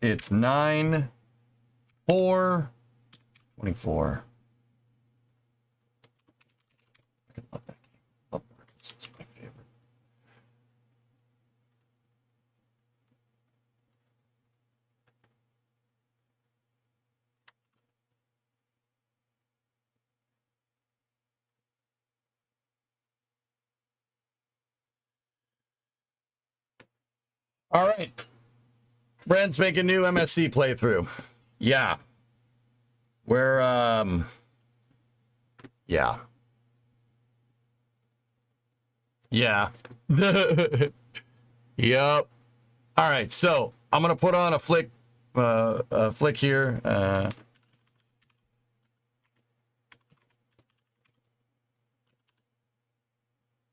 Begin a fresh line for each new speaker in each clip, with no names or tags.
It's 9/4/24. I love that game. Love Marcus. It's my favorite. All right. Brent's making new MSC playthrough. Yeah. We're, yeah. Yeah. Yep. All right, so I'm going to put on a flick here.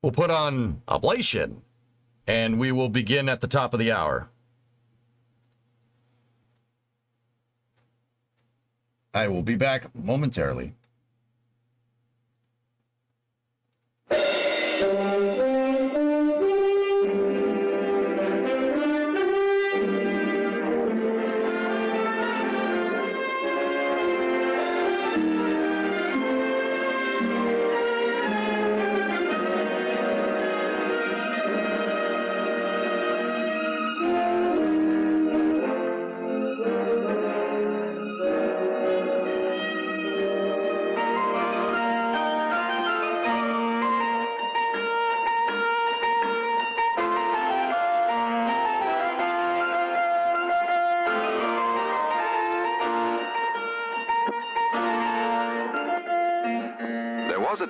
We'll put on ablation, and we will begin at the top of the hour. I will be back momentarily.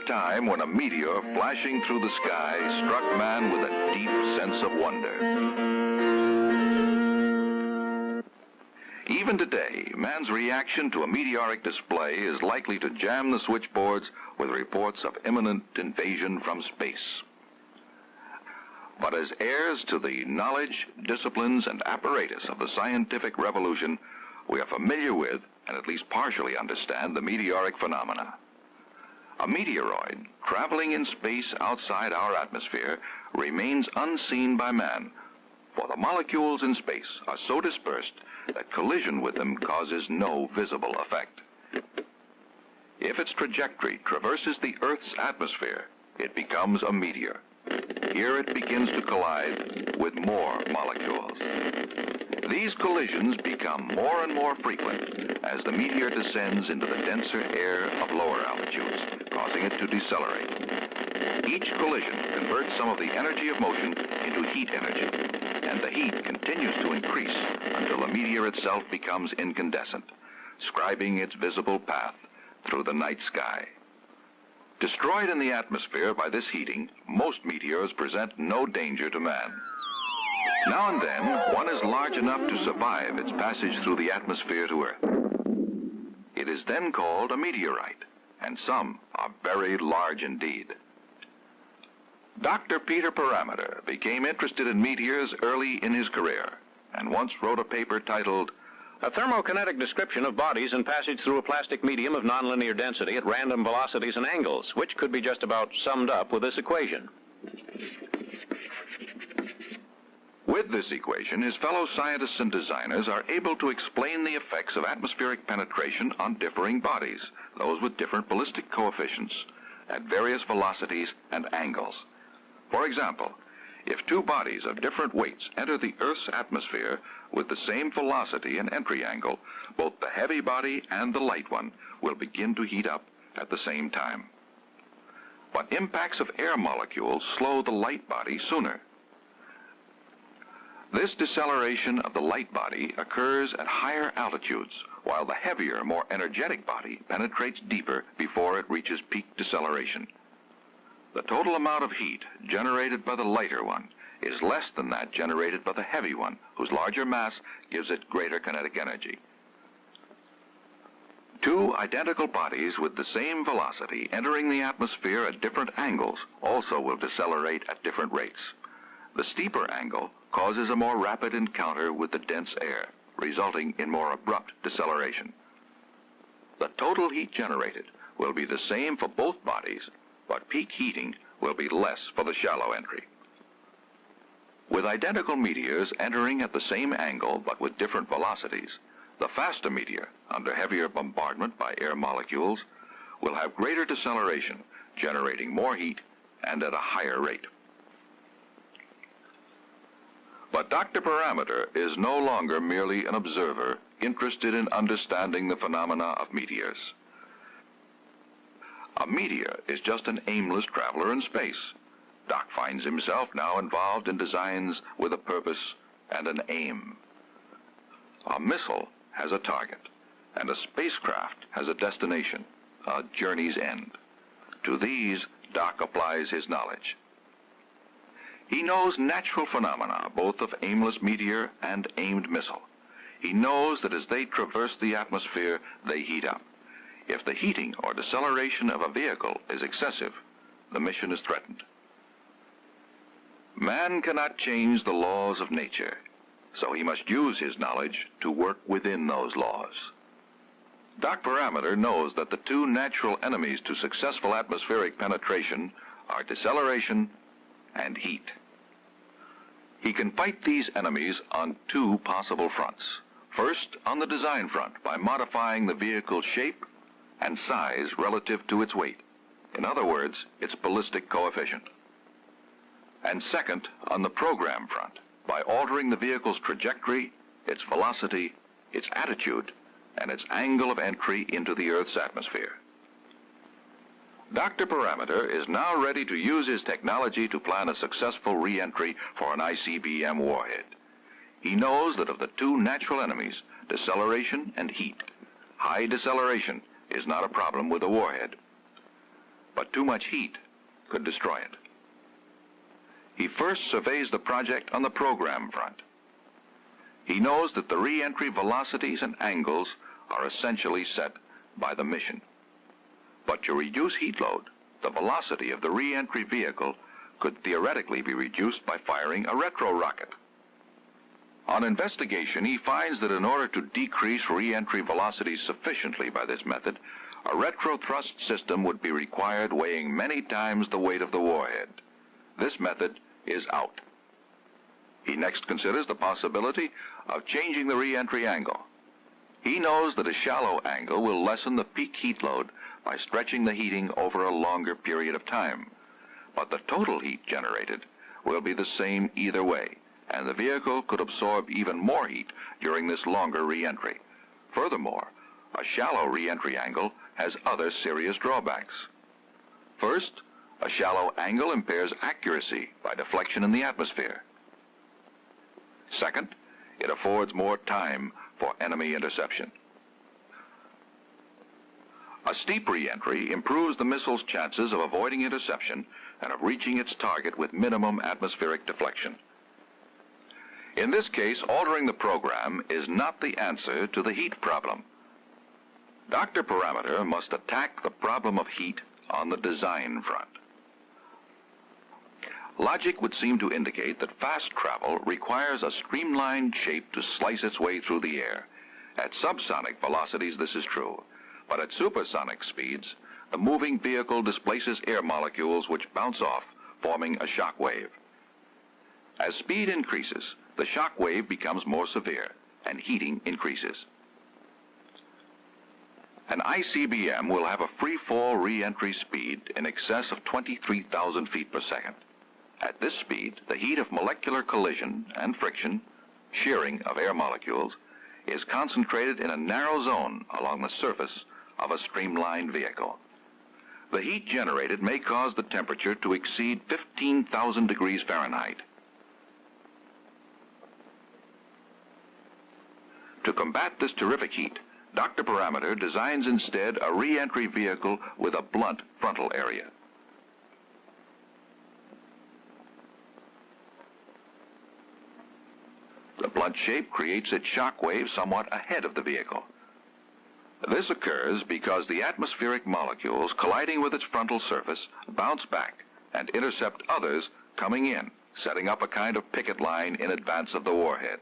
Time when a meteor flashing through the sky struck man with a deep sense of wonder. Even today, man's reaction to a meteoric display is likely to jam the switchboards with reports of imminent invasion from space. But as heirs to the knowledge, disciplines, and apparatus of the scientific revolution, we are familiar with, and at least partially understand, the meteoric phenomena. A meteoroid traveling in space outside our atmosphere remains unseen by man, for the molecules in space are so dispersed that collision with them causes no visible effect. If its trajectory traverses the Earth's atmosphere, it becomes a meteor. Here it begins to collide with more molecules. These collisions become more and more frequent as the meteor descends into the denser air of lower altitudes, causing it to decelerate. Each collision converts some of the energy of motion into heat energy, and the heat continues to increase until the meteor itself becomes incandescent, scribing its visible path through the night sky. Destroyed in the atmosphere by this heating, most meteors present no danger to man. Now and then, one is large enough to survive its passage through the atmosphere to Earth. It is then called a meteorite, and some are very large indeed. Dr. Peter Parameter became interested in meteors early in his career, and once wrote a paper titled,
"A thermokinetic description of bodies in passage through a plastic medium of nonlinear density at random velocities and angles, which could be just about summed up with this equation."
With this equation, his fellow scientists and designers are able to explain the effects of atmospheric penetration on differing bodies, those with different ballistic coefficients, at various velocities and angles. For example, if two bodies of different weights enter the Earth's atmosphere with the same velocity and entry angle, both the heavy body and the light one will begin to heat up at the same time. But impacts of air molecules slow the light body sooner. This deceleration of the light body occurs at higher altitudes, while the heavier, more energetic body penetrates deeper before it reaches peak deceleration. The total amount of heat generated by the lighter one is less than that generated by the heavy one, whose larger mass gives it greater kinetic energy. Two identical bodies with the same velocity entering the atmosphere at different angles also will decelerate at different rates. The steeper angle causes a more rapid encounter with the dense air, resulting in more abrupt deceleration. The total heat generated will be the same for both bodies, but peak heating will be less for the shallow entry. With identical meteors entering at the same angle but with different velocities, the faster meteor, under heavier bombardment by air molecules, will have greater deceleration, generating more heat and at a higher rate. But Dr. Parameter is no longer merely an observer interested in understanding the phenomena of meteors. A meteor is just an aimless traveler in space. Doc finds himself now involved in designs with a purpose and an aim. A missile has a target, and a spacecraft has a destination, a journey's end. To these, Doc applies his knowledge. He knows natural phenomena, both of aimless meteor and aimed missile. He knows that as they traverse the atmosphere, they heat up. If the heating or deceleration of a vehicle is excessive, the mission is threatened. Man cannot change the laws of nature, so he must use his knowledge to work within those laws. Doc Parameter knows that the two natural enemies to successful atmospheric penetration are deceleration and heat. He can fight these enemies on two possible fronts. First, on the design front, by modifying the vehicle's shape and size relative to its weight. In other words, its ballistic coefficient. And second, on the program front, by altering the vehicle's trajectory, its velocity, its attitude, and its angle of entry into the Earth's atmosphere. Dr. Parameter is now ready to use his technology to plan a successful re-entry for an ICBM warhead. He knows that of the two natural enemies, deceleration and heat, high deceleration is not a problem with a warhead, but too much heat could destroy it. He first surveys the project on the program front. He knows that the re-entry velocities and angles are essentially set by the mission. But to reduce heat load, the velocity of the re-entry vehicle could theoretically be reduced by firing a retro rocket. On investigation, he finds that in order to decrease re-entry velocities sufficiently by this method, a retro thrust system would be required weighing many times the weight of the warhead. This method is out. He next considers the possibility of changing the re-entry angle. He knows that a shallow angle will lessen the peak heat load by stretching the heating over a longer period of time. But the total heat generated will be the same either way, and the vehicle could absorb even more heat during this longer re-entry. Furthermore, a shallow re-entry angle has other serious drawbacks. First, a shallow angle impairs accuracy by deflection in the atmosphere. Second, it affords more time for enemy interception. A steep re-entry improves the missile's chances of avoiding interception and of reaching its target with minimum atmospheric deflection. In this case, altering the program is not the answer to the heat problem. Dr. Parameter must attack the problem of heat on the design front. Logic would seem to indicate that fast travel requires a streamlined shape to slice its way through the air. At subsonic velocities, this is true, but at supersonic speeds, the moving vehicle displaces air molecules which bounce off, forming a shock wave. As speed increases, the shock wave becomes more severe, and heating increases. An ICBM will have a free-fall re-entry speed in excess of 23,000 feet per second. At this speed, the heat of molecular collision and friction, shearing of air molecules, is concentrated in a narrow zone along the surface of a streamlined vehicle. The heat generated may cause the temperature to exceed 15,000 degrees Fahrenheit. To combat this terrific heat, Dr. Parameter designs instead a re-entry vehicle with a blunt frontal area. The blunt shape creates its shock wave somewhat ahead of the vehicle. This occurs because the atmospheric molecules colliding with its frontal surface bounce back and intercept others coming in, setting up a kind of picket line in advance of the warhead.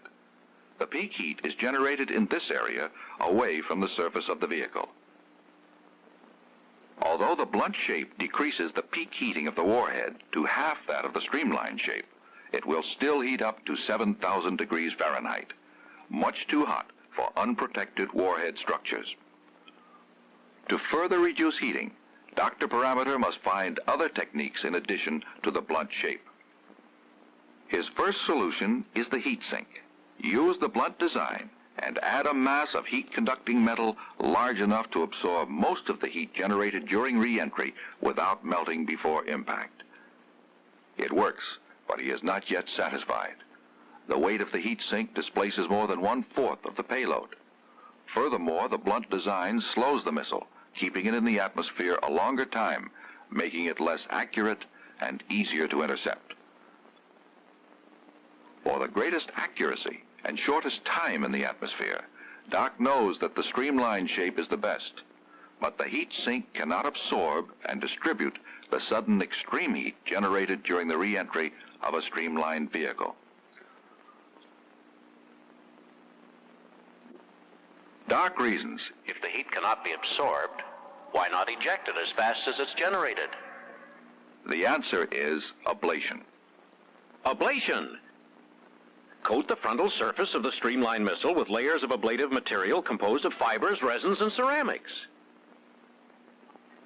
The peak heat is generated in this area away from the surface of the vehicle. Although the blunt shape decreases the peak heating of the warhead to half that of the streamlined shape, it will still heat up to 7,000 degrees Fahrenheit, much too hot for unprotected warhead structures. To further reduce heating, Dr. Parameter must find other techniques in addition to the blunt shape. His first solution is the heat sink. Use the blunt design and add a mass of heat-conducting metal large enough to absorb most of the heat generated during re-entry without melting before impact. It works, but he is not yet satisfied. The weight of the heat sink displaces more than 1/4 of the payload. Furthermore, the blunt design slows the missile, keeping it in the atmosphere a longer time, making it less accurate and easier to intercept. For the greatest accuracy and shortest time in the atmosphere, Doc knows that the streamlined shape is the best, but the heat sink cannot absorb and distribute the sudden extreme heat generated during the re-entry of a streamlined vehicle. Doc reasons,
If the heat cannot be absorbed, why not eject it as fast as it's generated?
the answer is ablation.
Ablation! Coat the frontal surface of the streamlined missile with layers of ablative material composed of fibers, resins, and ceramics.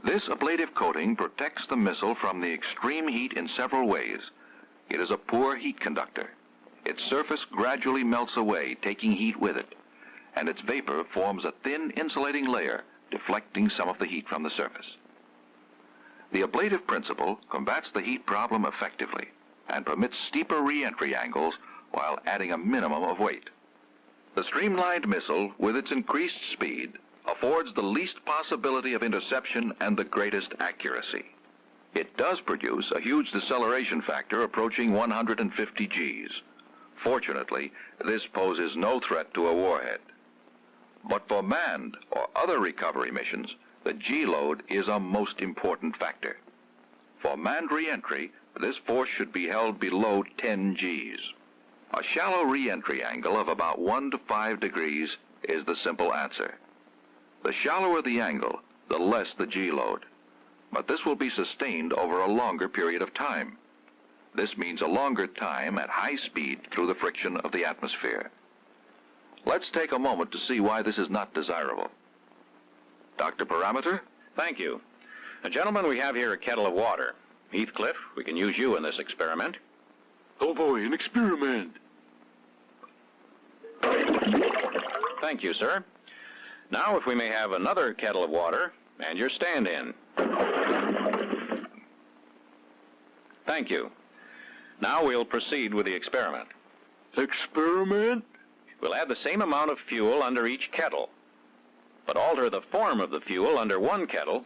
This ablative coating protects the missile from the extreme heat in several ways. It is a poor heat conductor. Its surface gradually melts away, taking heat with it, and its vapor forms a thin insulating layer, deflecting some of the heat from the surface. The ablative principle combats the heat problem effectively and permits steeper re-entry angles while adding a minimum of weight. The streamlined missile, with its increased speed, affords the least possibility of interception and the greatest accuracy. It does produce a huge deceleration factor approaching 150 Gs. Fortunately, this poses no threat to a warhead. But for manned or other recovery missions, the G load is a most important factor. For manned re-entry, this force should be held below 10 Gs. A shallow re-entry angle of about 1 to 5 degrees is the simple answer. The shallower the angle, the less the G load. But this will be sustained over a longer period of time. This means a longer time at high speed through the friction of the atmosphere. Let's take a moment to see why this is not desirable. Dr. Parameter?
Thank you. Gentlemen, we have here a kettle of water. Heathcliff, we can use you in this experiment.
Oh boy, an experiment.
Thank you, sir. Now, if we may have another kettle of water and your stand-in. Thank you. Now we'll proceed with the experiment.
Experiment?
We'll add the same amount of fuel under each kettle, but alter the form of the fuel under one kettle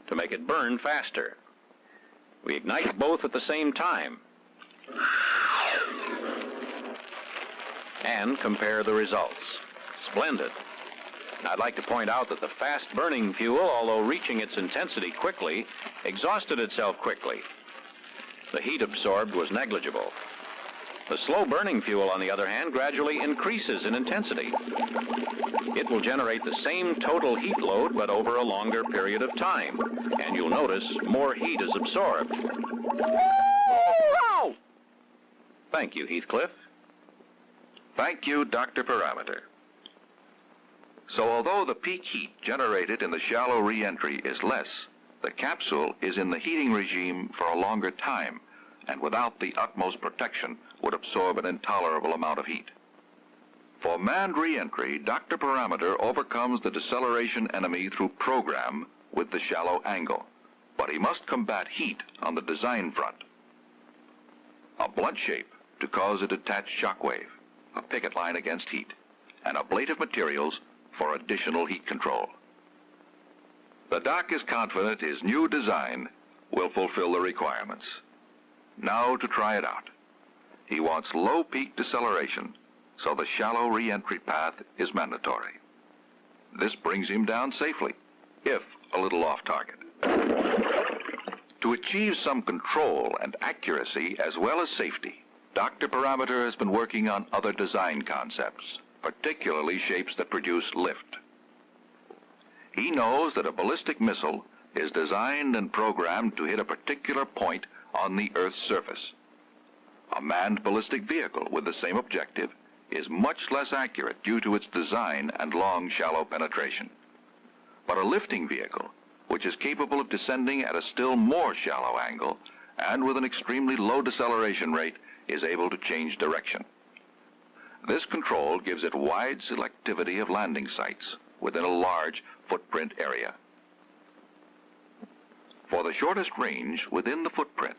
to make it burn faster. We ignite both at the same time and compare the results. Splendid. I'd like to point out that the fast-burning fuel, although reaching its intensity quickly, exhausted itself quickly. The heat absorbed was negligible. The slow-burning fuel, on the other hand, gradually increases in intensity. It will generate the same total heat load, but over a longer period of time, and you'll notice more heat is absorbed. Thank you, Heathcliff.
Thank you, Dr. Parameter. So although the peak heat generated in the shallow re-entry is less, the capsule is in the heating regime for a longer time, and without the utmost protection would absorb an intolerable amount of heat. For manned re-entry, Dr. Parameter overcomes the deceleration enemy through program with the shallow angle, but he must combat heat on the design front. A blunt shape to cause a detached shock wave, a picket line against heat, and ablative materials for additional heat control. The doc is confident his new design will fulfill the requirements. Now to try it out. He wants low peak deceleration, so the shallow re-entry path is mandatory. This brings him down safely, if a little off target. To achieve some control and accuracy as well as safety, Dr. Parameter has been working on other design concepts, particularly shapes that produce lift. He knows that a ballistic missile is designed and programmed to hit a particular point on the Earth's surface. A manned ballistic vehicle with the same objective is much less accurate due to its design and long, shallow penetration. But a lifting vehicle, which is capable of descending at a still more shallow angle and with an extremely low deceleration rate, is able to change direction. This control gives it wide selectivity of landing sites within a large footprint area. For the shortest range within the footprint,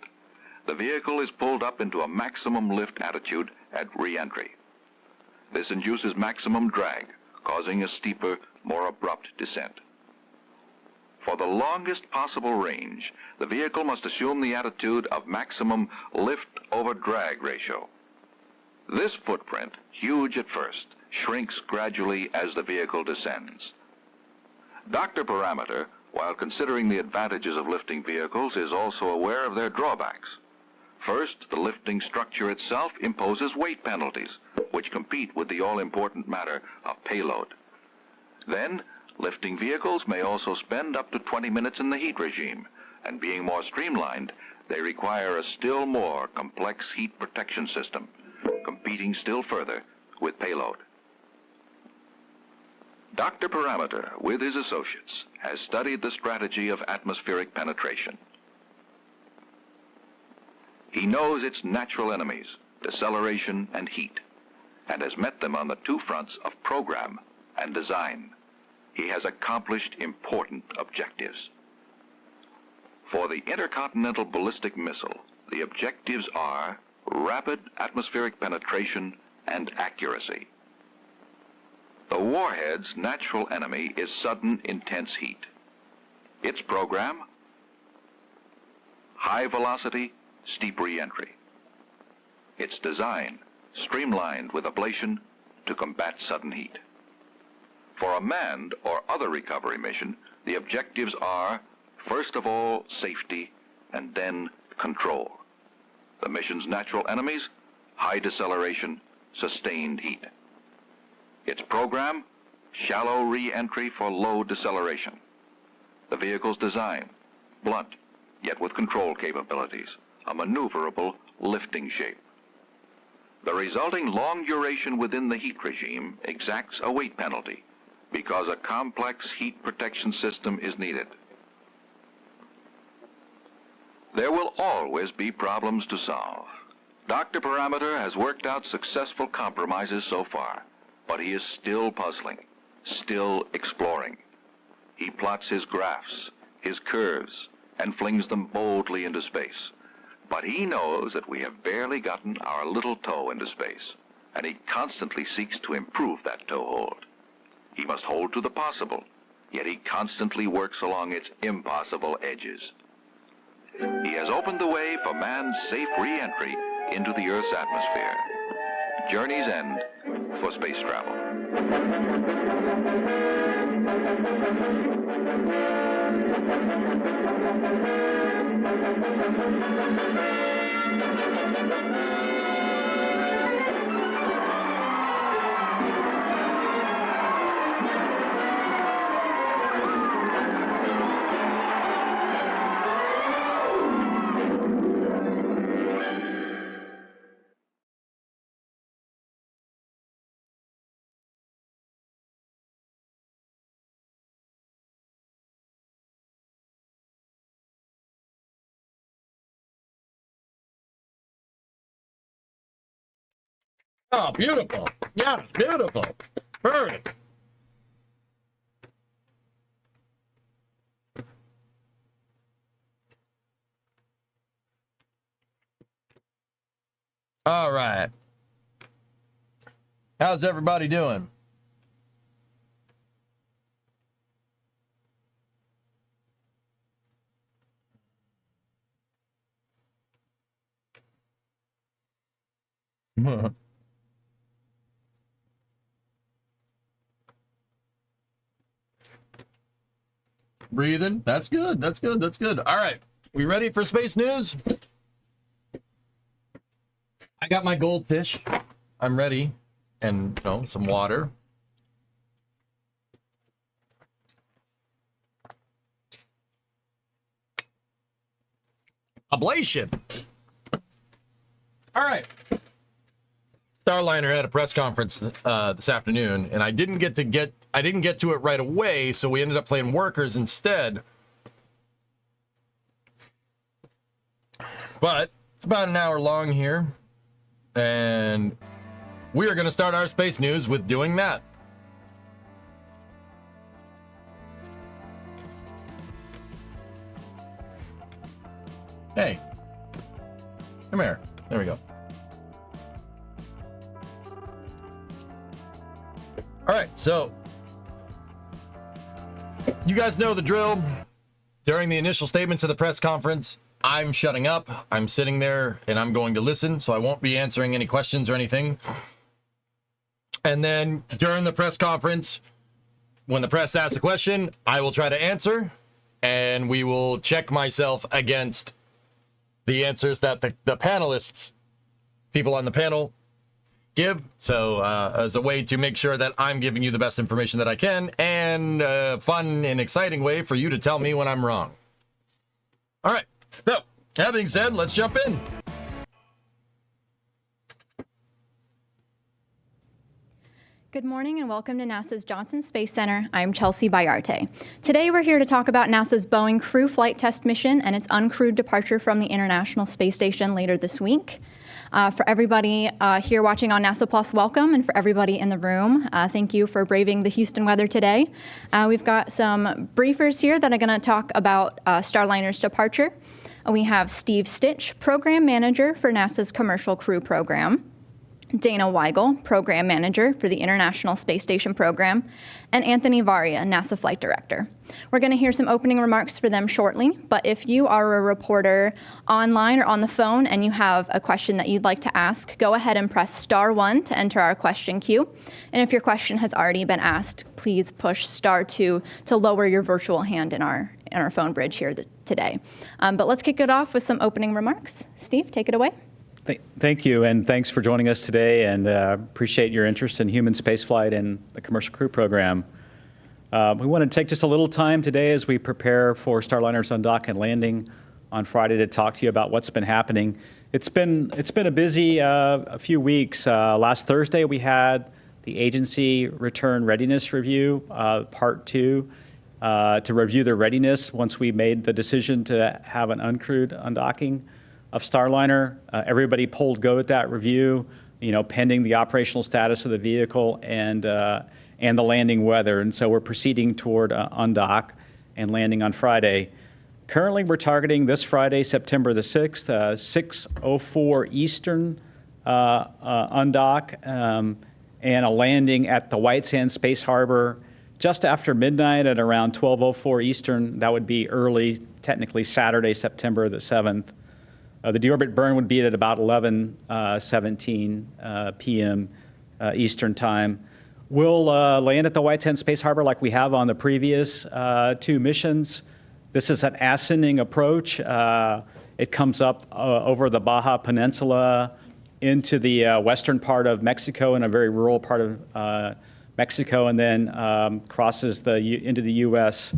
the vehicle is pulled up into a maximum lift attitude at re-entry. This induces maximum drag, causing a steeper, more abrupt descent. For the longest possible range, the vehicle must assume the attitude of maximum lift over drag ratio. This footprint, huge at first, shrinks gradually as the vehicle descends. Dr. Parameter, while considering the advantages of lifting vehicles, is also aware of their drawbacks. First, the lifting structure itself imposes weight penalties, which compete with the all-important matter of payload. Then, lifting vehicles may also spend up to 20 minutes in the heat regime, and being more streamlined, they require a still more complex heat protection system, competing still further with payload. Dr. Parameter, with his associates, has studied the strategy of atmospheric penetration. He knows its natural enemies, deceleration and heat, and has met them on the two fronts of program and design. He has accomplished important objectives. For the intercontinental ballistic missile, the objectives are rapid atmospheric penetration and accuracy. The warhead's natural enemy is sudden, intense heat. Its program, high velocity, steep re-entry. Its design, streamlined with ablation to combat sudden heat. For a manned or other recovery mission, the objectives are, first of all, safety, and then control. The mission's natural enemies, high deceleration, sustained heat. Its program, shallow re-entry for low deceleration. The vehicle's design, blunt, yet with control capabilities, a maneuverable lifting shape. The resulting long duration within the heat regime exacts a weight penalty because a complex heat protection system is needed. There will always be problems to solve. Dr. Parameter has worked out successful compromises so far, but he is still puzzling, still exploring. He plots his graphs, his curves, and flings them boldly into space. But he knows that we have barely gotten our little toe into space, and he constantly seeks to improve that toehold. He must hold to the possible, yet he constantly works along its impossible edges. He has opened the way for man's safe re-entry into the Earth's atmosphere. Journey's end for space travel.
Oh, beautiful. Yeah, beautiful. Perfect. All right. How's everybody doing? Breathing. That's good. That's good. That's good. All right. We ready for space news? I got my goldfish. I'm ready. And, you know, some water. ablation. All right. Starliner had a press conference this afternoon, and I didn't get to it right away, so we ended up playing Workers instead. But it's about an hour long here, and we are going to start our space news with doing that. Hey, come here. There we go. All right, so you guys know the drill. During the initial statements of the press conference, I'm shutting up. I'm sitting there and I'm going to listen, so I won't be answering any questions or anything. And then during the press conference, when the press asks a question, I will try to answer, and we will check myself against the answers that the panelists, people on the panel, give. So as a way to make sure that I'm giving you the best information that I can, and a fun and exciting way for you to tell me when I'm wrong. All right. So, that being said, let's jump in.
Good morning and welcome to NASA's Johnson Space Center. I'm Chelsea Bayarte. Today we're here to talk about NASA's Boeing Crew Flight Test mission and its uncrewed departure from the International Space Station later this week. For everybody here watching on NASA Plus, welcome, and for everybody in the room, thank you for braving the Houston weather today. We've got some briefers here that are going to talk about Starliner's departure. We have Steve Stitch, Program Manager for NASA's Commercial Crew Program, Dana Weigel, Program Manager for the International Space Station Program, and Anthony Varia, NASA Flight Director. We're going to hear some opening remarks for them shortly, but if you are a reporter online or on the phone and you have a question that you'd like to ask, go ahead and press *1 to enter our question queue. And if your question has already been asked, please push *2 to lower your virtual hand in our phone bridge here today. But let's kick it off with some opening remarks. Steve, take it away.
Thank you, and thanks for joining us today, and appreciate your interest in human spaceflight and the Commercial Crew Program. We want to take just a little time today as we prepare for Starliner's undock and landing on Friday to talk to you about what's been happening. It's been a busy a few weeks. Last Thursday we had the agency return readiness review, part 2, to review their readiness once we made the decision to have an uncrewed undocking of Starliner. Everybody pulled go at that review, pending the operational status of the vehicle and the landing weather. And so we're proceeding toward undock and landing on Friday. Currently, we're targeting this Friday, September the 6th, 6:04 Eastern undock, and a landing at the White Sands Space Harbor just after midnight at around 12:04 Eastern. That would be early, technically Saturday, September the 7th. The deorbit burn would be at about 11:17 p.m. Eastern Time. We'll land at the White Sands Space Harbor like we have on the previous 2 missions. This is an ascending approach. It comes up over the Baja Peninsula into the western part of Mexico and a very rural part of Mexico, and then crosses into the U.S.,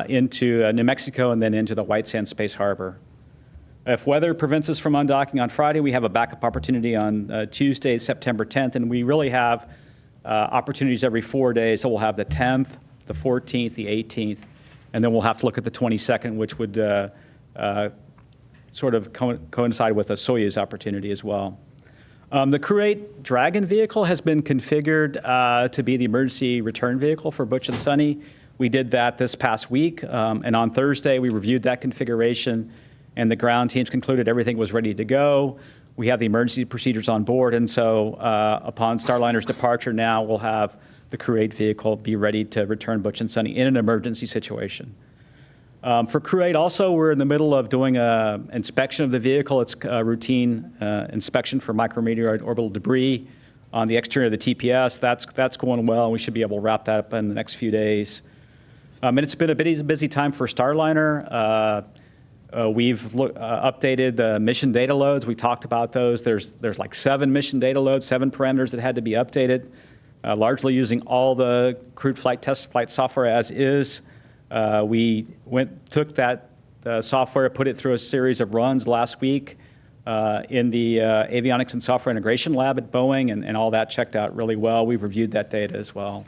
into New Mexico, and then into the White Sands Space Harbor. If weather prevents us from undocking on Friday, we have a backup opportunity on Tuesday, September 10th, and we really have opportunities every 4 days. So we'll have the 10th, the 14th, the 18th, and then we'll have to look at the 22nd, which would sort of coincide with a Soyuz opportunity as well. The Crew 8 Dragon vehicle has been configured to be the emergency return vehicle for Butch and Sunny. We did that this past week, and on Thursday we reviewed that configuration, and the ground teams concluded everything was ready to go. We have the emergency procedures on board, and so upon Starliner's departure now, we'll have the Crew 8 vehicle be ready to return Butch and Sunny in an emergency situation. For Crew 8 also, we're in the middle of doing an inspection of the vehicle. It's a routine inspection for micrometeorite orbital debris on the exterior of the TPS. That's going well, and we should be able to wrap that up in the next few days. And it's been a busy time for Starliner. We've updated the mission data loads. We talked about those. There's like 7 mission data loads, 7 parameters that had to be updated, largely using all the crewed flight test flight software as is. We took that The software put it through a series of runs last week in the avionics and software integration lab at Boeing, and all that checked out really well. We've reviewed that data as well.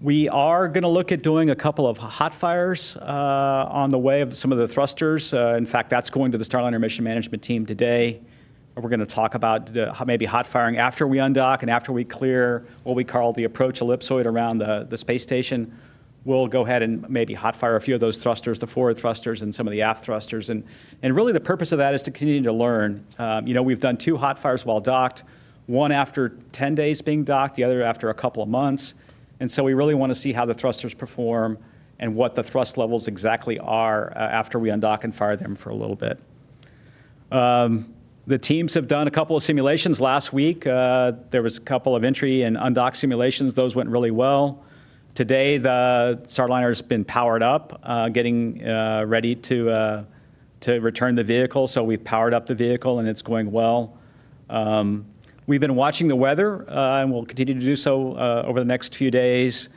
We are going to look at doing a couple of hot fires on the way of some of the thrusters. In fact, that's going to the Starliner mission management team today. We're going to talk about maybe hot firing after we undock and after we clear what we call the approach ellipsoid around the space station. We'll go ahead and maybe hot fire a few of those thrusters, the forward thrusters and some of the aft thrusters. And really the purpose of that is to continue to learn. We've done 2 hot fires while docked, one after 10 days being docked, the other after a couple of months. And so we really want to see how the thrusters perform and what the thrust levels exactly are after we undock and fire them for a little bit. The teams have done a couple of simulations last week. There was a couple of entry and undock simulations. Those went really well. Today, the Starliner's been powered up, getting ready to return the vehicle. So we've powered up the vehicle and it's going well. We've been watching the weather and we'll continue to do so over the next few days.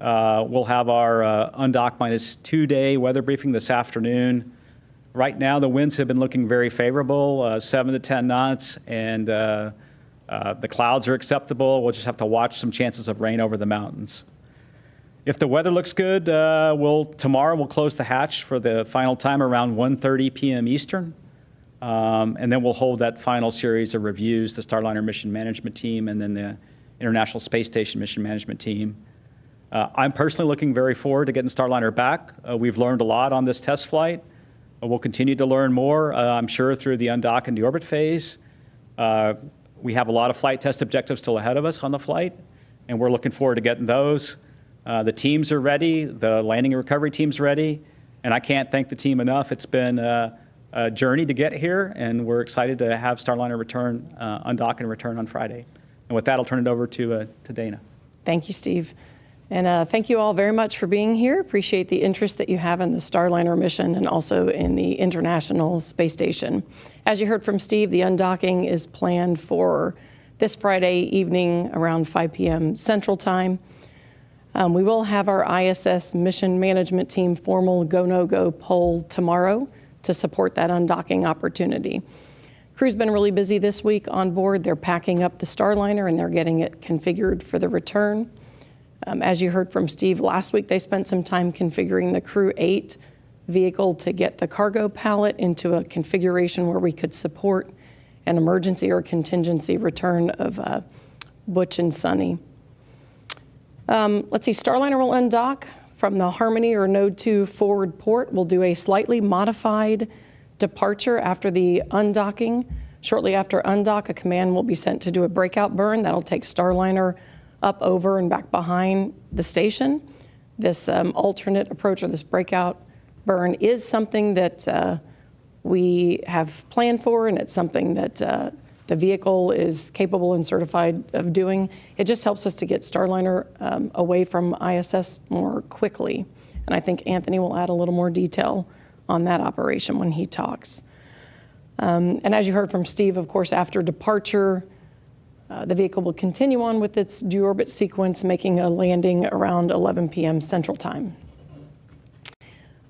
We'll have our undock -2 day weather briefing this afternoon. Right now, the winds have been looking very favorable, 7 to 10 knots, and the clouds are acceptable. We'll just have to watch some chances of rain over the mountains. If the weather looks good, tomorrow we'll close the hatch for the final time around 1:30 p.m. Eastern. And then we'll hold that final series of reviews, the Starliner mission management team and then the International Space Station mission management team. I'm personally looking very forward to getting Starliner back. We've learned a lot on this test flight. We'll continue to learn more, I'm sure, through the undock and deorbit phase. We have a lot of flight test objectives still ahead of us on the flight, and we're looking forward to getting those. The teams are ready, the landing and recovery team's ready, and I can't thank the team enough. It's been a journey to get here, and we're excited to have Starliner return, undock and return on Friday. And with that, I'll turn it over to Dana.
Thank you, Steve. And thank you all very much for being here. Appreciate the interest that you have in the Starliner mission and also in the International Space Station. As you heard from Steve, the undocking is planned for this Friday evening around 5 p.m. Central Time. We will have our ISS mission management team formal go, no-go poll tomorrow to support that undocking opportunity. Crew's been really busy this week on board. They're packing up the Starliner and they're getting it configured for the return. As you heard from Steve, last week they spent some time configuring the Crew 8 vehicle to get the cargo pallet into a configuration where we could support an emergency or contingency return of Butch and Sunny. Let's see, Starliner will undock from the Harmony or Node 2 forward port. We'll do a slightly modified departure after the undocking. Shortly after undock, a command will be sent to do a breakout burn. That'll take Starliner up, over, and back behind the station. This alternate approach or this breakout burn is something that we have planned for, and it's something that the vehicle is capable and certified of doing. It just helps us to get Starliner away from ISS more quickly. And I think Anthony will add a little more detail on that operation when he talks. And as you heard from Steve, of course, after departure, the vehicle will continue on with its deorbit sequence, making a landing around 11 p.m. Central Time.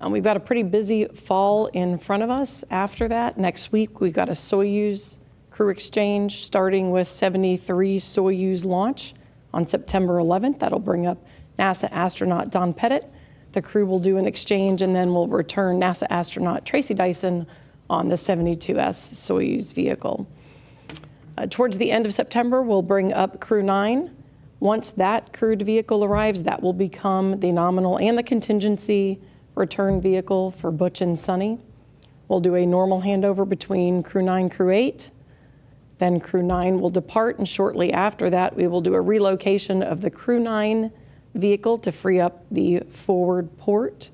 We've got a pretty busy fall in front of us. After that, next week, we've got a Soyuz crew exchange starting with 73 Soyuz launch on September 11th. That'll bring up NASA astronaut Don Pettit. The crew will do an exchange and then we'll return NASA astronaut Tracy Dyson on the 72S Soyuz vehicle. Towards the end of September, we'll bring up Crew 9. Once that crewed vehicle arrives, that will become the nominal and the contingency return vehicle for Butch and Sunny. We'll do a normal handover between Crew 9, Crew 8. Then Crew 9 will depart, and shortly after that, we will do a relocation of the Crew 9 vehicle to free up the forward port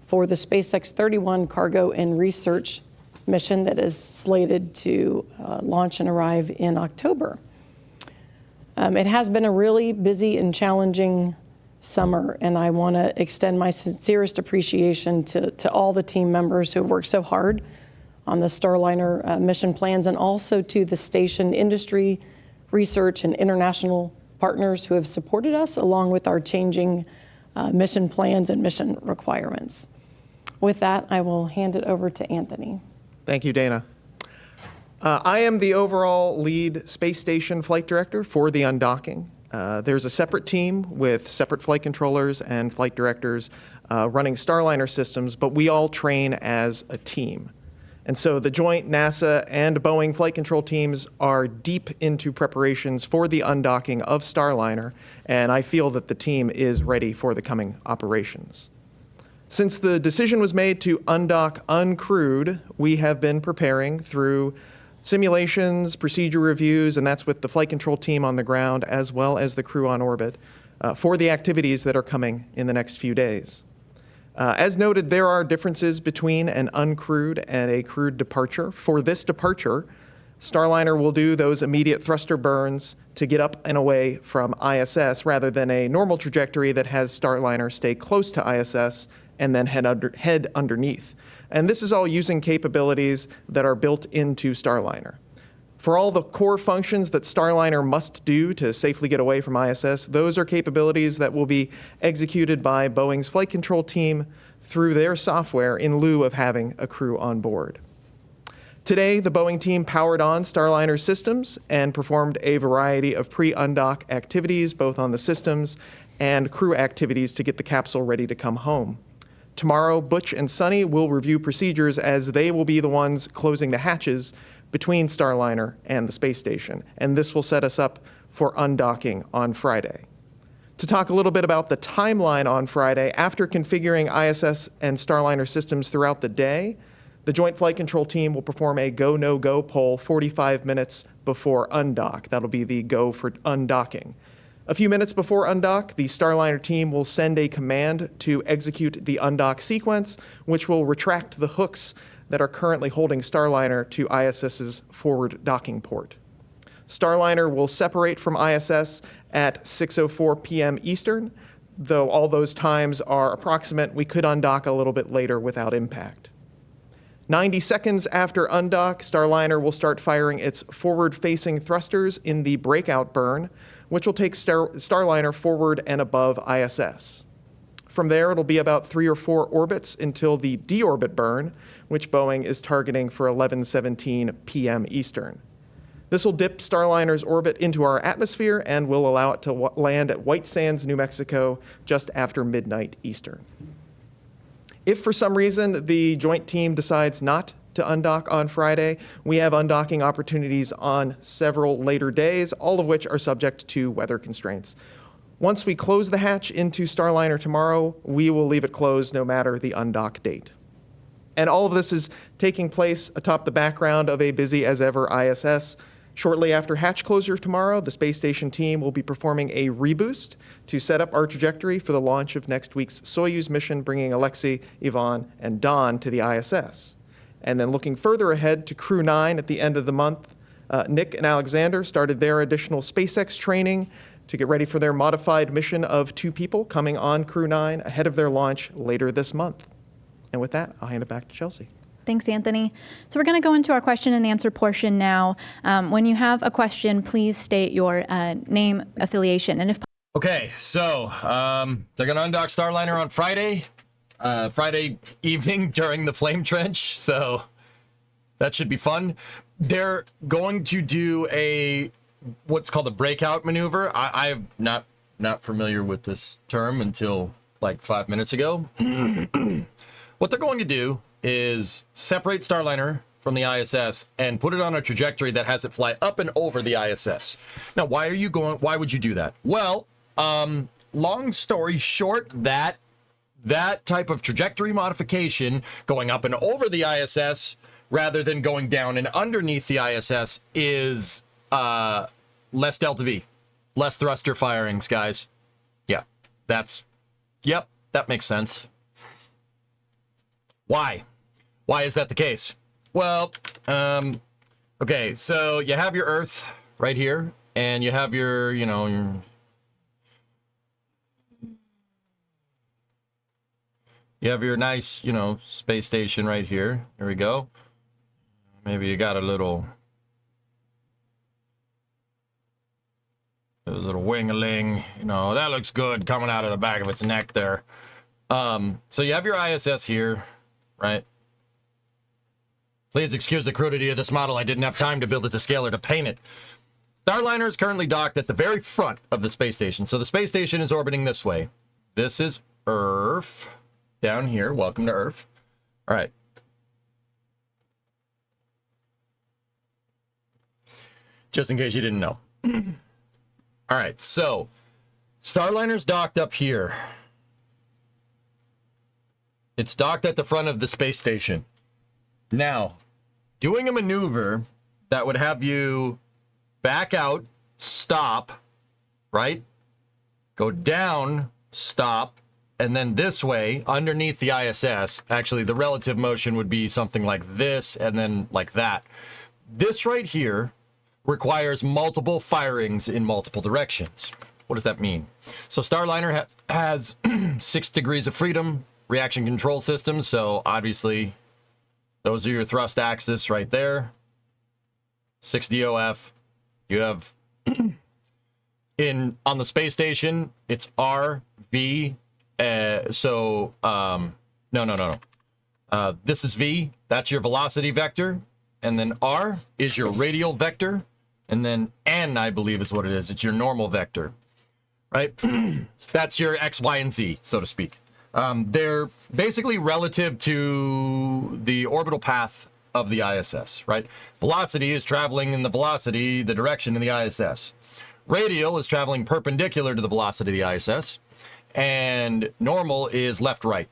for the SpaceX 31 cargo and research mission that is slated to launch and arrive in October. It has been a really busy and challenging summer, and I want to extend my sincerest appreciation to all the team members who have worked so hard on the Starliner mission plans, and also to the station industry, research, and international partners who have supported us, along with our changing mission plans and mission requirements. With that, I will hand it over to Anthony.
Thank you, Dana. I am the overall lead space station flight director for the undocking. There's a separate team with separate flight controllers and flight directors running Starliner systems, but we all train as a team. And so the joint NASA and Boeing flight control teams are deep into preparations for the undocking of Starliner, and I feel that the team is ready for the coming operations. Since the decision was made to undock uncrewed, we have been preparing through simulations, procedure reviews, and that's with the flight control team on the ground as well as the crew on orbit for the activities that are coming in the next few days. As noted, there are differences between an uncrewed and a crewed departure. For this departure, Starliner will do those immediate thruster burns to get up and away from ISS rather than a normal trajectory that has Starliner stay close to ISS and then head underneath. And this is all using capabilities that are built into Starliner. For all the core functions that Starliner must do to safely get away from ISS, those are capabilities that will be executed by Boeing's flight control team through their software in lieu of having a crew on board. Today, the Boeing team powered on Starliner systems and performed a variety of pre-undock activities, both on the systems and crew activities to get the capsule ready to come home. Tomorrow, Butch and Sunny will review procedures as they will be the ones closing the hatches between Starliner and the space station, and this will set us up for undocking on Friday. To talk a little bit about the timeline on Friday, after configuring ISS and Starliner systems throughout the day, the Joint Flight Control Team will perform a go, no-go poll 45 minutes before undock. That'll be the go for undocking. A few minutes before undock, the Starliner team will send a command to execute the undock sequence, which will retract the hooks that are currently holding Starliner to ISS's forward docking port. Starliner will separate from ISS at 6:04 p.m. Eastern, though all those times are approximate. We could undock a little bit later without impact. 90 seconds after undock, Starliner will start firing its forward-facing thrusters in the breakout burn, which will take Starliner forward and above ISS. From there, it'll be about 3 or 4 orbits until the deorbit burn, which Boeing is targeting for 11:17 p.m. Eastern. This will dip Starliner's orbit into our atmosphere and will allow it to land at White Sands, New Mexico, just after midnight Eastern. If for some reason the joint team decides not to undock on Friday, we have undocking opportunities on several later days, all of which are subject to weather constraints. Once we close the hatch into Starliner tomorrow, we will leave it closed no matter the undock date. And all of this is taking place atop the background of a busy as ever ISS. Shortly after hatch closure tomorrow, the space station team will be performing a reboost to set up our trajectory for the launch of next week's Soyuz mission, bringing Alexei, Ivan, and Don to the ISS. And then looking further ahead to Crew 9 at the end of the month, Nick and Alexander started their additional SpaceX training to get ready for their modified mission of 2 people coming on Crew 9 ahead of their launch later this month. And with that, I'll hand it back to Chelsea.
Thanks, Anthony. So we're going to go into our question and answer portion now. When you have a question, please state your name, affiliation, and if
Okay, so they're going to undock Starliner on Friday evening during the flame trench, so that should be fun. They're going to do what's called a breakout maneuver. I'm not familiar with this term until like 5 minutes ago. What they're going to do is separate Starliner from the ISS and put it on a trajectory that has it fly up and over the ISS. Now, why would you do that? Well, long story short, that type of trajectory modification, going up and over the ISS rather than going down and underneath the ISS, is less delta V, less thruster firings, guys. Yeah, that makes sense. Why is that the case? Well, okay, so you have your Earth right here, and you have your nice, space station right here. Here we go. Maybe you got a little a little wing-a-ling. You know, that looks good coming out of the back of its neck there. So you have your ISS here, right? Please excuse the crudity of this model. I didn't have time to build it to scale or to paint it. Starliner is currently docked at the very front of the space station. So the space station is orbiting this way. This is Earth down here. Welcome to Earth. All right. Just in case you didn't know. All right, so Starliner's docked up here. It's docked at the front of the space station. Now, doing a maneuver that would have you back out, stop, right? Go down, stop, and then this way, underneath the ISS, actually the relative motion would be something like this and then like that. This right here requires multiple firings in multiple directions. What does that mean? So Starliner has 6 degrees of freedom, reaction control systems. So obviously, those are your thrust axis right there. 6 DOF. You have on the space station, it's R, V. No. This is V. That's your velocity vector. And then R is your radial vector. And then N, I believe, is what it is. It's your normal vector, right? So that's your X, Y, and Z, so to speak. They're basically relative to the orbital path of the ISS, right? Velocity is traveling in the direction in the ISS. Radial is traveling perpendicular to the velocity of the ISS. And normal is left-right.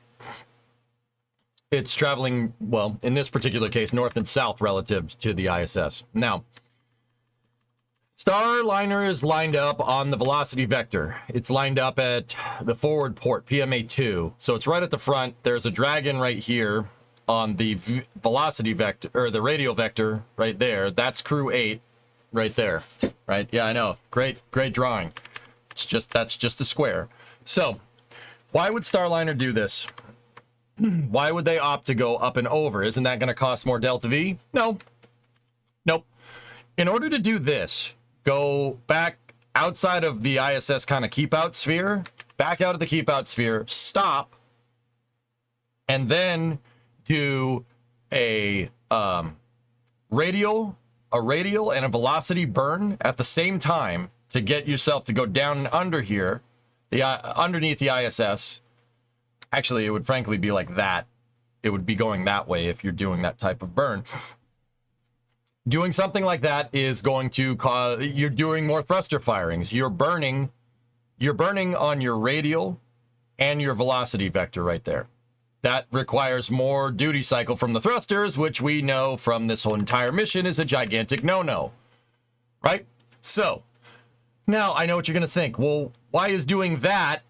It's traveling, well, in this particular case, north and south relative to the ISS. Now, Starliner is lined up on the velocity vector. It's lined up at the forward port, PMA2. So it's right at the front. There's a dragon right here on the velocity vector, or the radial vector right there. That's crew 8 right there, right? Yeah, I know. Great drawing. That's just a square. So why would Starliner do this? Why would they opt to go up and over? Isn't that going to cost more delta V? No. Nope. In order to do this, go back outside of the ISS kind of keep out sphere, back out of the keep out sphere, stop, and then do a radial and a velocity burn at the same time to get yourself to go down and under here, underneath the ISS. Actually, it would frankly be like that. It would be going that way if you're doing that type of burn. Doing something like that is going to cause, you're doing more thruster firings. You're burning on your radial and your velocity vector right there. That requires more duty cycle from the thrusters, which we know from this whole entire mission is a gigantic no-no, right? So now I know what you're going to think. Well, why is doing that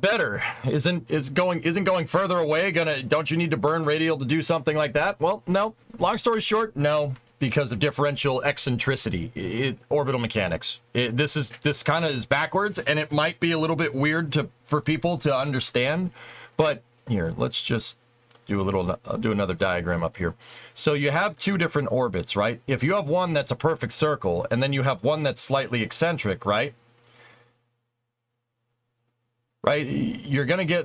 better? Isn't going further away don't you need to burn radial to do something like that? Well, no. Long story short, no, because of differential eccentricity, orbital mechanics. This kind of is backwards, and it might be a little bit weird for people to understand. But here, let's just do another diagram up here. So you have 2 different orbits, right? If you have one that's a perfect circle, and then you have one that's slightly eccentric, right? Right,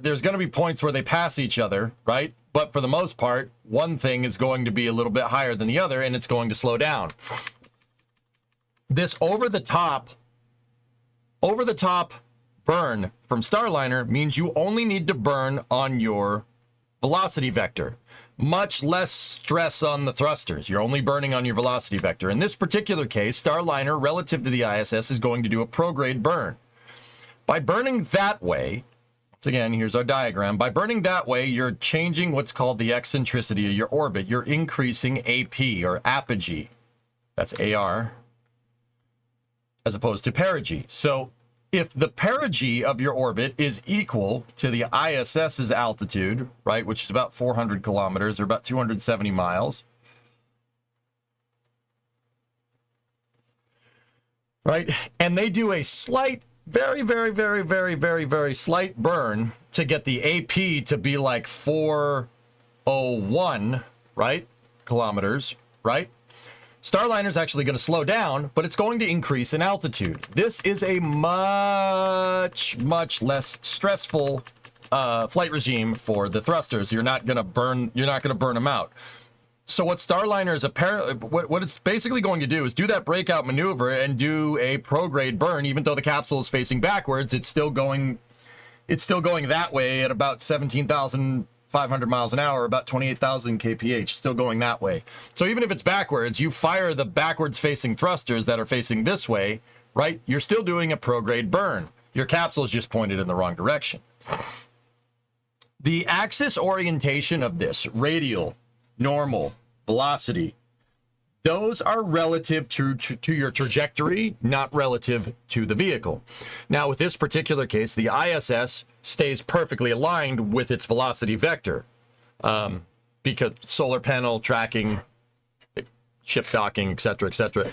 there's gonna be points where they pass each other, right? But for the most part, one thing is going to be a little bit higher than the other, and it's going to slow down. This over the top burn from Starliner means you only need to burn on your velocity vector. Much less stress on the thrusters. You're only burning on your velocity vector. In this particular case, Starliner, relative to the ISS, is going to do a prograde burn. By burning that way, once again, here's our diagram. By burning that way, you're changing what's called the eccentricity of your orbit. You're increasing AP, or apogee. That's AR, as opposed to perigee. So if the perigee of your orbit is equal to the ISS's altitude, right, which is about 400 kilometers, or about 270 miles, right, and they do a slight, very, very, very, very, very, very slight burn to get the AP to be like 401, right, kilometers, right? Starliner is actually going to slow down, but it's going to increase in altitude. This is a much, much less stressful flight regime for the thrusters. You're not going to burn them out. So what Starliner is apparently, what it's basically going to do is do that breakout maneuver and do a prograde burn. Even though the capsule is facing backwards, it's still going that way at about 17,500 miles an hour, about 28,000 kph, still going that way. So even if it's backwards, you fire the backwards facing thrusters that are facing this way, right? You're still doing a prograde burn. Your capsule is just pointed in the wrong direction. The axis orientation of this, radial, normal, velocity, those are relative to your trajectory, not relative to the vehicle. Now, with this particular case, the ISS stays perfectly aligned with its velocity vector because solar panel tracking, ship docking, etc., etc.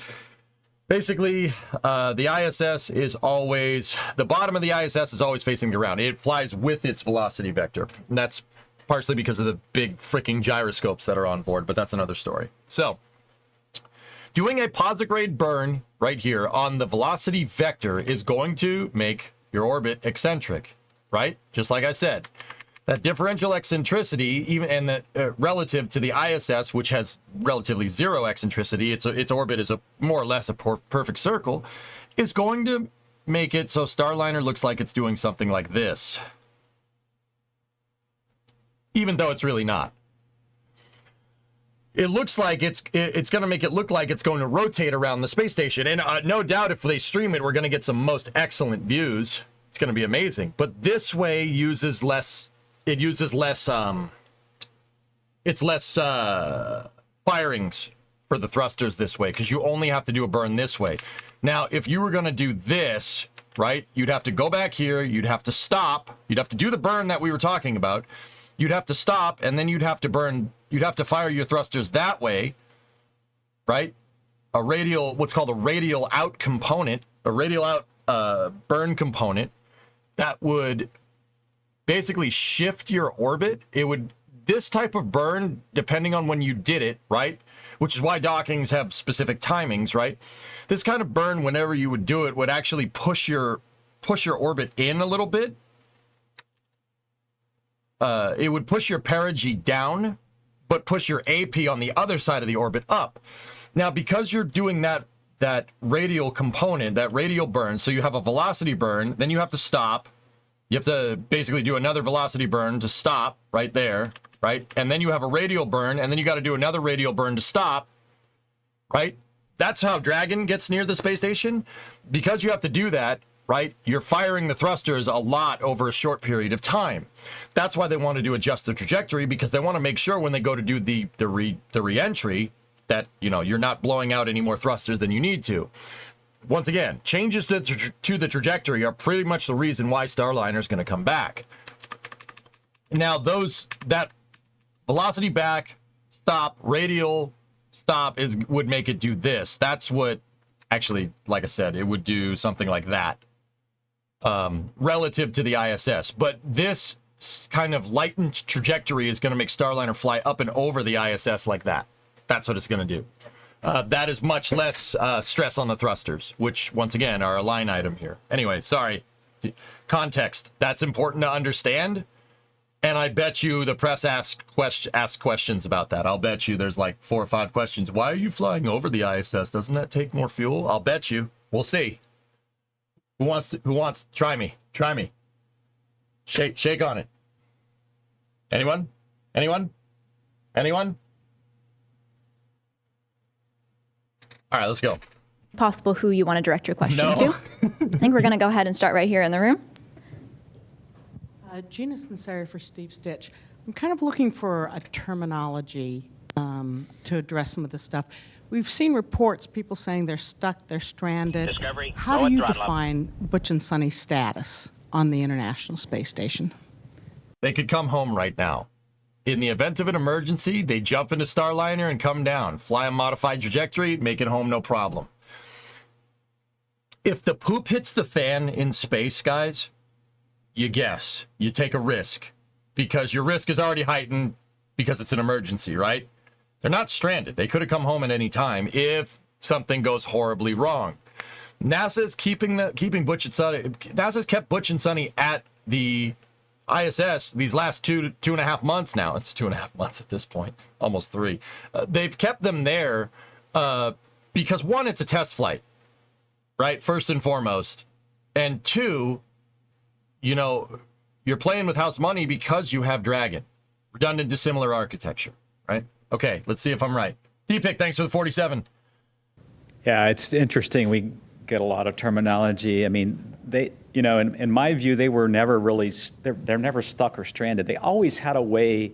Basically, the ISS is always, the bottom of the ISS is always facing the ground. It flies with its velocity vector. And that's partially because of the big freaking gyroscopes that are on board, but that's another story. So, doing a posigrade burn right here on the velocity vector is going to make your orbit eccentric, right? Just like I said. That differential eccentricity, even and the relative to the ISS, which has relatively zero eccentricity, its orbit is more or less a perfect circle, is going to make it so Starliner looks like it's doing something like this, even though it's really not. It looks like it's going to make it look like it's going to rotate around the space station, and no doubt if they stream it, we're going to get some most excellent views. It's going to be amazing. But this way uses less. It uses less. It's less firings for the thrusters this way because you only have to do a burn this way. Now, if you were going to do this, right, you'd have to go back here. You'd have to stop. You'd have to do the burn that we were talking about. You'd have to stop, and then you'd have to burn. You'd have to fire your thrusters that way, right? A radial, what's called a radial out component, a radial out burn component that would basically shift your orbit. It would, this type of burn, depending on when you did it, right? Which is why dockings have specific timings, right? This kind of burn, whenever you would do it, would actually push your orbit in a little bit. It would push your perigee down, but push your AP on the other side of the orbit up. Now, because you're doing that radial component, that radial burn, so you have a velocity burn, then you have to stop. You have to basically do another velocity burn to stop right there, right? And then you have a radial burn, and then you got to do another radial burn to stop, right? That's how Dragon gets near the space station. Because you have to do that, right? You're firing the thrusters a lot over a short period of time. That's why they want to adjust the trajectory, because they want to make sure when they go to do the re-entry that, you know, you're not blowing out any more thrusters than you need to. Once again, changes to the trajectory are pretty much the reason why Starliner is going to come back. Now, that velocity back, stop, radial stop would make it do this. That's what, actually, like I said, it would do something like that relative to the ISS. But this kind of lightened trajectory is going to make Starliner fly up and over the ISS like that. That's what it's going to do. That is much less stress on the thrusters, which, once again, are a line item here. Anyway, sorry. Context. That's important to understand. And I bet you the press asks questions about that. I'll bet you there's like 4 or 5 questions. Why are you flying over the ISS? Doesn't that take more fuel? I'll bet you. We'll see. Who wants? Try me. Shake on it. Anyone? All right, let's go.
Possible who you want to direct your question
No.
to. I think we're going to go ahead and start right here in the room.
Gina Sinceri for Steve Stitch. I'm kind of looking for a terminology to address some of this stuff. We've seen reports, people saying they're stuck, they're stranded.
Discovery,
How do you define Butch and Sonny's status on the International Space Station?
They could come home right now. In the event of an emergency, they jump into Starliner and come down, fly a modified trajectory, make it home, no problem. If the poop hits the fan in space, guys, you guess. You take a risk because your risk is already heightened because it's an emergency, right? They're not stranded. They could have come home at any time if something goes horribly wrong. NASA's keeping Butch and Sonny. NASA's kept Butch and Sonny at the ISS these last two and a half months now. It's 2.5 months at this point, almost 3. They've kept them there because, one, it's a test flight, right? First and foremost. And 2, you know, you're playing with house money because you have Dragon. Redundant dissimilar architecture, right? Okay, let's see if I'm right. D-Pick, thanks for the 47.
Yeah, it's interesting. We get a lot of terminology. I mean, they, you know, in my view, they were never really, they're never stuck or stranded. They always had a way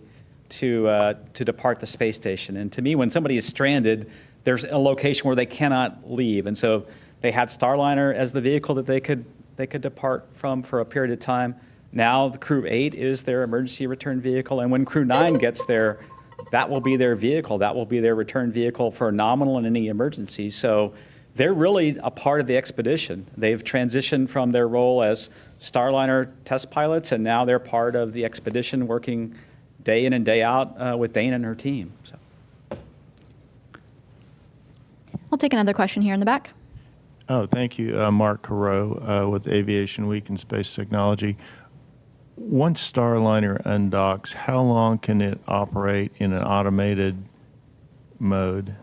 to depart the space station. And to me, when somebody is stranded, there's a location where they cannot leave. And so they had Starliner as the vehicle that they could depart from for a period of time. Now the Crew 8 is their emergency return vehicle. And when Crew 9 gets there, that will be their vehicle. That will be their return vehicle for nominal and any emergency. So they're really a part of the expedition. They've transitioned from their role as Starliner test pilots, and now they're part of the expedition, working day in and day out with Dana and her team. So.
We'll take another question here in the back.
Oh, thank you. Mark Carreau with Aviation Week and Space Technology. Once Starliner undocks, how long can it operate in an automated mode?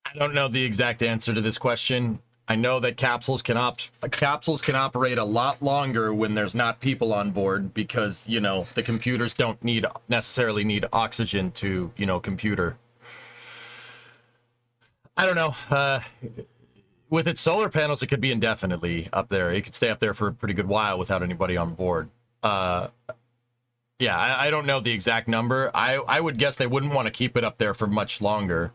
I don't know the exact answer to this question. I know that capsules can operate a lot longer when there's not people on board because, you know, the computers don't necessarily need oxygen to, you know, computer. I don't know. With its solar panels, it could be indefinitely up there. It could stay up there for a pretty good while without anybody on board. Yeah, I don't know the exact number. I would guess they wouldn't want to keep it up there for much longer.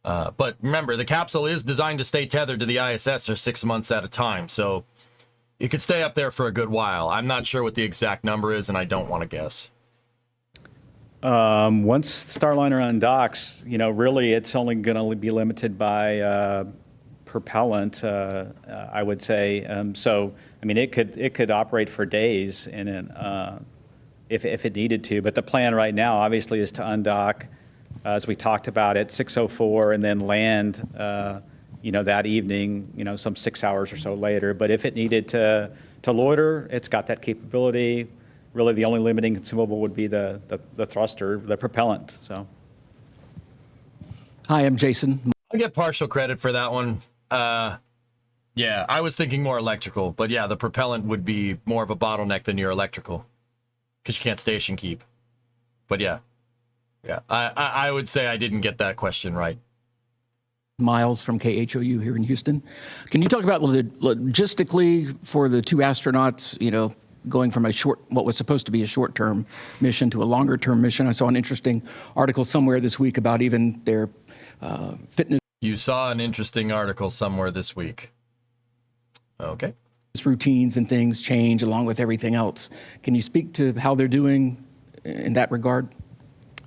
But remember, the capsule is designed to stay tethered to the ISS for 6 months at a time, so it could stay up there for a good while. I'm not sure what the exact number is, and I don't want to guess.
Once Starliner undocks, you know, really it's only going to be limited by propellant, I would say. So, I mean, it could operate for days if it needed to. But the plan right now, obviously, is to undock, as we talked about, at 6:04 and then land, you know, that evening, you know, some 6 hours or so later. But if it needed to loiter, it's got that capability. Really, the only limiting consumable would be the thruster, the propellant. So.
Hi, I'm Jason.
I get partial credit for that one. Yeah, I was thinking more electrical, but yeah, the propellant would be more of a bottleneck than your electrical because you can't station keep. But yeah, I would say I didn't get that question right.
Miles from KHOU here in Houston. Can you talk about logistically for the 2 astronauts, you know, going from what was supposed to be a short-term mission to a longer-term mission? I saw an interesting article somewhere this week about even their fitness.
You saw an interesting article somewhere this week. Okay.
Routines and things change along with everything else. Can you speak to how they're doing in that regard?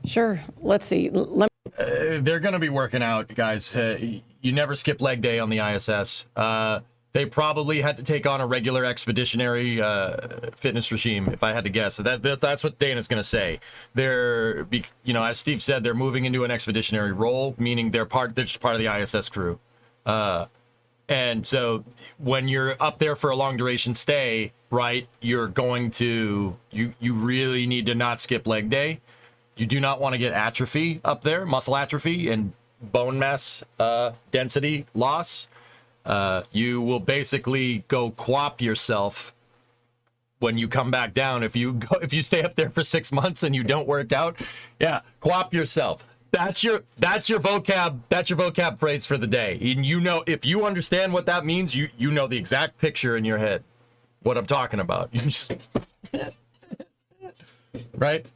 Sure. Let's see.
They're going to be working out, guys. You never skip leg day on the ISS. They probably had to take on a regular expeditionary fitness regime, if I had to guess. So that's what Dana's going to say. They're, you know, as Steve said, they're moving into an expeditionary role, meaning they're just part of the ISS crew. And so when you're up there for a long duration stay, right, you're going to, you really need to not skip leg day. You do not want to get atrophy up there, muscle atrophy and bone mass density loss. You will basically go quap yourself when you come back down. If you stay up there for 6 months and you don't work out, yeah, quap yourself. That's your vocab phrase for the day. And you know, if you understand what that means, you know the exact picture in your head, what I'm talking about. You just right?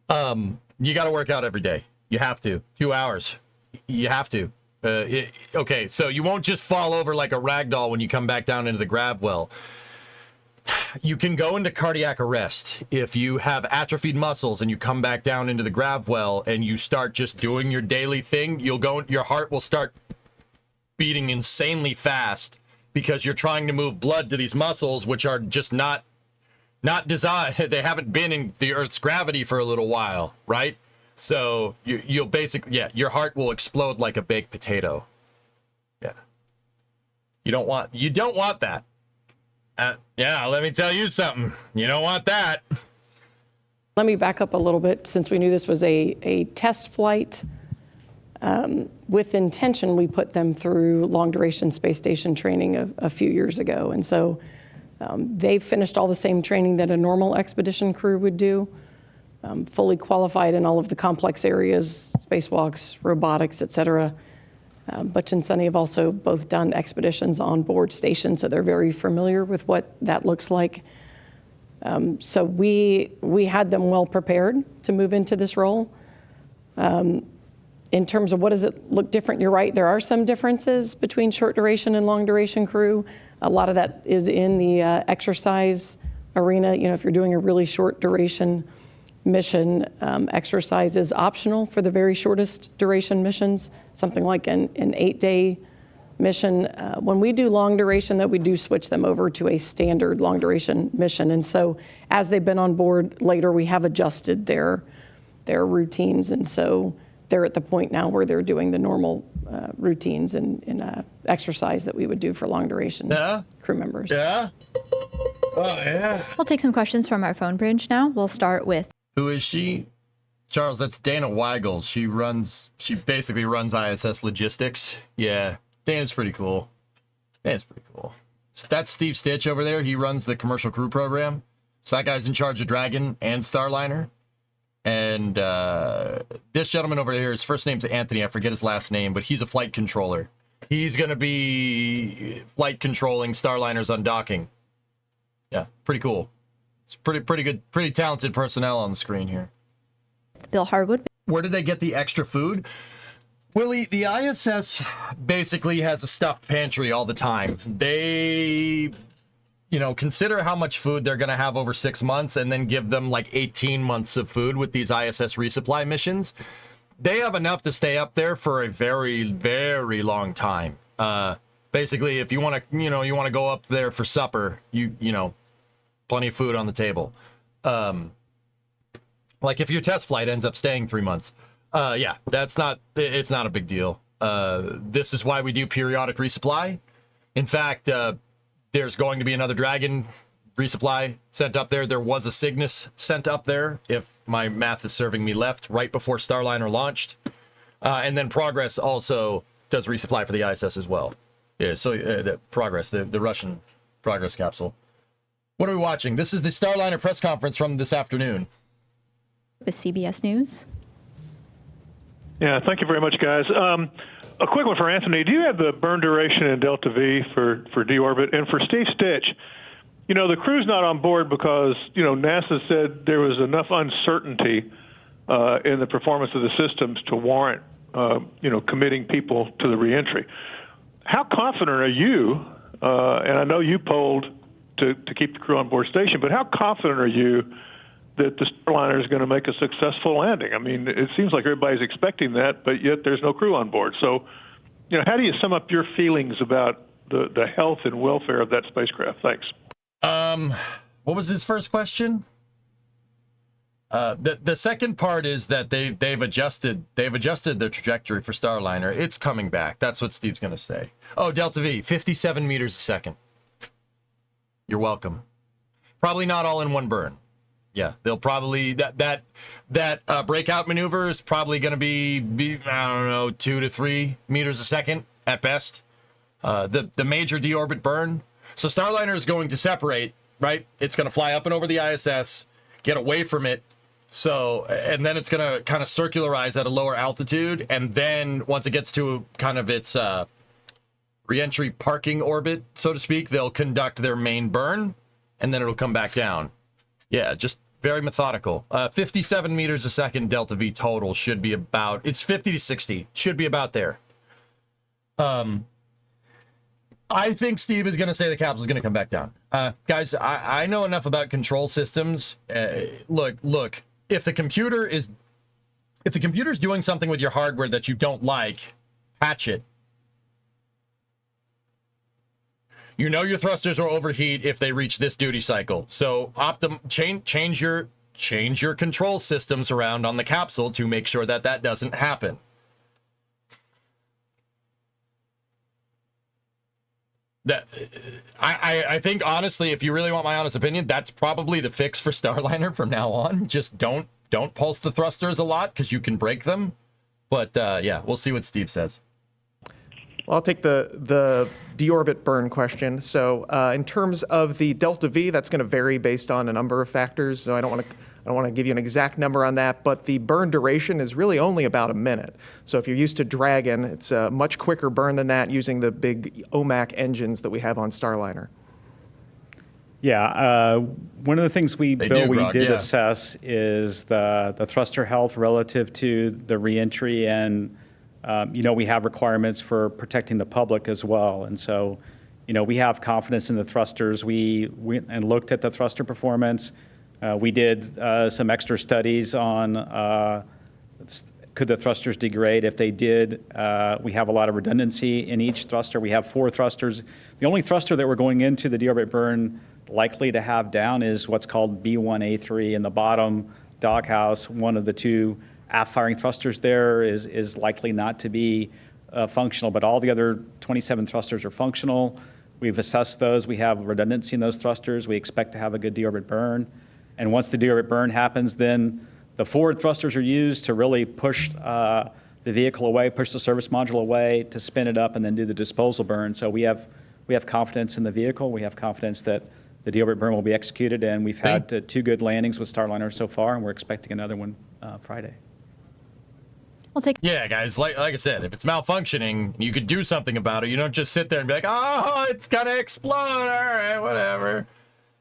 You got to work out every day. You have to. 2 hours. You have to. Okay, so you won't just fall over like a rag doll when you come back down into the grav well. You can go into cardiac arrest if you have atrophied muscles and you come back down into the grav well and you start just doing your daily thing. Your heart will start beating insanely fast because you're trying to move blood to these muscles, which are just not designed. They haven't been in the Earth's gravity for a little while, right? So you'll basically, yeah, your heart will explode like a baked potato. Yeah. You don't want that. Yeah, let me tell you something. You don't want that.
Let me back up a little bit. Since we knew this was a test flight, with intention, we put them through long-duration space station training a few years ago. And so they've finished all the same training that a normal expedition crew would do, fully qualified in all of the complex areas, spacewalks, robotics, et cetera. Butch and Sunny have also both done expeditions on board station, so they're very familiar with what that looks like. So we had them well prepared to move into this role. In terms of what does it look different, you're right, there are some differences between short duration and long duration crew. A lot of that is in the exercise arena. You know, if you're doing a really short duration mission, exercise is optional for the very shortest duration missions, something like an 8-day mission. When we do long duration, that we do switch them over to a standard long duration mission. And so as they've been on board later, we have adjusted their routines. And so they're at the point now where they're doing the normal routines and exercise that we would do for long duration crew members.
Yeah. Oh, yeah.
We'll take some questions from our phone bridge now. We'll start with.
Who is she? Charles, that's Dana Weigel. She basically runs ISS logistics. Yeah. Dana's pretty cool. So that's Steve Stitch over there. He runs the commercial crew program. So that guy's in charge of Dragon and Starliner. And this gentleman over here, his first name's Anthony. I forget his last name, but he's a flight controller. He's going to be flight controlling Starliner's undocking. Yeah, pretty cool. It's pretty good, pretty talented personnel on the screen here.
Bill Harwood.
Where did they get the extra food? Willie, the ISS basically has a stuffed pantry all the time. They, consider how much food they're going to have over 6 months and then give them like 18 months of food with these ISS resupply missions. They have enough to stay up there for a very, very long time. Basically, if you want to go up there for supper, plenty of food on the table. Like if your test flight ends up staying 3 months, it's not a big deal. This is why we do periodic resupply. In fact, there's going to be another Dragon resupply sent up there. There was a Cygnus sent up there, if my math is serving me left, right before Starliner launched. And then Progress also does resupply for the ISS as well. Yeah, so the Progress, the Russian Progress capsule. What are we watching? This is the Starliner press conference from this afternoon.
With CBS News.
Yeah, thank you very much, guys. A quick one for Anthony. Do you have the burn duration in Delta V for deorbit? And for Steve Stitch, the crew's not on board because, NASA said there was enough uncertainty in the performance of the systems to warrant, committing people to the reentry. How confident are you, and I know you polled to keep the crew on board station, but how confident are you that the Starliner is going to make a successful landing? I mean, it seems like everybody's expecting that, but yet there's no crew on board. So, how do you sum up your feelings about the health and welfare of that spacecraft? Thanks.
What was his first question? The second part is that they've adjusted the trajectory for Starliner. It's coming back. That's what Steve's going to say. Oh, Delta V, 57 meters a second. You're welcome. Probably not all in one burn. Yeah, they'll probably that breakout maneuver is probably going to be 2 to 3 meters a second at best. The major deorbit burn. So Starliner is going to separate, right? It's going to fly up and over the ISS, get away from it. So, and then it's going to kind of circularize at a lower altitude, and then once it gets to kind of its reentry parking orbit, so to speak, they'll conduct their main burn, and then it'll come back down. Yeah, just very methodical. 57 meters a second Delta V total should be about, it's 50 to 60, should be about there. I think Steve is going to say the capsule is going to come back down. Guys, I know enough about control systems. Look, if the computer's doing something with your hardware that you don't like, patch it. Your thrusters will overheat if they reach this duty cycle. So change your change your control systems around on the capsule to make sure that that doesn't happen. That I think, honestly, if you really want my honest opinion, that's probably the fix for Starliner from now on. Just don't pulse the thrusters a lot, because you can break them. But yeah, we'll see what Steve says.
Well, I'll take the deorbit burn question. So in terms of the delta V, that's going to vary based on a number of factors. So I don't want to give you an exact number on that, but the burn duration is really only about a minute. So if you're used to Dragon, it's a much quicker burn than that using the big OMAC engines that we have on Starliner.
Yeah, one of the things we did
yeah.
assess is the thruster health relative to the reentry, and we have requirements for protecting the public as well. And so, we have confidence in the thrusters. We went and looked at the thruster performance. We did some extra studies on could the thrusters degrade. If they did, we have a lot of redundancy in each thruster. We have 4 thrusters. The only thruster that we're going into the deorbit burn likely to have down is what's called B1A3 in the bottom doghouse. One of the 2 aft firing thrusters there is likely not to be functional, but all the other 27 thrusters are functional. We've assessed those. We have redundancy in those thrusters. We expect to have a good deorbit burn. And once the deorbit burn happens, then the forward thrusters are used to really push the vehicle away, push the service module away to spin it up and then do the disposal burn. So we have confidence in the vehicle. We have confidence that the deorbit burn will be executed, and we've had 2 good landings with Starliner so far, and we're expecting another one Friday.
Yeah, guys, like I said, if it's malfunctioning, you could do something about it. You don't just sit there and be like, oh, it's gonna explode, all right, whatever.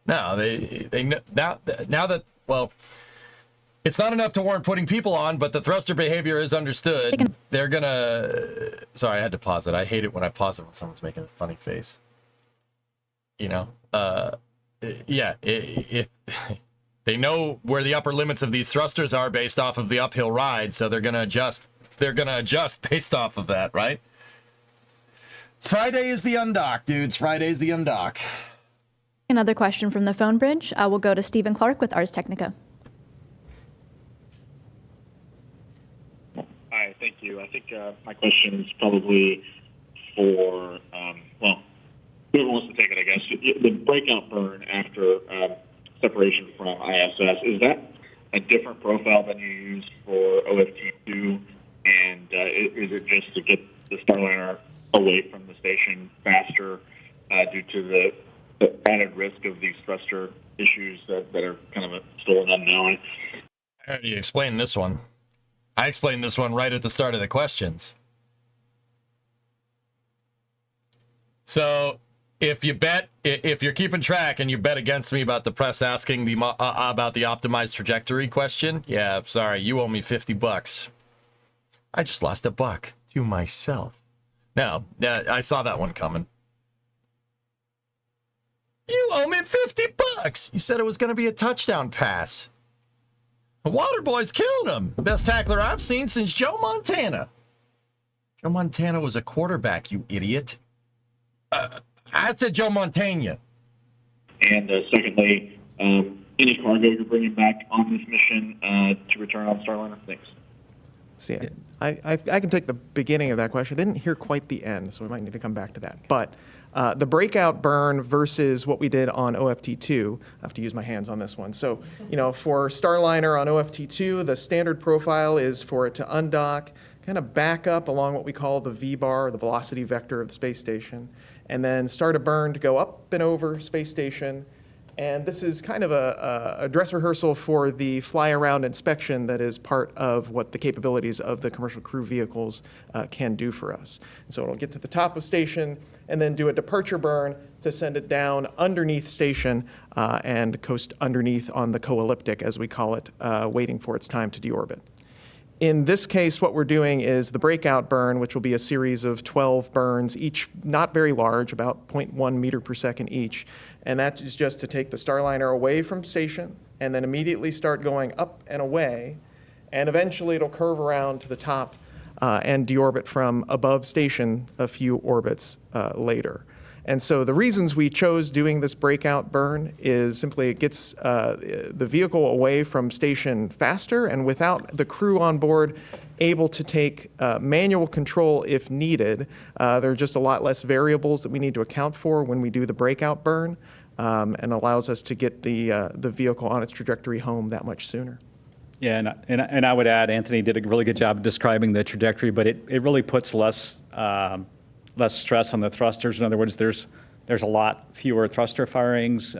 No, they now that, well, it's not enough to warrant putting people on, but the thruster behavior is understood. They're gonna, sorry, I had to pause it. I hate it when I pause it when someone's making a funny face. Yeah, if they know where the upper limits of these thrusters are based off of the uphill ride, so they're gonna adjust. They're gonna adjust based off of that, right? Friday is the undock, dudes. Friday's the undock.
Another question from the phone bridge. We'll go to Stephen Clark with Ars Technica.
Hi, thank you. I think my question is probably for, whoever wants to take it, I guess. The breakout burn after separation from ISS, is that a different profile than you use for OFT2? And is it just to get the Starliner away from the station faster due to the added risk of these thruster issues that are kind of still an unknown?
I already explained this one. I explained this one right at the start of the questions. So if you're keeping track and you bet against me about the press asking about the optimized trajectory question, yeah, sorry, you owe me $50. I just lost $1 to myself. No, I saw that one coming. You owe me $50. You said it was going to be a touchdown pass. The Waterboy's killing him. The best tackler I've seen since Joe Montana. Joe Montana was a quarterback, you idiot. I said Joe Montana.
And secondly, any cargo you're bringing back on this mission to return on Starliner? Thanks.
See, I can take the beginning of that question. I didn't hear quite the end, so we might need to come back to that. But the breakout burn versus what we did on OFT2, I have to use my hands on this one. So, for Starliner on OFT2, the standard profile is for it to undock, kind of back up along what we call the V-bar, the velocity vector of the space station, and then start a burn to go up and over space station. And this is kind of a dress rehearsal for the fly-around inspection that is part of what the capabilities of the commercial crew vehicles can do for us. And so it'll get to the top of station and then do a departure burn to send it down underneath station and coast underneath on the co-elliptic, as we call it, waiting for its time to deorbit. In this case, what we're doing is the breakout burn, which will be a series of 12 burns, each not very large, about 0.1 meter per second each. And that is just to take the Starliner away from station and then immediately start going up and away. And eventually it'll curve around to the top and deorbit from above station a few orbits later. And so the reasons we chose doing this breakout burn is simply it gets the vehicle away from station faster, and without the crew on board able to take manual control if needed. There are just a lot less variables that we need to account for when we do the breakout burn, and allows us to get the vehicle on its trajectory home that much sooner.
Yeah, and I would add, Anthony did a really good job of describing the trajectory, but it really puts less stress on the thrusters. In other words, there's a lot fewer thruster firings.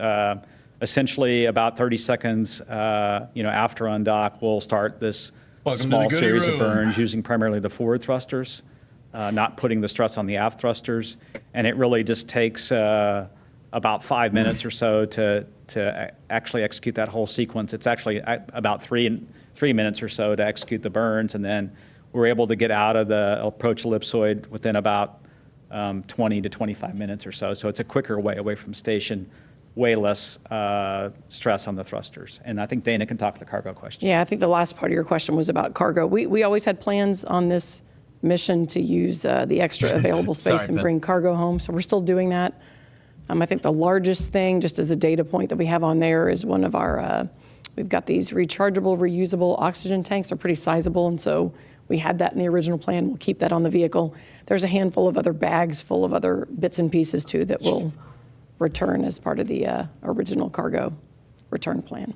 Essentially, about 30 seconds, after undock, we'll start this small series of burns using primarily the forward thrusters, not putting the stress on the aft thrusters, and it really just takes about 5 minutes or so to actually execute that whole sequence. It's actually about three minutes or so to execute the burns, and then we're able to get out of the approach ellipsoid within about 20 to 25 minutes or so. So it's a quicker way away from station, way less stress on the thrusters. And I think Dana can talk to the cargo question.
Yeah, I think the last part of your question was about cargo. We always had plans on this mission to use the extra available space and bring cargo home, so we're still doing that. I think the largest thing, just as a data point that we have on there, is one of our, we've got these rechargeable, reusable oxygen tanks. They're pretty sizable, and so we had that in the original plan. We'll keep that on the vehicle. There's a handful of other bags full of other bits and pieces, too, that will return as part of the original cargo return plan.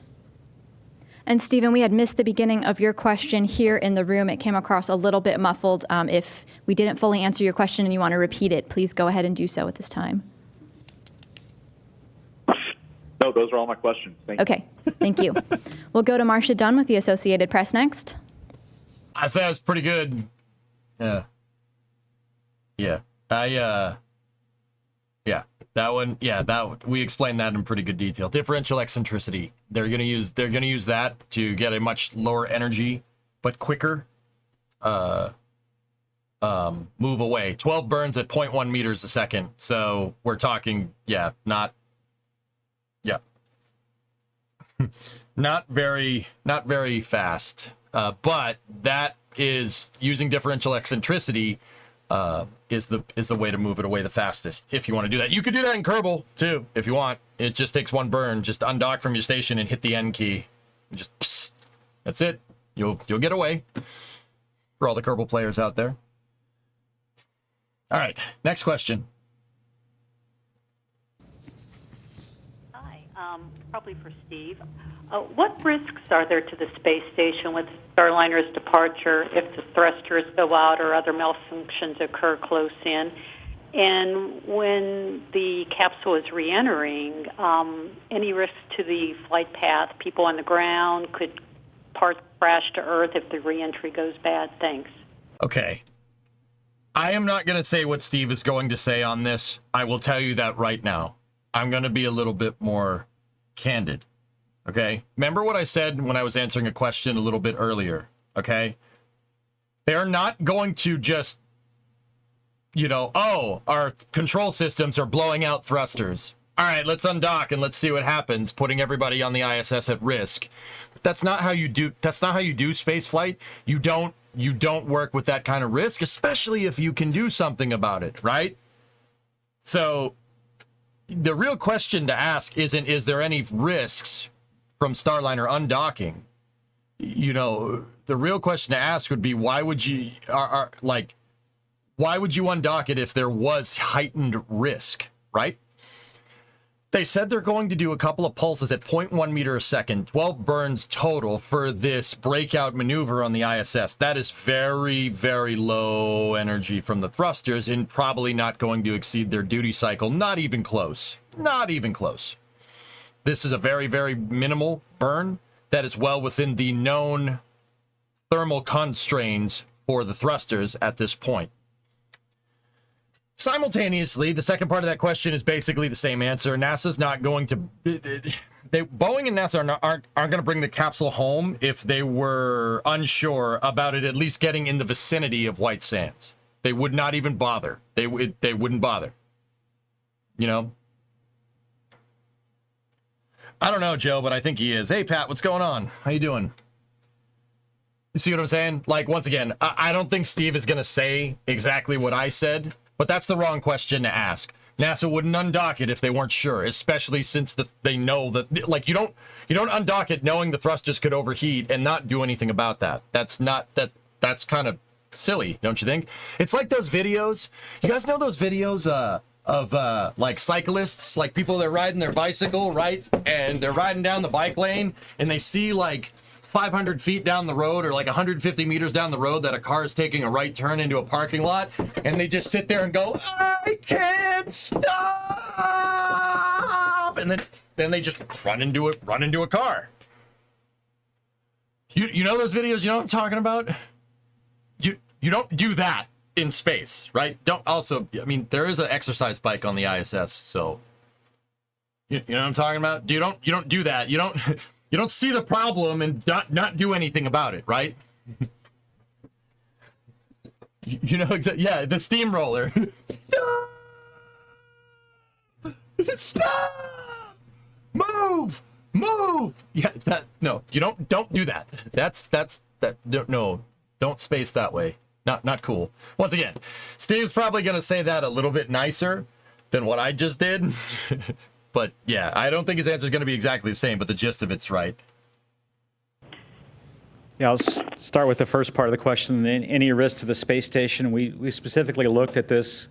And Stephen, we had missed the beginning of your question here in the room. It came across a little bit muffled. If we didn't fully answer your question and you want to repeat it, please go ahead and do so at this time.
No, those are all my questions. Thank you.
Okay, thank you. We'll go to Marcia Dunn with the Associated Press next.
I say that was pretty good. Yeah. That one. Yeah, we explained that in pretty good detail. Differential eccentricity. They're gonna use that to get a much lower energy, but quicker move away. 12 burns at 0.1 meters a second. So we're talking, not very fast. But that is using differential eccentricity is the way to move it away the fastest. If you want to do that, you could do that in Kerbal too, if you want. It just takes one burn. Just undock from your station and hit the N key. Just psst, that's it. You'll get away. For all the Kerbal players out there. All right, next question.
Hi, probably for Steve. What risks are there to the space station with Starliner's departure if the thrusters go out or other malfunctions occur close in? And when the capsule is re-entering, any risk to the flight path? People on the ground, could parts crash to Earth if the re-entry goes bad? Thanks.
Okay. I am not going to say what Steve is going to say on this. I will tell you that right now. I'm going to be a little bit more candid. Okay? Remember what I said when I was answering a question a little bit earlier. Okay? They're not going to just, our control systems are blowing out thrusters. All right, let's undock and let's see what happens, putting everybody on the ISS at risk. That's not how you do space flight. You don't work with that kind of risk, especially if you can do something about it, right? So the real question to ask isn't, is there any risks from Starliner undocking? The real question to ask would be, why would you undock it if there was heightened risk, right? They said they're going to do a couple of pulses at 0.1 meter a second, 12 burns total for this breakout maneuver on the ISS. That is very, very low energy from the thrusters and probably not going to exceed their duty cycle. Not even close. Not even close. This is a very, very minimal burn that is well within the known thermal constraints for the thrusters at this point. Simultaneously, the second part of that question is basically the same answer. NASA's not going to... Boeing and NASA aren't going to bring the capsule home if they were unsure about it at least getting in the vicinity of White Sands. They would not even bother. They wouldn't bother. I don't know, Joe, but I think he is. Hey, Pat, what's going on? How you doing? You see what I'm saying? Once again, I don't think Steve is going to say exactly what I said, but that's the wrong question to ask. NASA wouldn't undock it if they weren't sure, especially since they know that, like, you don't undock it knowing the thrusters could overheat and not do anything about that. That's kind of silly, don't you think? It's like those videos. You guys know those videos of like cyclists, like people that are riding their bicycle, right? And they're riding down the bike lane and they see like 500 feet down the road or like 150 meters down the road that a car is taking a right turn into a parking lot, and they just sit there and go, I can't stop, and then they just run into a car. You know those videos? You know what I'm talking about? You don't do that in space, right? I mean, there is an exercise bike on the ISS, so you know what I'm talking about? You don't do that. You don't see the problem and not do anything about it, right? You know exactly. Yeah, the steamroller. Stop! Move! Yeah, no, you don't do that. That's no, don't space that way. Not cool. Once again, Steve's probably gonna say that a little bit nicer than what I just did. But yeah, I don't think his answer is going to be exactly the same, but the gist of it's right.
Yeah, I'll start with the first part of the question. Any risk to the space station? We specifically looked at this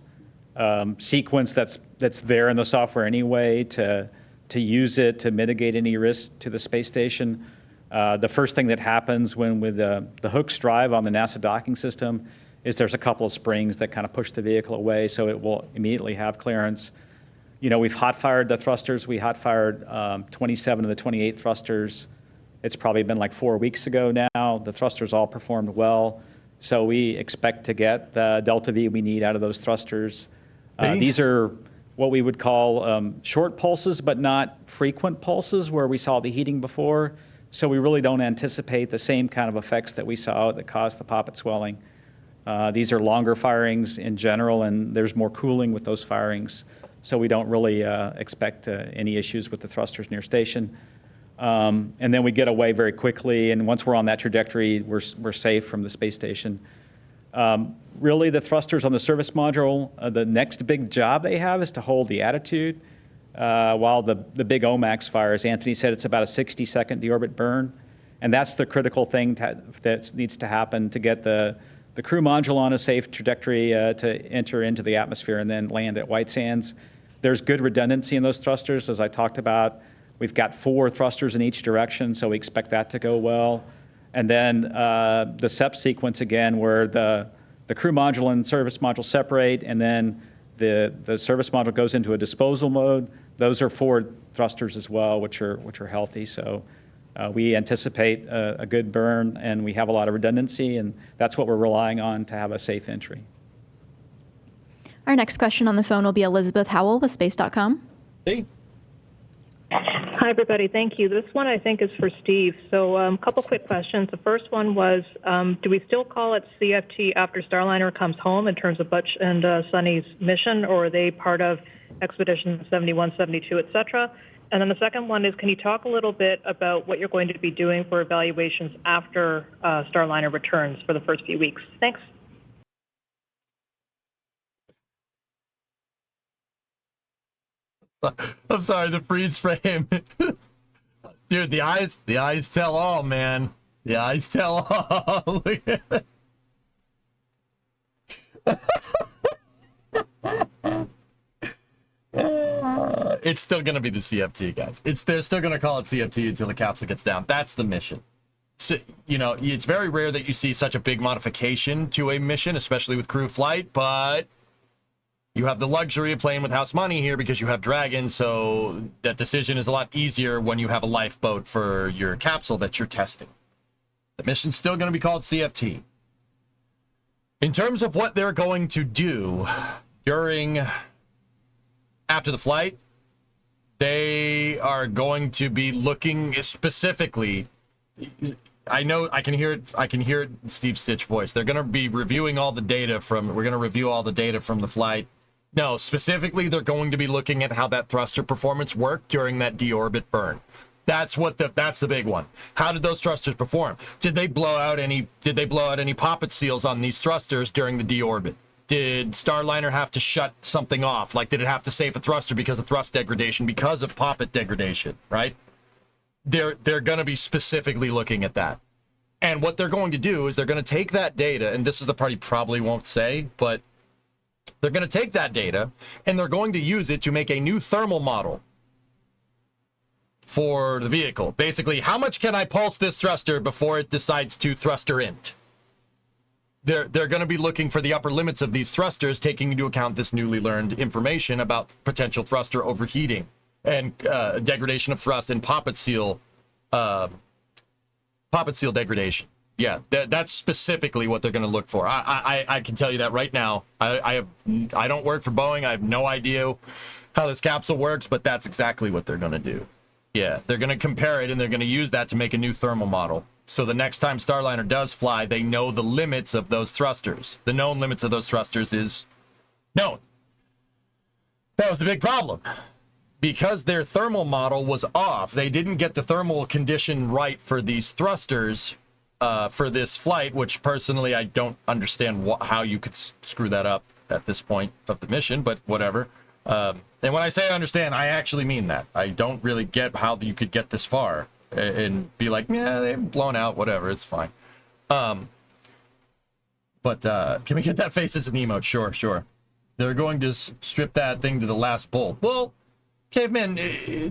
sequence that's there in the software anyway to use it to mitigate any risk to the space station. The first thing that happens when with the hooks drive on the NASA docking system is there's a couple of springs that kind of push the vehicle away, so it will immediately have clearance. You know, we've hot-fired the thrusters. We hot-fired 27 of the 28 thrusters. It's probably been like 4 weeks ago now. The thrusters all performed well. So we expect to get the delta V we need out of those thrusters. These are what we would call short pulses, but not frequent pulses where we saw the heating before. So we really don't anticipate the same kind of effects that we saw that caused the poppet swelling. These are longer firings in general, and there's more cooling with those firings. So we don't really expect any issues with the thrusters near station. And then we get away very quickly, and once we're on that trajectory, we're safe from the space station. Really, the thrusters on the service module, the next big job they have is to hold the attitude while the big OMAX fires. Anthony said it's about a 60-second deorbit burn, and that's the critical thing that needs to happen to get the crew module on a safe trajectory to enter into the atmosphere and then land at White Sands. There's good redundancy in those thrusters, as I talked about. We've got 4 thrusters in each direction, so we expect that to go well. And then the SEP sequence again, where the crew module and service module separate, and then the service module goes into a disposal mode. Those are 4 thrusters as well, which are healthy. So we anticipate a good burn, and we have a lot of redundancy, and that's what we're relying on to have a safe entry.
Our next question on the phone will be Elizabeth Howell with Space.com.
Hey.
Hi, everybody. Thank you. This one, I think, is for Steve. So a couple quick questions. The first one was, do we still call it CFT after Starliner comes home in terms of Butch and Sonny's mission, or are they part of Expedition 71, 72, et cetera? And then the second one is, can you talk a little bit about what you're going to be doing for evaluations after Starliner returns for the first few weeks? Thanks.
I'm sorry, the freeze frame. Dude, the eyes tell all, man. The eyes tell all. Look at it. It's still gonna be the CFT, guys. They're still gonna call it CFT until the capsule gets down. That's the mission. So, you know, it's very rare that you see such a big modification to a mission, especially with crew flight, but you have the luxury of playing with house money here because you have Dragon, so that decision is a lot easier when you have a lifeboat for your capsule that you're testing. The mission's still going to be called CFT. In terms of what they're going to do after the flight, they are going to be looking specifically. I know I can hear it in Steve Stitch voice. They're going to be reviewing all the data we're going to review all the data from the flight. No, specifically, they're going to be looking at how that thruster performance worked during that deorbit burn. That's the big one. How did those thrusters perform? Did they blow out any poppet seals on these thrusters during the deorbit? Did Starliner have to shut something off? Like, did it have to save a thruster because of thrust degradation, because of poppet degradation, right? They're going to be specifically looking at that. And what they're going to do is they're going to take that data, and this is the part he probably won't say, but they're going to take that data and they're going to use it to make a new thermal model for the vehicle. Basically, how much can I pulse this thruster before it decides to thruster int? They're going to be looking for the upper limits of these thrusters, taking into account this newly learned information about potential thruster overheating and degradation of thrust and poppet seal degradation. Yeah, that's specifically what they're going to look for. I can tell you that right now. I don't work for Boeing. I have no idea how this capsule works, but that's exactly what they're going to do. Yeah, they're going to compare it, and they're going to use that to make a new thermal model. So the next time Starliner does fly, they know the limits of those thrusters. The known limits of those thrusters is known. That was the big problem. Because their thermal model was off, they didn't get the thermal condition right for these thrusters for this flight, which personally I don't understand how you could screw that up at this point of the mission, but whatever. And when I say I understand, I actually mean that. I don't really get how you could get this far and be like, yeah, they've blown out, whatever, it's fine. But can we get that face as an emote? Sure. They're going to strip that thing to the last bolt. Well, Caveman,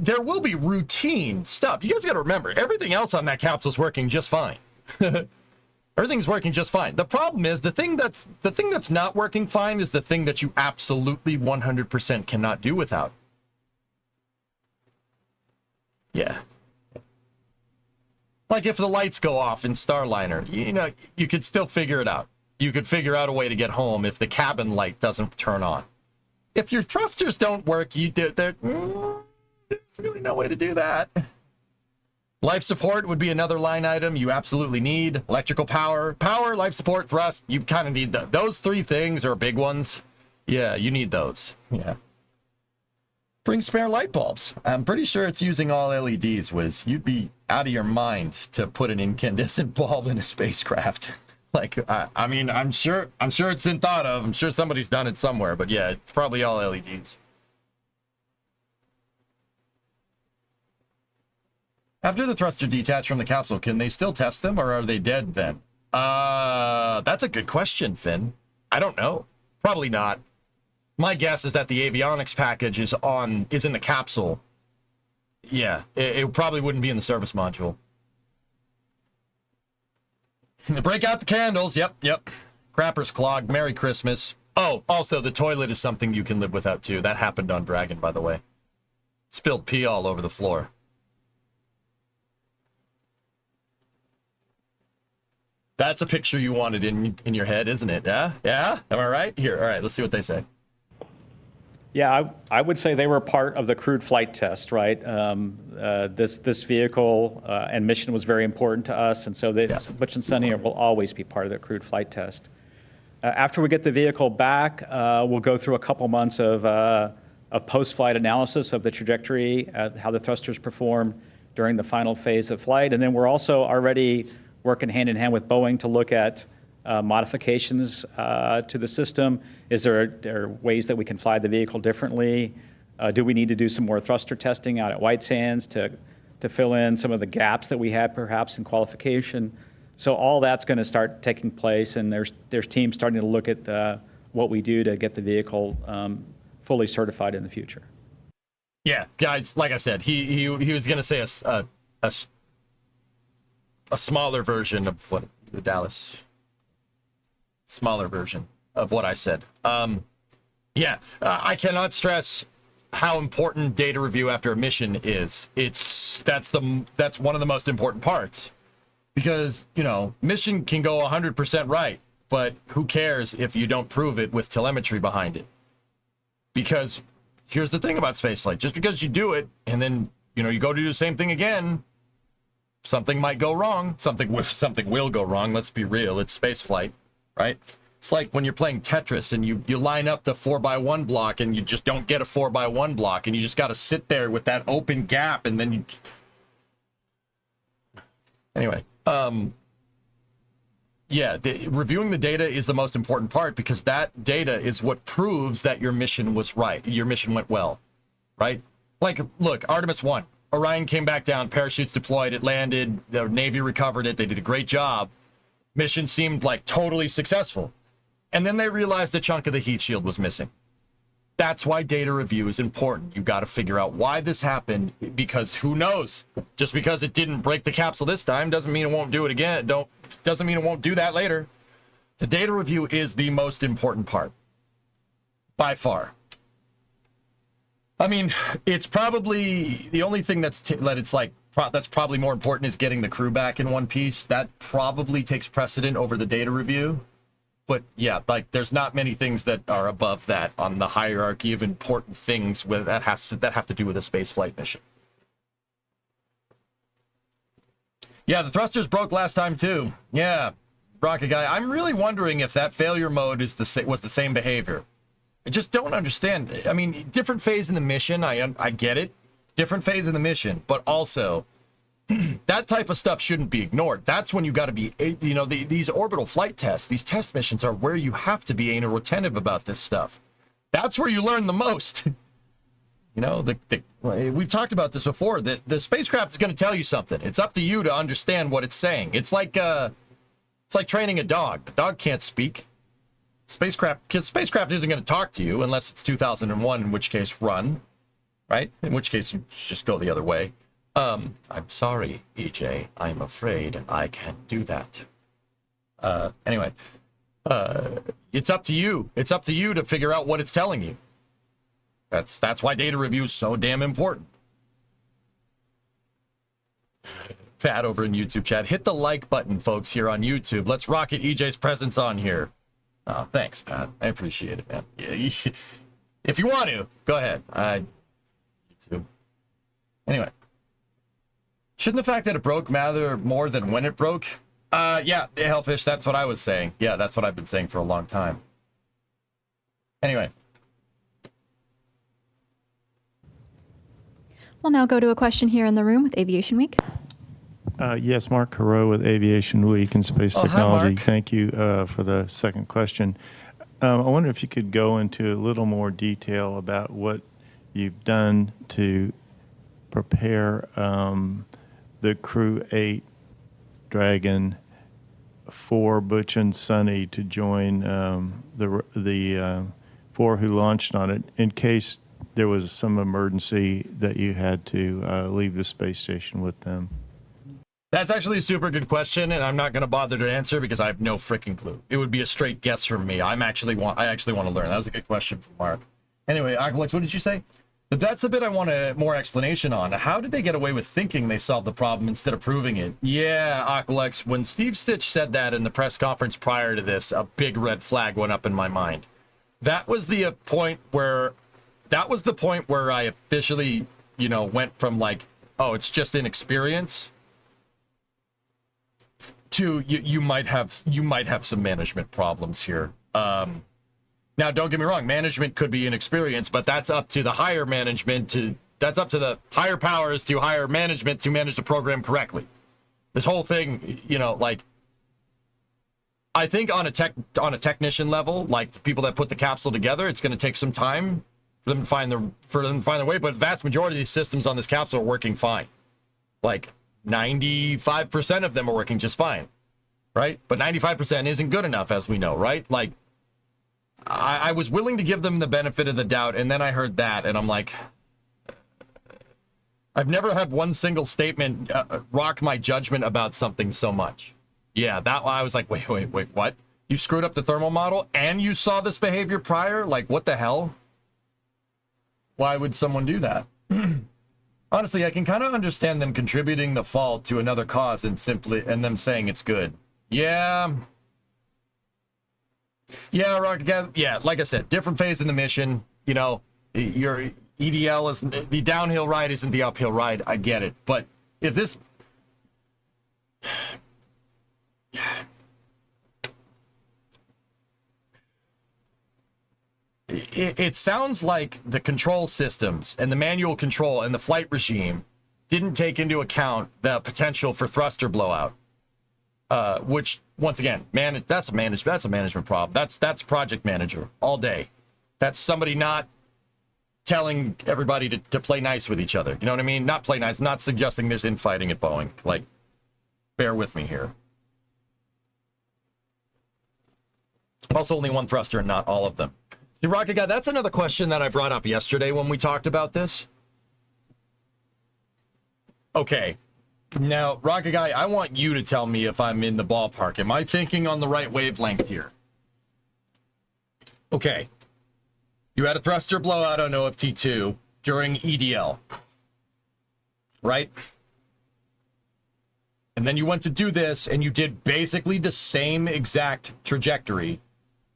there will be routine stuff. You guys got to remember, everything else on that capsule is working just fine. Everything's working just fine. The problem is the thing that's not working fine is the thing that you absolutely 100% cannot do without. Yeah. Like if the lights go off in Starliner, you know, you could still figure it out. You could figure out a way to get home if the cabin light doesn't turn on. If your thrusters don't work, there's really no way to do that. Life support would be another line item you absolutely need. Electrical power, life support, thrust, you kind of need those three things are big ones. Yeah, you need those. Yeah. Bring spare light bulbs. I'm pretty sure it's using all LEDs, Wiz. You'd be out of your mind to put an incandescent bulb in a spacecraft. Like, I mean, I'm sure it's been thought of. I'm sure somebody's done it somewhere, but yeah, it's probably all LEDs. After the thruster detach from the capsule, can they still test them, or are they dead then? That's a good question, Finn. I don't know. Probably not. My guess is that the avionics package is in the capsule. Yeah, it probably wouldn't be in the service module. Break out the candles. Yep. Crapper's clog. Merry Christmas. Oh, also, the toilet is something you can live without, too. That happened on Dragon, by the way. Spilled pee all over the floor. That's a picture you wanted in your head, isn't it? Yeah? Am I right? Here, all right, let's see what they say.
Yeah, I would say they were part of the crewed flight test, right? This vehicle and mission was very important to us, and so Butch and Sunny will always be part of the crewed flight test. After we get the vehicle back, we'll go through a couple months of post-flight analysis of the trajectory, how the thrusters perform during the final phase of flight, and then we're also already working hand in hand with Boeing to look at modifications to the system. Is there ways that we can fly the vehicle differently? Do we need to do some more thruster testing out at White Sands to fill in some of the gaps that we had perhaps in qualification? So all that's going to start taking place, and there's teams starting to look at what we do to get the vehicle fully certified in the future.
Yeah, guys, like I said, he was going to say a smaller version of what the Dallas. Smaller version of what I said. I cannot stress how important data review after a mission is. That's one of the most important parts, because mission can go 100% right, but who cares if you don't prove it with telemetry behind it? Because here's the thing about spaceflight: just because you do it and then you go to do the same thing again, something might go wrong. Something will go wrong. Let's be real. It's spaceflight. Right? It's like when you're playing Tetris and you line up the 4x1 block and you just don't get a 4x1 block, and you just got to sit there with that open gap, and then you... Anyway, yeah, reviewing the data is the most important part, because that data is what proves that your mission was right. Your mission went well, right? Like, look, Artemis 1. Orion came back down, parachutes deployed, it landed, the Navy recovered it, they did a great job. Mission seemed like totally successful. And then they realized a chunk of the heat shield was missing. That's why data review is important. You got to figure out why this happened, because who knows? Just because it didn't break the capsule this time doesn't mean it won't do it again. Doesn't mean it won't do that later. The data review is the most important part, by far. I mean, it's probably the only thing that's probably more important is getting the crew back in one piece. That probably takes precedent over the data review. But yeah, like, there's not many things that are above that on the hierarchy of important things that have to do with a space flight mission. Yeah, the thrusters broke last time too. Yeah, Rocket Guy. I'm really wondering if that failure mode was the same behavior. I just don't understand. I mean, different phase in the mission. I get it. Different phase in the mission, but also that type of stuff shouldn't be ignored. That's when you got to be, you know, these orbital flight tests, these test missions are where you have to be anal retentive about this stuff. That's where you learn the most. You know, we've talked about this before. The spacecraft is going to tell you something. It's up to you to understand what it's saying. It's like training a dog. The dog can't speak. Spacecraft isn't going to talk to you unless it's 2001, in which case run, right? In which case you just go the other way. I'm sorry, EJ. I'm afraid I can't do that. Anyway, it's up to you. It's up to you to figure out what it's telling you. That's why data review is so damn important. Fat over in YouTube chat. Hit the like button, folks, here on YouTube. Let's rocket EJ's presence on here. Oh, thanks, Pat. I appreciate it, man. Yeah, if you want to, go ahead. YouTube. Anyway. Shouldn't the fact that it broke matter more than when it broke? Yeah, Hellfish, that's what I was saying. Yeah, that's what I've been saying for a long time. Anyway.
We'll now go to a question here in the room with Aviation Week.
Yes, Mark Carreau with Aviation Week and Space Technology. Hi, thank you for the second question. I wonder if you could go into a little more detail about what you've done to prepare the Crew 8 Dragon for Butch and Sunny to join the four who launched on it, in case there was some emergency that you had to leave the space station with them.
That's actually a super good question, and I'm not going to bother to answer because I have no freaking clue. It would be a straight guess from me. I actually want to learn. That was a good question from Mark. Anyway, Aqualex, what did you say? That's the bit I want more explanation on. How did they get away with thinking they solved the problem instead of proving it? Yeah, Aqualex, when Steve Stitch said that in the press conference prior to this, a big red flag went up in my mind. That was the point where I officially, you know, went from like, oh, it's just inexperience, to you might have some management problems here. Now, don't get me wrong, management could be inexperienced, but that's up to the higher management that's up to the higher powers to hire management to manage the program correctly. This whole thing, you know, like, I think on a technician level, like the people that put the capsule together, it's going to take some time for them to find their way, but vast majority of these systems on this capsule are working fine. Like 95% of them are working just fine, right? But 95% isn't good enough, as we know, right? Like, I was willing to give them the benefit of the doubt, and then I heard that, and I'm like, I've never had one single statement rock my judgment about something so much. Yeah, that I was like, wait, what? You screwed up the thermal model, and you saw this behavior prior? Like, what the hell? Why would someone do that? Honestly, I can kind of understand them contributing the fault to another cause and them saying it's good. Yeah, Rocket. Yeah, like I said, different phase in the mission. You know, your EDL is the downhill ride, isn't the uphill ride. I get it, but if this, it sounds like the control systems and the manual control and the flight regime didn't take into account the potential for thruster blowout. which once again, that's a management problem. That's project manager all day. That's somebody not telling everybody to play nice with each other. You know what I mean? Not play nice. I'm not suggesting there's infighting at Boeing. Like, bear with me here. Also, only one thruster and not all of them. See, Rocket Guy, that's another question that I brought up yesterday when we talked about this. Okay. Now, Rocket Guy, I want you to tell me if I'm in the ballpark. Am I thinking on the right wavelength here? Okay. You had a thruster blowout on OFT2 during EDL. Right? And then you went to do this, and you did basically the same exact trajectory.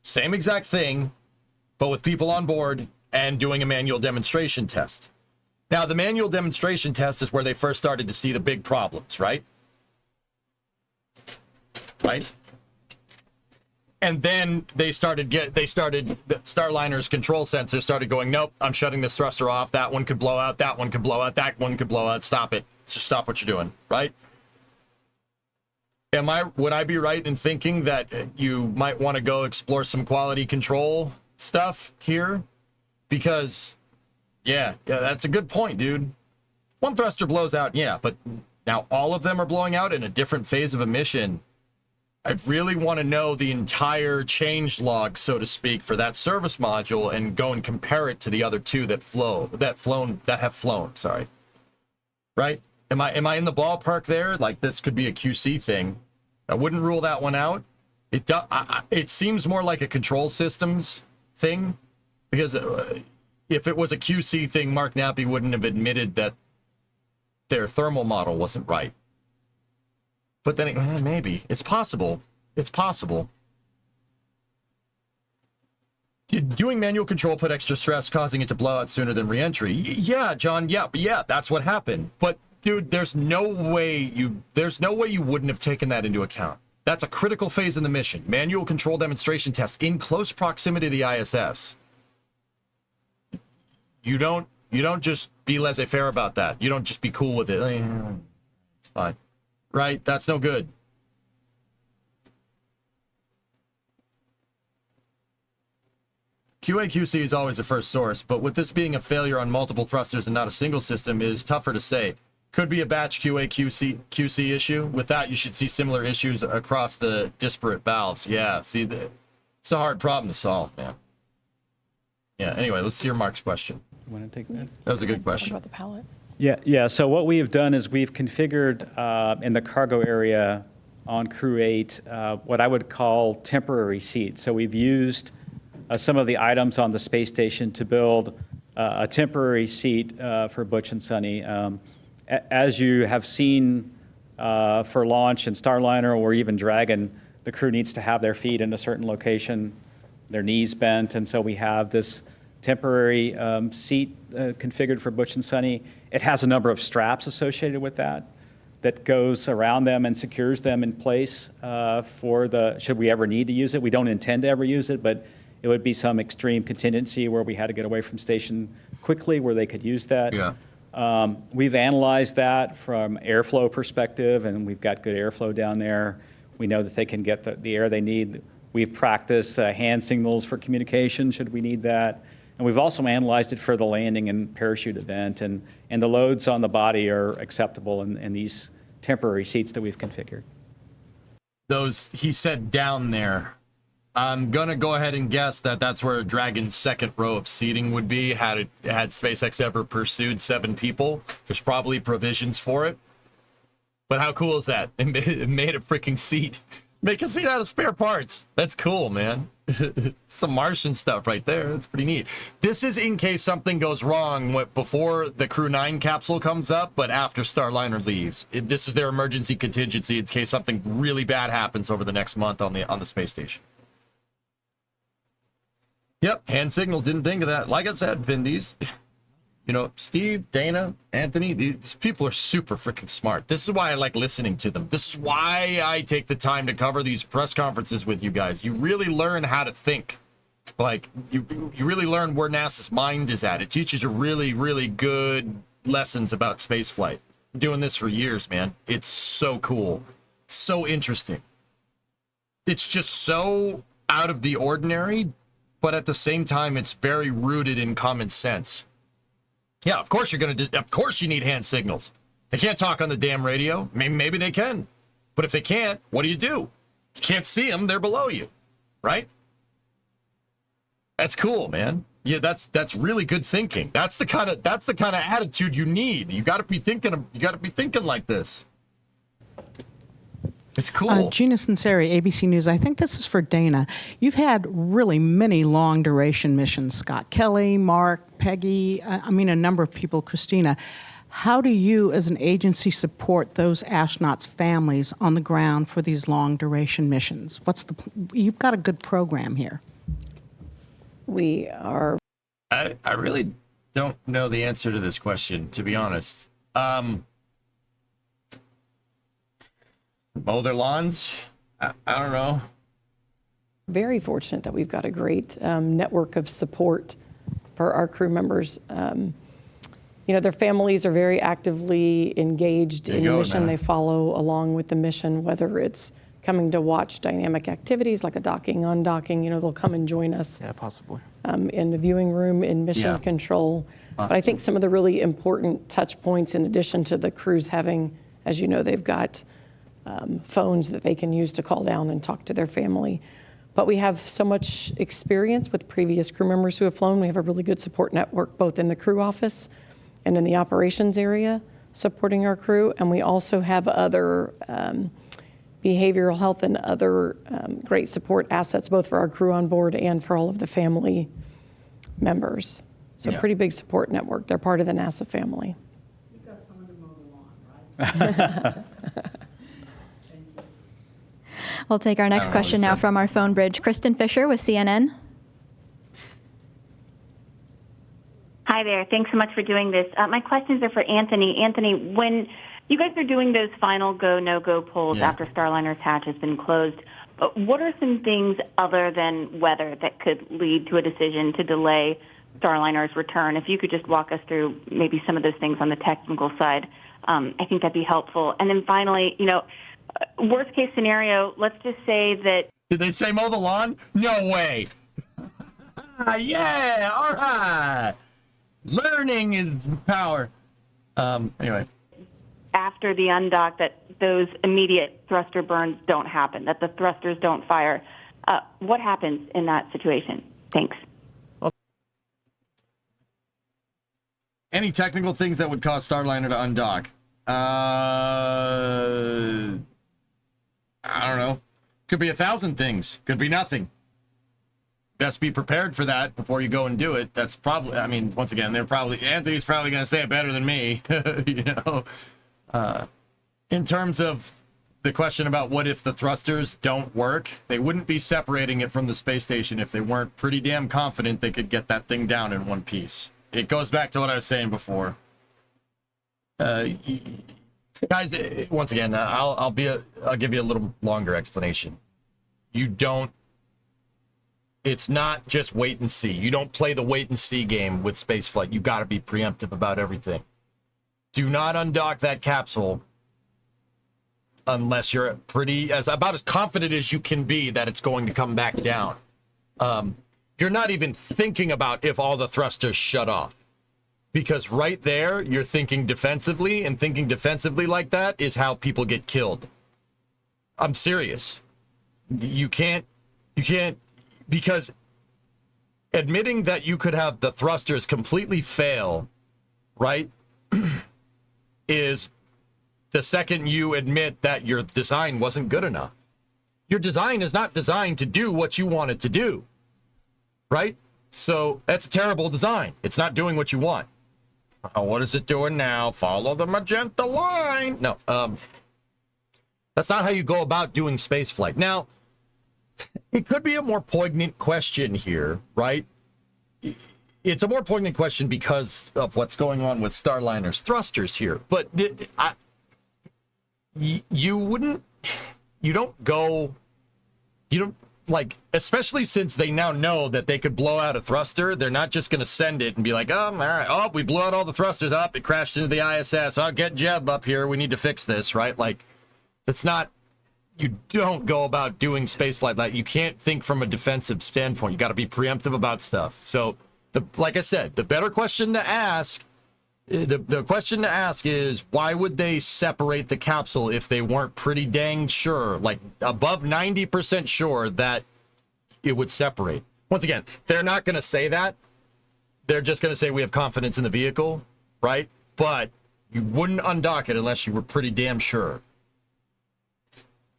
Same exact thing, but with people on board and doing a manual demonstration test. Now, the manual demonstration test is where they first started to see the big problems, right? Right? And then the Starliner's control sensor started going, nope, I'm shutting this thruster off. That one could blow out. That one could blow out. That one could blow out. Stop it. Just stop what you're doing, right? Would I be right in thinking that you might want to go explore some quality control stuff here? Because, yeah, that's a good point, dude. One thruster blows out, yeah, but now all of them are blowing out in a different phase of a mission. I really want to know the entire change log, so to speak, for that service module and go and compare it to the other two that have flown, sorry. Right? Am I in the ballpark there? Like, this could be a QC thing. I wouldn't rule that one out. It seems more like a control systems thing, because if it was a QC thing, Mark Nappy wouldn't have admitted that their thermal model wasn't right. But then, maybe. It's possible. It's possible. Did doing manual control put extra stress, causing it to blow out sooner than reentry? Yeah, John, yeah, that's what happened. But, dude, there's no way you wouldn't have taken that into account. That's a critical phase in the mission. Manual control demonstration test in close proximity to the ISS. You don't just be laissez-faire about that. You don't just be cool with it. It's fine. Right? That's no good. QA/QC is always the first source, but with this being a failure on multiple thrusters and not a single system, it is tougher to say. Could be a batch QA/QC issue. With that, you should see similar issues across the disparate valves. Yeah, see, it's a hard problem to solve, man. Yeah, anyway, let's hear Mark's question.
You want to take that?
That was a good question.
What about the pallet?
Yeah. So what we have done is we've configured in the cargo area on Crew 8 what I would call temporary seats. So we've used some of the items on the space station to build a temporary seat for Butch and Sunny. As you have seen for launch in Starliner or even Dragon, the crew needs to have their feet in a certain location, their knees bent, and so we have this temporary seat configured for Butch and Sunny. It has a number of straps associated with that goes around them and secures them in place should we ever need to use it. We don't intend to ever use it, but it would be some extreme contingency where we had to get away from station quickly where they could use that.
Yeah.
We've analyzed that from airflow perspective, and we've got good airflow down there. We know that they can get the air they need. We've practiced hand signals for communication should we need that. And we've also analyzed it for the landing and parachute event, and the loads on the body are acceptable in these temporary seats that we've configured.
Those, he said down there. I'm going to go ahead and guess that that's where Dragon's second row of seating would be. Had SpaceX ever pursued 7 people, there's probably provisions for it. But how cool is that? It made a freaking seat. Make a seat out of spare parts. That's cool, man. Some Martian stuff right there. That's pretty neat. This is in case something goes wrong before the Crew 9 capsule comes up, but after Starliner leaves. This is their emergency contingency in case something really bad happens over the next month on the space station. Yep, hand signals, didn't think of that. Like I said, Vindies, Steve, Dana, Anthony, these people are super freaking smart. This is why I like listening to them. This is why I take the time to cover these press conferences with you guys. You really learn how to think. Like, you really learn where NASA's mind is at. It teaches you really, really good lessons about spaceflight. I'm doing this for years, man. It's so cool. It's so interesting. It's just so out of the ordinary, but at the same time, it's very rooted in common sense. Yeah, of course of course you need hand signals. They can't talk on the damn radio. Maybe they can. But if they can't, what do? You can't see them, they're below you, right? That's cool, man. Yeah, that's really good thinking. That's the kind of attitude you need. You got to be thinking like this. It's cool.
Gina Sinceri, ABC News. I think this is for Dana. You've had really many long duration missions. Scott Kelly, Mark, Peggy, a number of people, Christina. How do you as an agency support those astronauts' families on the ground for these long duration missions? You've got a good program here.
We are.
I really don't know the answer to this question, to be honest. Mow their lawns? I don't know.
Very fortunate that we've got a great network of support for our crew members. Their families are very actively engaged in the mission. They follow along with the mission, whether it's coming to watch dynamic activities like a docking, undocking. They'll come and join us.
Yeah, possibly.
In the viewing room, in mission control. But I think some of the really important touch points, in addition to the crews having, as you know, they've got phones that they can use to call down and talk to their family. But we have so much experience with previous crew members who have flown. We have a really good support network, both in the crew office and in the operations area, supporting our crew. And we also have other behavioral health and other great support assets, both for our crew on board and for all of the family members. So a pretty big support network. They're part of the NASA family.
You've got someone to mow the lawn, right?
We'll take our next question now from our phone bridge. Kristen Fisher with CNN.
Hi there. Thanks so much for doing this. My questions are for Anthony. Anthony, when you guys are doing those final go, no-go polls after Starliner's hatch has been closed, what are some things other than weather that could lead to a decision to delay Starliner's return? If you could just walk us through maybe some of those things on the technical side, I think that'd be helpful. And then finally, worst case scenario, let's just say that...
Did they say mow the lawn? No way. Yeah, all right. Learning is power. Anyway.
After the undock, that those immediate thruster burns don't happen, that the thrusters don't fire. What happens in that situation? Thanks.
Any technical things that would cause Starliner to undock? I don't know. Could be 1,000 things. Could be nothing. Best be prepared for that before you go and do it. That's probably, once again, Anthony's probably going to say it better than me, in terms of the question about what if the thrusters don't work, they wouldn't be separating it from the space station if they weren't pretty damn confident they could get that thing down in one piece. It goes back to what I was saying before. Guys, once again, I'll give you a little longer explanation. It's not just wait and see. You don't play the wait and see game with spaceflight. You got to be preemptive about everything. Do not undock that capsule unless you're about as confident as you can be that it's going to come back down. You're not even thinking about if all the thrusters shut off. Because right there, you're thinking defensively, and thinking defensively like that is how people get killed. I'm serious. You can't, because admitting that you could have the thrusters completely fail, right, is the second you admit that your design wasn't good enough. Your design is not designed to do what you want it to do, right? So that's a terrible design. It's not doing what you want. What is it doing now? Follow the magenta line. No, that's not how you go about doing space flight. Now, it could be a more poignant question here, right? It's a more poignant question because of what's going on with Starliner's thrusters here. But you don't, especially since they now know that they could blow out a thruster, they're not just going to send it and be like, all right, we blew out all the thrusters up, it crashed into the ISS, get Jeb up here, we need to fix this, right? Like, that's not you don't go about doing spaceflight like you can't think from a defensive standpoint. You got to be preemptive about stuff. So, like I said, the better question to ask, the question to ask is, why would they separate the capsule if they weren't pretty dang sure, like above 90% sure that it would separate? Once again, they're not going to say that. They're just going to say we have confidence in the vehicle, right? But you wouldn't undock it unless you were pretty damn sure.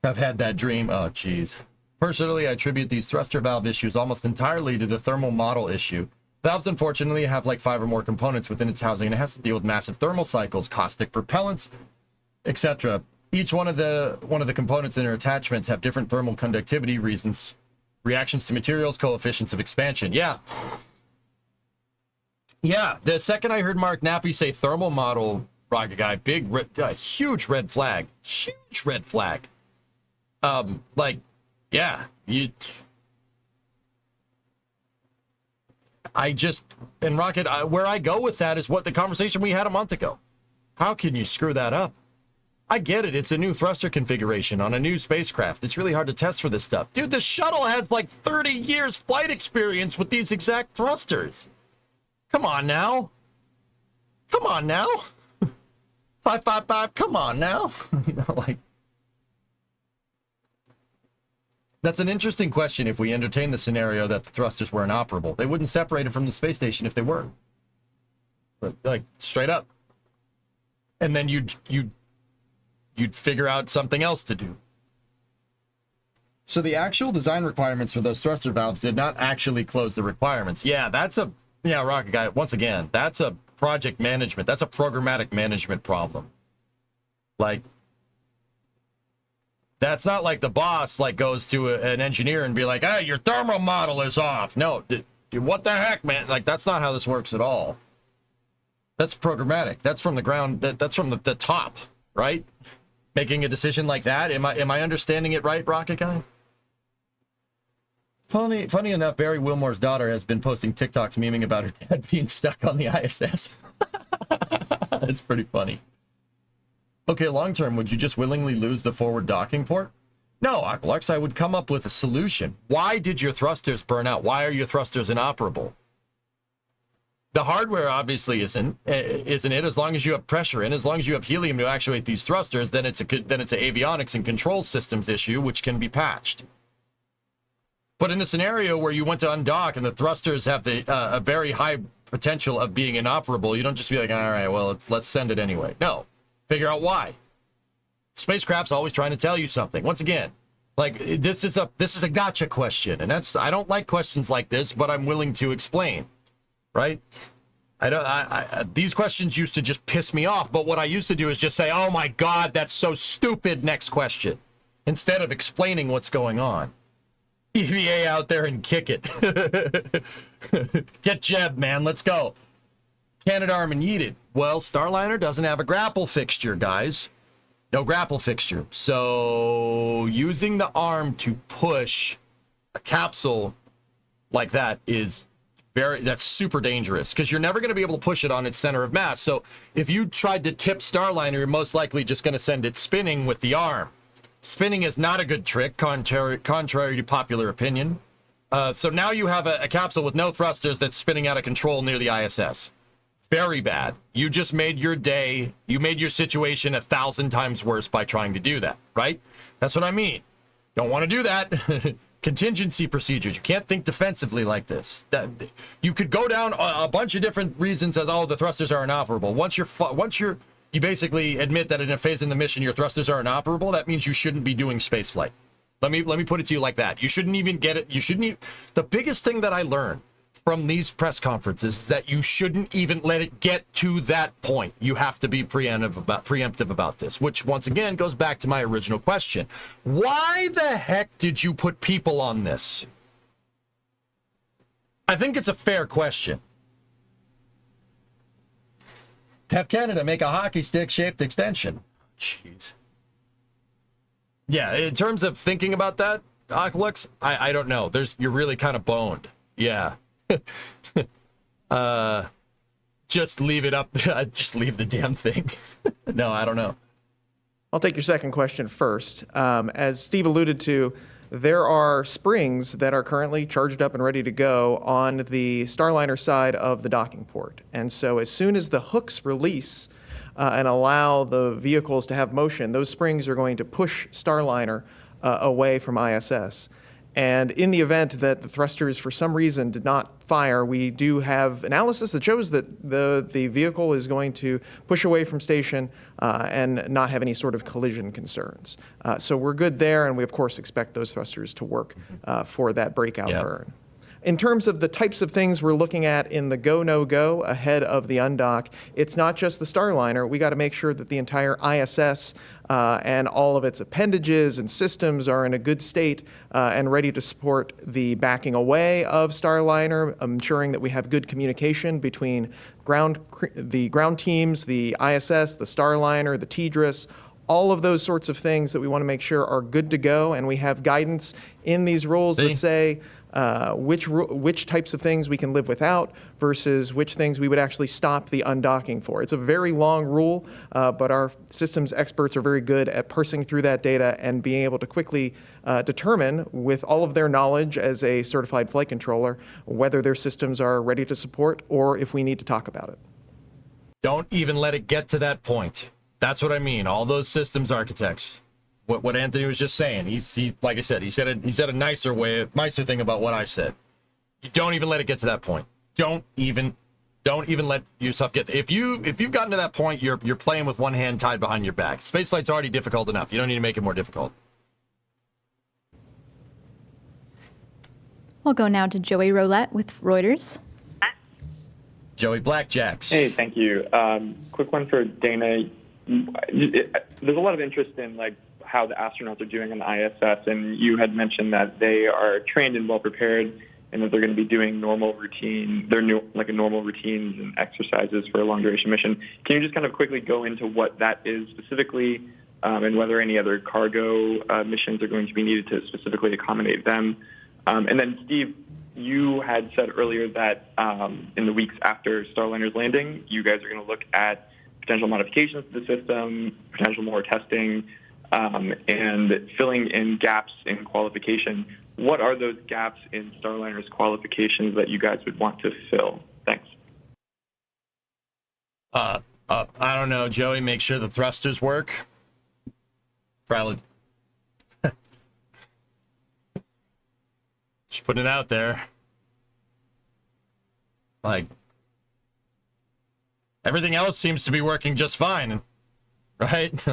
I've had that dream. Oh, geez. Personally, I attribute these thruster valve issues almost entirely to the thermal model issue. Valves, unfortunately, have like 5 or more components within its housing, and it has to deal with massive thermal cycles, caustic propellants, etc. Each one of the components in their attachments have different thermal conductivity reasons, reactions to materials, coefficients of expansion. Yeah. Yeah, the second I heard Mark Nappy say thermal model, rocket guy, huge red flag. Huge red flag. Like, yeah, and Rocket, where I go with that is what the conversation we had a month ago. How can you screw that up? I get it. It's a new thruster configuration on a new spacecraft. It's really hard to test for this stuff. Dude, the shuttle has like 30 years flight experience with these exact thrusters. Come on now. Come on now. 555, come on now. You know, like, that's an interesting question if we entertain the scenario that the thrusters were inoperable. They wouldn't separate it from the space station if they were. But, like, straight up. And then you'd figure out something else to do. So the actual design requirements for those thruster valves did not actually close the requirements. Yeah, Rocket Guy, once again, that's a project management. That's a programmatic management problem. Like, that's not like the boss like goes to an engineer and be like, hey, your thermal model is off. No, what the heck, man? Like, that's not how this works at all. That's programmatic. That's from the ground. That's from the top, right? Making a decision like that. Am I understanding it right, Rocket Guy? Funny enough, Barry Wilmore's daughter has been posting TikToks memeing about her dad being stuck on the ISS. That's pretty funny. Okay, long term, would you just willingly lose the forward docking port? No, Aqualux, I would come up with a solution. Why did your thrusters burn out? Why are your thrusters inoperable? The hardware obviously isn't it? As long as you have pressure in, as long as you have helium to actuate these thrusters, then it's an avionics and control systems issue, which can be patched. But in the scenario where you went to undock and the thrusters have a very high potential of being inoperable, you don't just be like, all right, well, let's send it anyway. No. Figure out why. Spacecraft's always trying to tell you something. Once again, like, this is a gotcha question, and I don't like questions like this, but I'm willing to explain, right? These questions used to just piss me off, but what I used to do is just say, oh my God, that's so stupid, next question, instead of explaining what's going on. EVA out there and kick it. Get Jeb, man, let's go. Canadarm and yeeted. Well, Starliner doesn't have a grapple fixture, guys. No grapple fixture. So using the arm to push a capsule like that is that's super dangerous, because you're never going to be able to push it on its center of mass. So if you tried to tip Starliner, you're most likely just going to send it spinning with the arm. Spinning is not a good trick, contrary to popular opinion. So now you have a capsule with no thrusters that's spinning out of control near the ISS. Very bad. You just made your day, you made your situation 1,000 times worse by trying to do that, right? That's what I mean. Don't want to do that. Contingency procedures. You can't think defensively like this. You could go down a bunch of different reasons as, oh, the thrusters are inoperable. Once you basically admit that in a phase in the mission your thrusters are inoperable, that means you shouldn't be doing spaceflight. Let me put it to you like that. You shouldn't even get it. The biggest thing that I learned from these press conferences is that you shouldn't even let it get to that point. You have to be preemptive about this, which once again goes back to my original question. Why the heck did you put people on this? I think it's a fair question. Have Canada make a hockey stick shaped extension. Jeez. Yeah, in terms of thinking about that, Aqualux, I don't know. You're really kind of boned. Yeah. Just leave it up. Just leave the damn thing. No, I don't know.
I'll take your second question first. As Steve alluded to, there are springs that are currently charged up and ready to go on the Starliner side of the docking port. And so as soon as the hooks release and allow the vehicles to have motion, those springs are going to push Starliner away from ISS. And in the event that the thrusters, for some reason, did not fire, we do have analysis that shows that the vehicle is going to push away from station and not have any sort of collision concerns. So we're good there, and we, of course, expect those thrusters to work for that breakout burn. In terms of the types of things we're looking at in the go, no-go ahead of the undock, it's not just the Starliner. We got to make sure that the entire ISS and all of its appendages and systems are in a good state and ready to support the backing away of Starliner, ensuring that we have good communication between the ground teams, the ISS, the Starliner, the TDRS, all of those sorts of things that we want to make sure are good to go. And we have guidance in these rules that say which types of things we can live without versus which things we would actually stop the undocking for. It's a very long rule, but our systems experts are very good at parsing through that data and being able to quickly determine, with all of their knowledge as a certified flight controller, whether their systems are ready to support or if we need to talk about it.
Don't even let it get to that point. That's what I mean. All those systems architects. What Anthony was just saying. He like I said, he said a nicer thing about what I said. You don't even let it get to that point. Don't even let yourself get. If you've gotten to that point, you're playing with one hand tied behind your back. Spaceflight's already difficult enough. You don't need to make it more difficult.
We'll go now to Joey Roulette with Reuters.
Joey Blackjacks.
Hey, thank you. Quick one for Dana. There's a lot of interest in how the astronauts are doing on the ISS, and you had mentioned that they are trained and well prepared, and that they're going to be doing normal routines and exercises for a long duration mission. Can you just kind of quickly go into what that is specifically, and whether any other cargo missions are going to be needed to specifically accommodate them? And then, Steve, you had said earlier that in the weeks after Starliner's landing, you guys are going to look at potential modifications to the system, potential more testing, and filling in gaps in qualification. What are those gaps in Starliner's qualifications that you guys would want to fill? Thanks.
I don't know, Joey. Make sure the thrusters work. Probably. Just putting it out there. Everything else seems to be working just fine, right?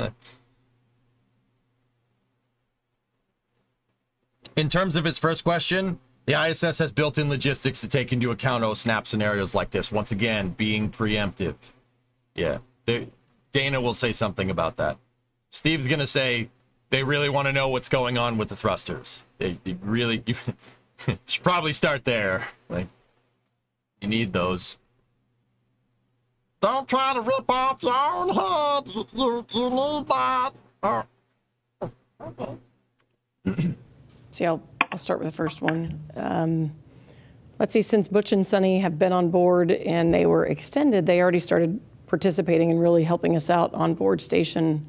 In terms of his first question, the ISS has built-in logistics to take into account snap scenarios like this. Once again, being preemptive. Yeah, Dana will say something about that. Steve's going to say they really want to know what's going on with the thrusters. You should probably start there. You need those. Don't try to rip off your own head. You need that. Oh. Okay.
See, I'll start with the first one. Let's see, since Butch and Sunny have been on board and they were extended, they already started participating and really helping us out on board station.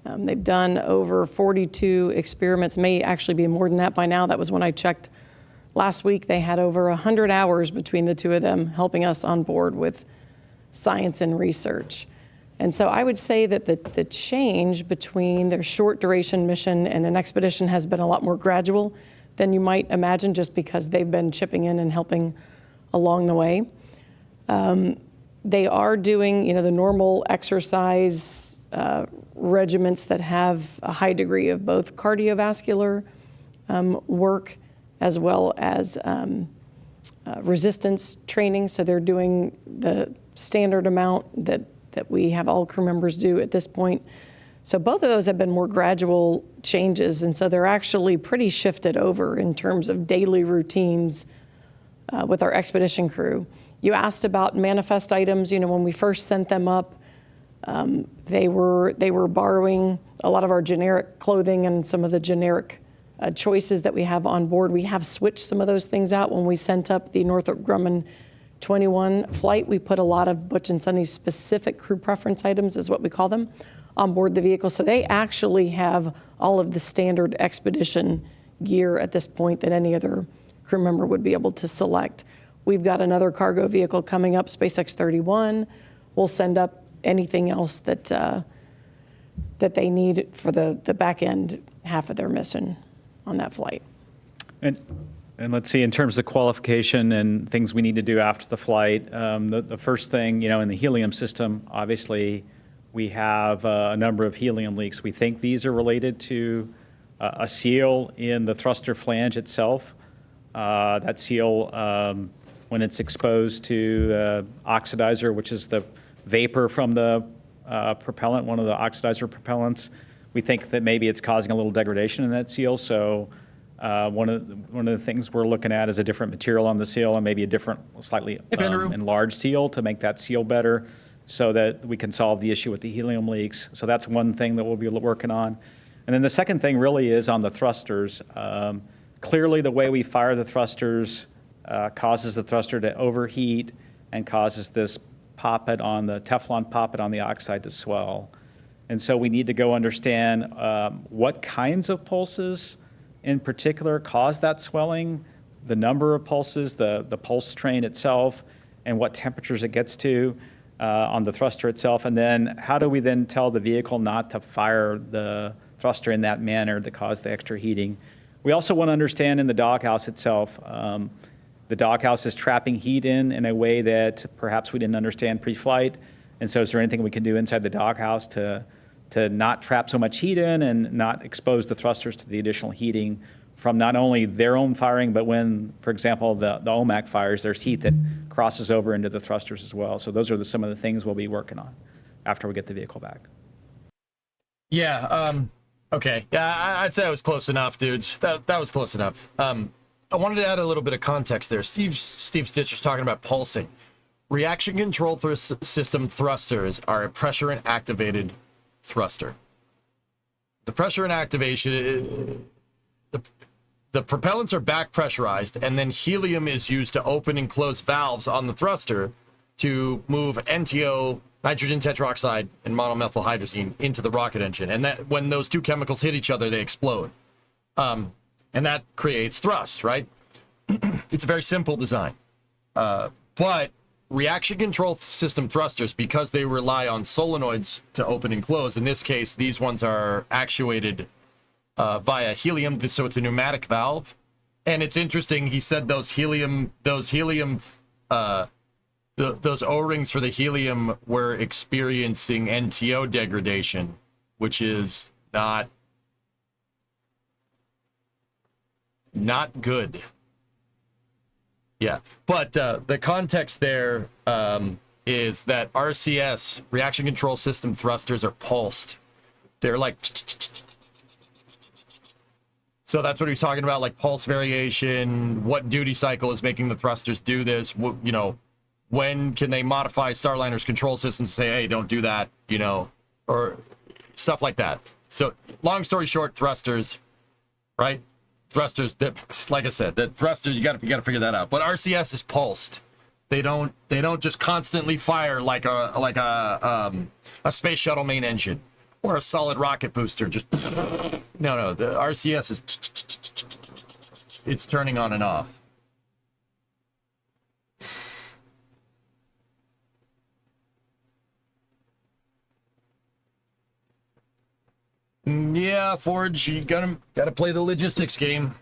They've done over 42 experiments, may actually be more than that by now. That was when I checked last week. They had over 100 hours between the two of them helping us on board with science and research. And so I would say that the change between their short duration mission and an expedition has been a lot more gradual than you might imagine, just because they've been chipping in and helping along the way. They are doing, the normal exercise regiments that have a high degree of both cardiovascular work as well as resistance training. So they're doing the standard amount that we have all crew members do at this point. So both of those have been more gradual changes, and so they're actually pretty shifted over in terms of daily routines with our expedition crew. You asked about manifest items. When we first sent them up, they were borrowing a lot of our generic clothing and some of the generic choices that we have on board. We have switched some of those things out. When we sent up the Northrop Grumman 21 flight, we put a lot of Butch and Sunny's specific crew preference items, is what we call them, on board the vehicle. So they actually have all of the standard expedition gear at this point that any other crew member would be able to select. We've got another cargo vehicle coming up, SpaceX 31. We'll send up anything else that that they need for the back end half of their mission on that flight.
And let's see, in terms of qualification and things we need to do after the flight, the first thing, in the helium system, obviously, we have a number of helium leaks. We think these are related to a seal in the thruster flange itself. That seal, when it's exposed to oxidizer, which is the vapor from the propellant, one of the oxidizer propellants, we think that maybe it's causing a little degradation in that seal. So one of the things we're looking at is a different material on the seal and maybe a different, slightly enlarged seal to make that seal better, so that we can solve the issue with the helium leaks. So that's one thing that we'll be working on. And then the second thing really is on the thrusters. Clearly, the way we fire the thrusters causes the thruster to overheat and causes this poppet on the Teflon poppet on the oxide to swell. And so we need to go understand what kinds of pulses in particular cause that swelling, the number of pulses, the pulse train itself, and what temperatures it gets to on the thruster itself. And then how do we then tell the vehicle not to fire the thruster in that manner that caused the extra heating? We also want to understand in the doghouse itself, the doghouse is trapping heat in a way that perhaps we didn't understand pre-flight. And so is there anything we can do inside the doghouse to not trap so much heat in and not expose the thrusters to the additional heating from not only their own firing, but when, for example, the OMAC fires, there's heat that crosses over into the thrusters as well. So those are some of the things we'll be working on after we get the vehicle back.
Yeah, okay. Yeah, I'd say I was close enough, dudes. That was close enough. I wanted to add a little bit of context there. Steve Stitcher's talking about pulsing. Reaction control system thrusters are a pressure and activated thruster. The pressure and activation, the propellants are back pressurized, and then helium is used to open and close valves on the thruster to move NTO, nitrogen tetroxide, and monomethyl hydrazine into the rocket engine. And that when those two chemicals hit each other, they explode. And that creates thrust, right? It's a very simple design. But reaction control system thrusters, because they rely on solenoids to open and close, in this case, these ones are actuated via helium, so it's a pneumatic valve. And it's interesting, he said those O-rings for the helium were experiencing NTO degradation, which is not good. Yeah, but the context there is that RCS, reaction control system thrusters, are pulsed. They're like, so that's what he's talking about, like pulse variation, what duty cycle is making the thrusters do this, when can they modify Starliner's control system to say, hey, don't do that, or stuff like that. So long story short, thrusters, right? Thrusters, like I said, the thrusters, you got to figure that out. But RCS is pulsed. They don't just constantly fire like a space shuttle main engine or a solid rocket booster. Just no. The RCS is it's turning on and off. Yeah, Forge, you gotta play the logistics game.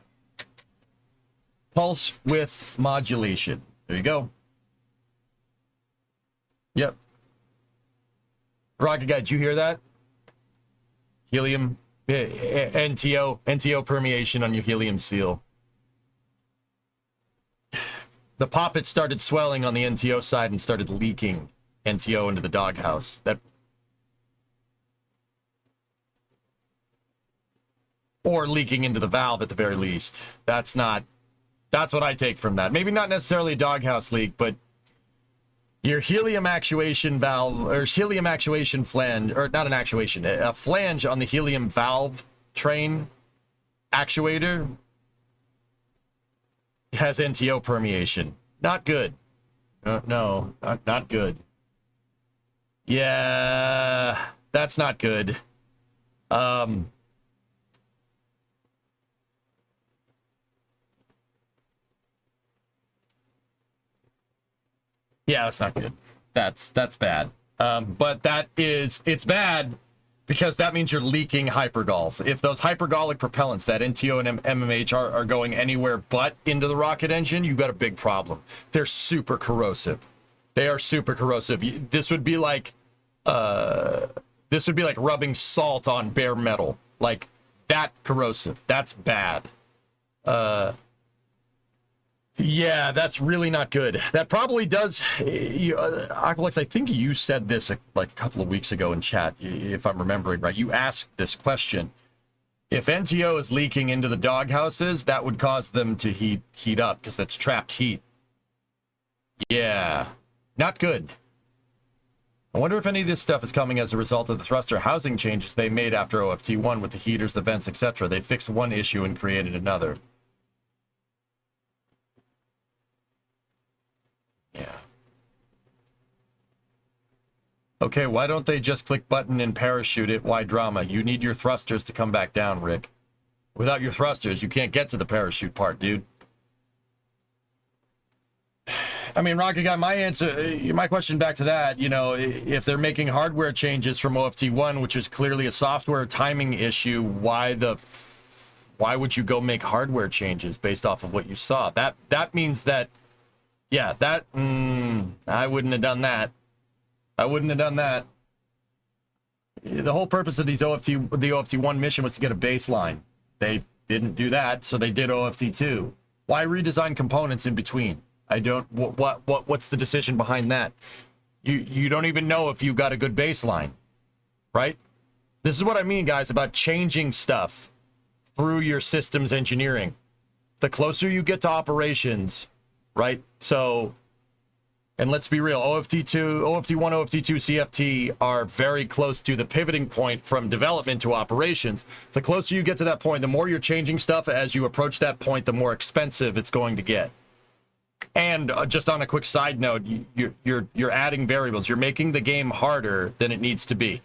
Pulse width modulation. There you go. Yep. Rocket guy, did you hear that? Helium, NTO permeation on your helium seal. The poppet started swelling on the NTO side and started leaking NTO into the doghouse. Or leaking into the valve at the very least. That's what I take from that. Maybe not necessarily a doghouse leak, but your helium actuation valve, or helium actuation flange, or not an actuation, a flange on the helium valve train actuator has NTO permeation. Not good. No, not good. Yeah, That's not good. Yeah, that's not good. That's bad. But it's bad because that means you're leaking hypergols. If those hypergolic propellants, that NTO and MMH, are going anywhere but into the rocket engine, you've got a big problem. They're super corrosive. They are super corrosive. This would be like rubbing salt on bare metal. Like, that corrosive. That's bad. Yeah, that's really not good. That probably does. Aqualex, I think you said this like a couple of weeks ago in chat, if I'm remembering right. You asked this question. If NTO is leaking into the doghouses, that would cause them to heat up because that's trapped heat. Yeah, not good. I wonder if any of this stuff is coming as a result of the thruster housing changes they made after OFT1 with the heaters, the vents, etc. They fixed one issue and created another. Yeah. Okay, why don't they just click button and parachute it? Why drama? You need your thrusters to come back down, Rick. Without your thrusters, you can't get to the parachute part, dude. I mean, Rocket Guy, my question back to that, you know, if they're making hardware changes from OFT1, which is clearly a software timing issue, why would you go make hardware changes based off of what you saw? That means that, yeah, I wouldn't have done that. I wouldn't have done that. The whole purpose of the OFT1 mission was to get a baseline. They didn't do that, so they did OFT2. Why redesign components in between? I don't. What's the decision behind that? You don't even know if you got a good baseline, right? This is what I mean, guys, about changing stuff through your systems engineering. The closer you get to operations, right? So, and let's be real, OFT1, OFT2, CFT are very close to the pivoting point from development to operations. The closer you get to that point, the more you're changing stuff as you approach that point, the more expensive it's going to get. And just on a quick side note, you're adding variables. You're making the game harder than it needs to be.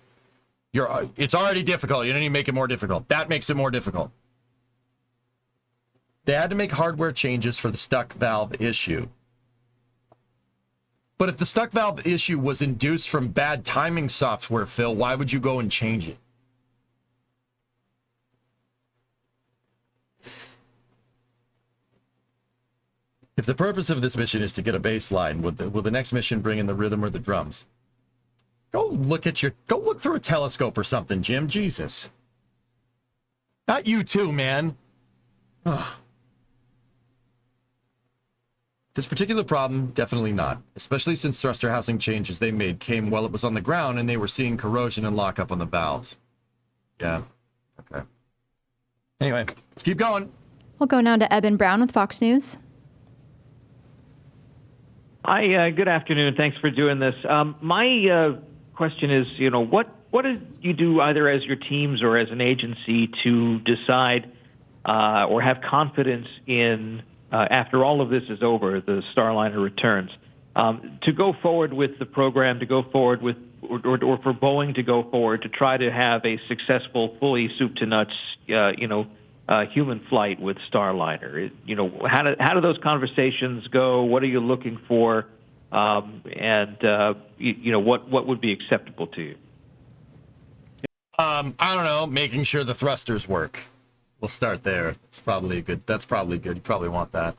It's already difficult. You don't need to make it more difficult. That makes it more difficult. They had to make hardware changes for the stuck valve issue. But if the stuck valve issue was induced from bad timing software, Phil, why would you go and change it? If the purpose of this mission is to get a baseline, will the next mission bring in the rhythm or the drums? Go look through a telescope or something, Jim. Jesus. Not you too, man. Ugh. This particular problem, definitely not. Especially since thruster housing changes they made came while it was on the ground and they were seeing corrosion and lockup on the valves. Yeah. Okay. Anyway, let's keep going.
We'll go now to Eben Brown with Fox News.
Hi, good afternoon. Thanks for doing this. My question is, what did you do either as your teams or as an agency to decide or have confidence in, after all of this is over, the Starliner returns, to go forward with the program, to go forward with, or for Boeing to go forward to try to have a successful, fully soup to nuts, human flight with Starliner? How do those conversations go? What are you looking for? And what would be acceptable to you?
I don't know, making sure the thrusters work. We'll start there. That's probably good. You probably want that.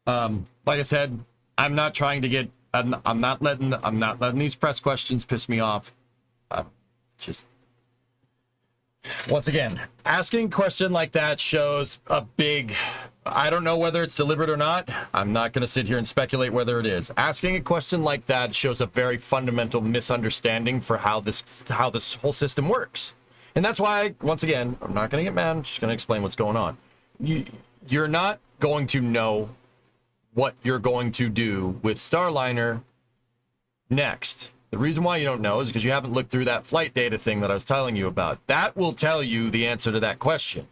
Like I said, I'm not trying to get, I'm not letting these press questions piss me off. Just, once again, asking a question like that shows a big, I don't know whether it's deliberate or not. I'm not going to sit here and speculate whether it is. Asking a question like that shows a very fundamental misunderstanding for how this whole system works. And that's why, once again, I'm not going to get mad. I'm just going to explain what's going on. You're not going to know what you're going to do with Starliner next. The reason why you don't know is because you haven't looked through that flight data thing that I was telling you about. That will tell you the answer to that question.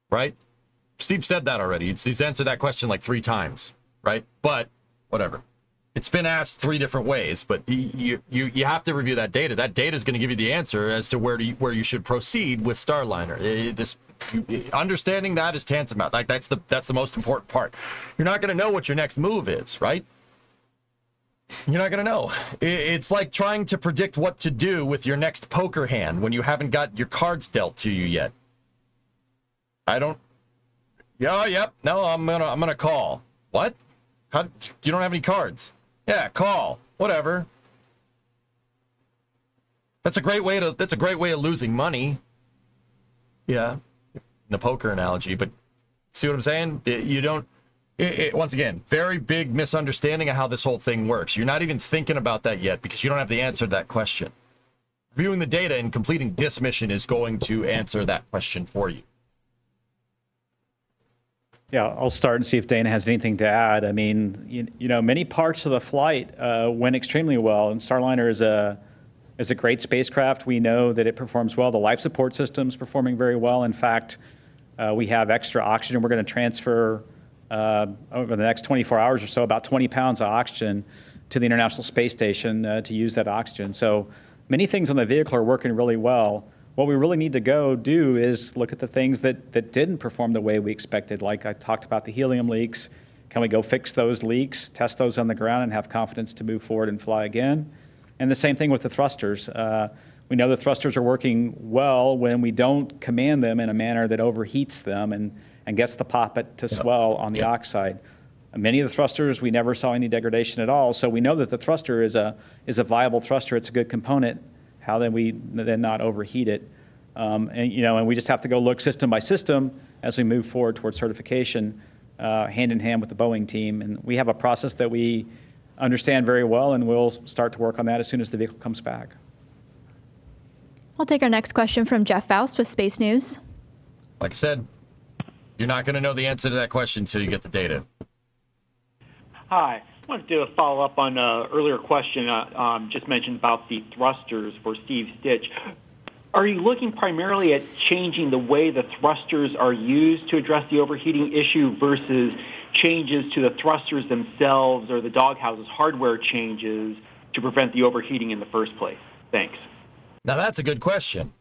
Right? Steve said that already. He's answered that question like 3 times. Right? But, whatever. It's been asked 3 different ways, but you have to review that data. That data is going to give you the answer as to where you should proceed with Starliner. Understanding that is tantamount. Like that's the most important part. You're not going to know what your next move is, right? You're not going to know. It's like trying to predict what to do with your next poker hand when you haven't got your cards dealt to you yet. Yep. No, I'm gonna call. What? How? You don't have any cards? Yeah, call. Whatever. That's a great way of losing money. Yeah, the poker analogy, but see what I'm saying? You don't. Once again, very big misunderstanding of how this whole thing works. You're not even thinking about that yet because you don't have the answer to that question. Viewing the data and completing this mission is going to answer that question for you.
Yeah, I'll start and see if Dana has anything to add. I mean, you know, many parts of the flight went extremely well, and Starliner is a great spacecraft. We know that it performs well. The life support system's performing very well. In fact, we have extra oxygen. We're going to transfer over the next 24 hours or so about 20 pounds of oxygen to the International Space Station to use that oxygen. So many things on the vehicle are working really well. What we really need to go do is look at the things that didn't perform the way we expected. Like I talked about the helium leaks. Can we go fix those leaks, test those on the ground, and have confidence to move forward and fly again? And the same thing with the thrusters. We know the thrusters are working well when we don't command them in a manner that overheats them and gets the poppet to swell on the oxide. Many of the thrusters, we never saw any degradation at all. So we know that the thruster is a viable thruster. It's a good component. How then we then not overheat it? And we just have to go look system by system as we move forward towards certification, hand in hand with the Boeing team. And we have a process that we understand very well, and we'll start to work on that as soon as the vehicle comes back.
We'll take our next question from Jeff Faust with Space News.
Like I said, you're not going to know the answer to that question until you get the data.
Hi. I wanted to follow up on an earlier question just mentioned about the thrusters for Steve Stitch. Are you looking primarily at changing the way the thrusters are used to address the overheating issue versus changes to the thrusters themselves or the doghouse's hardware changes to prevent the overheating in the first place? Thanks.
Now, that's a good question.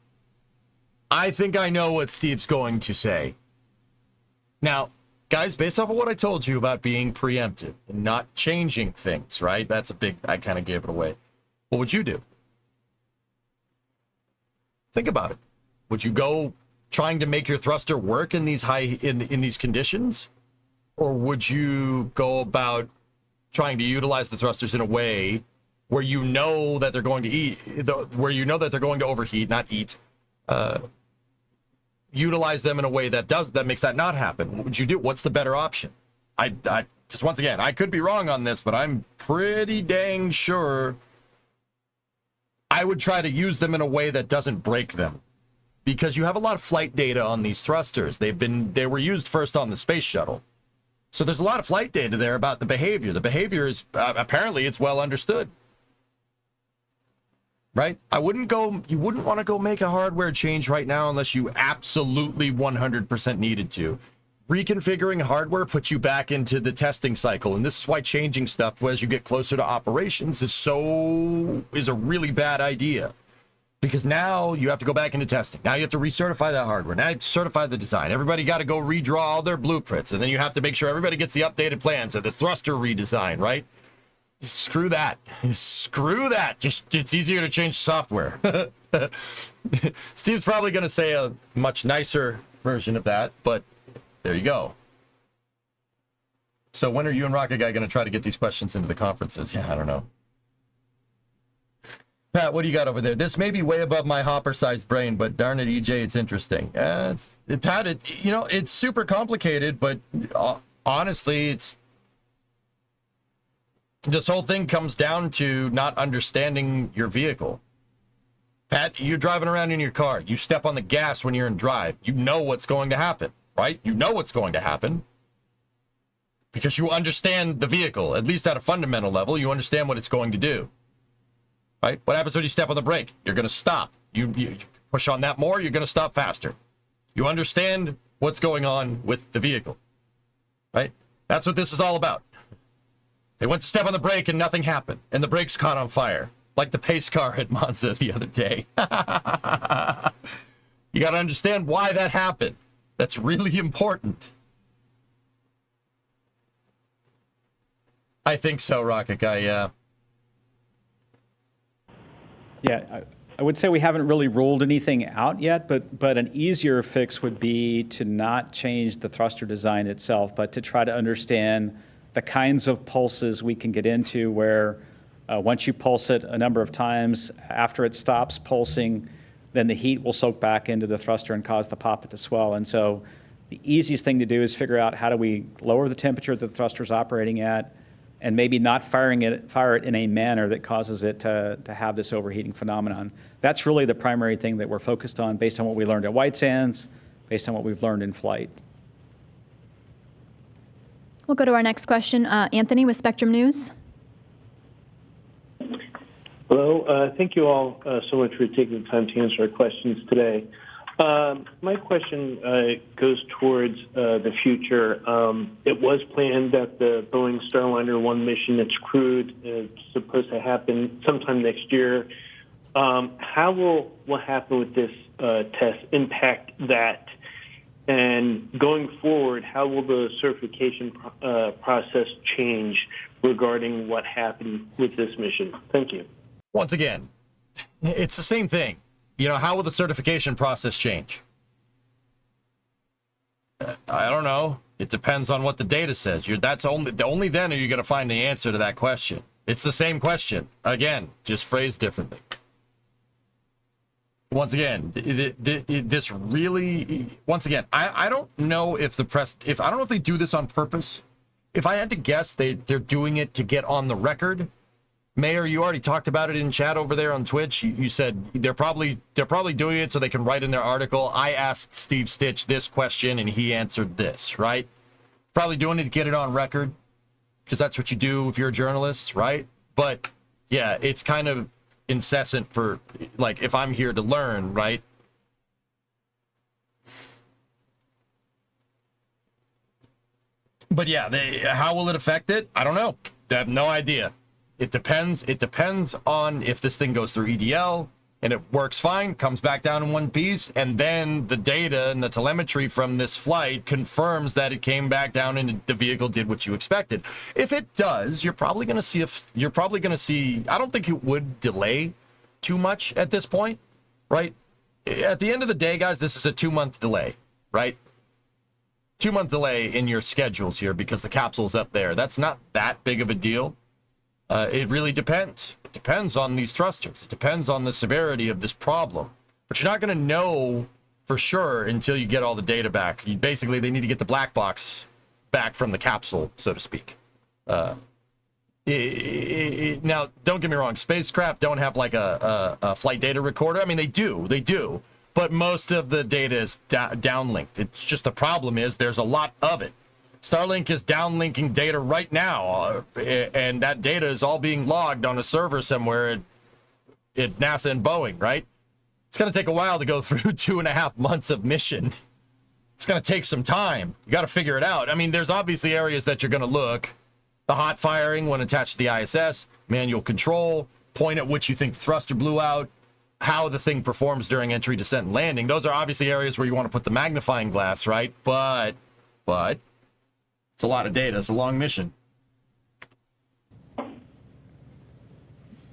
I think I know what Steve's going to say. Now, guys, based off of what I told you about being preemptive and not changing things, right? That's a big, I kind of gave it away. What would you do? Think about it. Would you go trying to make your thruster work in these in these conditions? Or would you go about trying to utilize the thrusters in a way where you know that they're going to they're going to overheat, not eat, utilize them in a way that makes that not happen? What would you do? What's the better option? Because once again, I could be wrong on this, but I'm pretty dang sure I would try to use them in a way that doesn't break them, because you have a lot of flight data on these thrusters. They were used first on the space shuttle. So there's a lot of flight data there about the behavior. The behavior is apparently it's well understood. Right? You wouldn't want to go make a hardware change right now unless you absolutely 100% needed to. Reconfiguring hardware puts you back into the testing cycle, and this is why changing stuff as you get closer to operations is a really bad idea. Because now you have to go back into testing. Now you have to recertify that hardware. Now you have to certify the design. Everybody got to go redraw all their blueprints, and then you have to make sure everybody gets the updated plans of the thruster redesign, right? Screw that. Screw that. It's easier to change software. Steve's probably going to say a much nicer version of that, but there you go. So when are you and Rocket Guy going to try to get these questions into the conferences? Yeah, I don't know. Pat, what do you got over there? This may be way above my hopper-sized brain, but darn it, EJ, it's interesting. Pat, it's super complicated, but honestly, this whole thing comes down to not understanding your vehicle. Pat, you're driving around in your car. You step on the gas when you're in drive. You know what's going to happen, right? You know what's going to happen because you understand the vehicle, at least at a fundamental level. You understand what it's going to do, right? What happens when you step on the brake? You're going to stop. You push on that more, you're going to stop faster. You understand what's going on with the vehicle, right? That's what this is all about. They went to step on the brake and nothing happened, and the brakes caught on fire, like the pace car at Monza the other day. You got to understand why that happened. That's really important. I think so, Rocket Guy, yeah.
Yeah, I would say we haven't really ruled anything out yet, but an easier fix would be to not change the thruster design itself, but to try to understand the kinds of pulses we can get into where once you pulse it a number of times, after it stops pulsing, then the heat will soak back into the thruster and cause the poppet to swell. And so the easiest thing to do is figure out how do we lower the temperature that the thruster is operating at, and maybe not fire it in a manner that causes it to have this overheating phenomenon. That's really the primary thing that we're focused on based on what we learned at White Sands, based on what we've learned in flight.
We'll go to our next question. Anthony with Spectrum News.
Hello. Thank you all so much for taking the time to answer our questions today. My question goes towards the future. It was planned that the Boeing Starliner 1 mission that's crewed is supposed to happen sometime next year. How will what happen with this test impact that? And going forward, how will the certification process change regarding what happened with this mission? Thank you.
Once again, it's the same thing. You know, how will the certification process change? I don't know. It depends on what the data says. Only then are you going to find the answer to that question. It's the same question. Again, just phrased differently. Once again, this really, once again, I don't know if the press, I don't know if they do this on purpose. If I had to guess, they're doing it to get on the record. Mayor, you already talked about it in chat over there on Twitch. You said they're probably doing it so they can write in their article, I asked Steve Stitch this question and he answered this, right? Probably doing it to get it on record because that's what you do if you're a journalist, right? But yeah, it's kind of incessant for, like, if I'm here to learn, right? But yeah, how will it affect it? I don't know. I have no idea. It depends. It depends on if this thing goes through EDL and it works fine, comes back down in one piece, and then the data and the telemetry from this flight confirms that it came back down and the vehicle did what you expected. If it does, you're probably going to see I don't think it would delay too much at this point, right? At the end of the day, guys, this is a 2-month delay, right? 2-month delay in your schedules here because the capsule's up there. That's not that big of a deal. It really depends. It depends on these thrusters. It depends on the severity of this problem. But you're not going to know for sure until you get all the data back. Basically, they need to get the black box back from the capsule, so to speak. Now, don't get me wrong. Spacecraft don't have like a flight data recorder. I mean, they do. But most of the data is downlinked. It's just the problem is there's a lot of it. Starlink is downlinking data right now, and that data is all being logged on a server somewhere at NASA and Boeing, right? It's going to take a while to go through 2.5 months of mission. It's going to take some time. You got to figure it out. I mean, there's obviously areas that you're going to look. The hot firing when attached to the ISS, manual control, point at which you think the thruster blew out, how the thing performs during entry, descent, and landing. Those are obviously areas where you want to put the magnifying glass, right? But it's a lot of data. It's a long mission.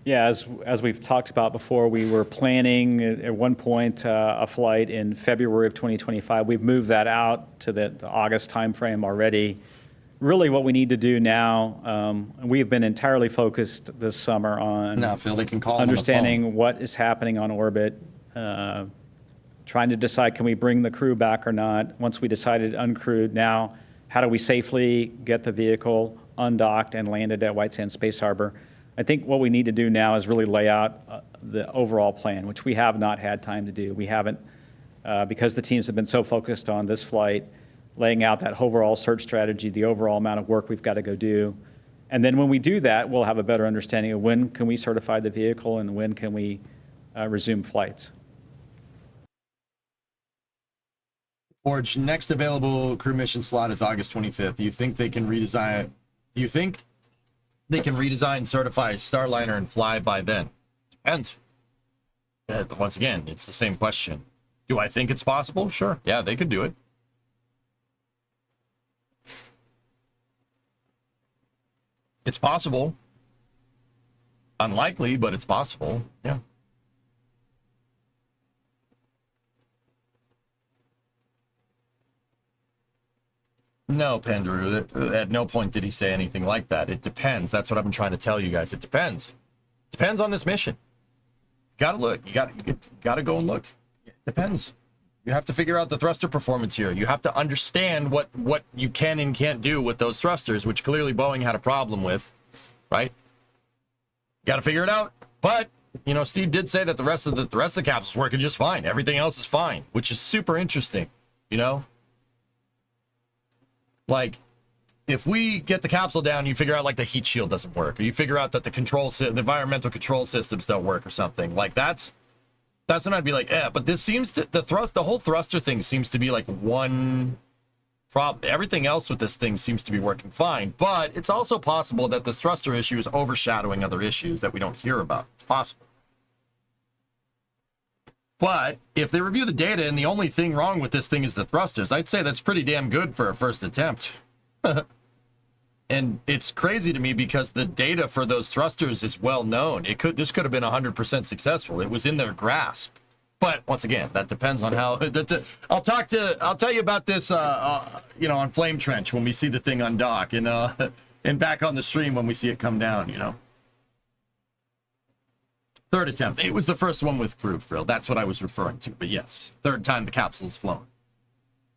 Yeah, as we've talked about before, we were planning at one point a flight in February of 2025. We've moved that out to the August timeframe already. Really what we need to do now, we've been entirely focused this summer on
Phil, they can call
understanding what is happening on orbit, trying to decide can we bring the crew back or not. Once we decided uncrewed, now how do we safely get the vehicle undocked and landed at White Sands Space Harbor? I think what we need to do now is really lay out the overall plan, which we have not had time to do. We haven't, because the teams have been so focused on this flight, laying out that overall search strategy, the overall amount of work we've got to go do. And then when we do that, we'll have a better understanding of when can we certify the vehicle and when can we resume flights.
Forge, next available crew mission slot is August 25th. You think they can redesign it? Do you think they can redesign, certify Starliner and fly by then? Depends. Once again, it's the same question. Do I think it's possible? Sure. Yeah, they could do it. It's possible. Unlikely, but it's possible. Yeah. No, Panduru, at no point did he say anything like that. It depends. That's what I've been trying to tell you guys. It depends. Depends on this mission. You gotta look. You gotta go and look. It depends. You have to figure out the thruster performance here. You have to understand what you can and can't do with those thrusters, which clearly Boeing had a problem with, right? You gotta figure it out. But you know, Steve did say that the rest of the capsule's working just fine. Everything else is fine, which is super interesting. You know. Like, if we get the capsule down, you figure out like the heat shield doesn't work, or you figure out that the environmental control systems don't work or something. Like that's when I'd be like, but this seems to the whole thruster thing seems to be like one problem. Everything else with this thing seems to be working fine, but it's also possible that the thruster issue is overshadowing other issues that we don't hear about. It's possible. But if they review the data and the only thing wrong with this thing is the thrusters, I'd say that's pretty damn good for a first attempt. And it's crazy to me because the data for those thrusters is well known. This could have been 100% successful. It was in their grasp. But once again, that depends on how. I'll tell you about this, on Flame Trench when we see the thing undock, and back on the stream when we see it come down. You know. Third attempt. It was the first one with crew, Frill. That's what I was referring to. But yes, third time the capsule's flown.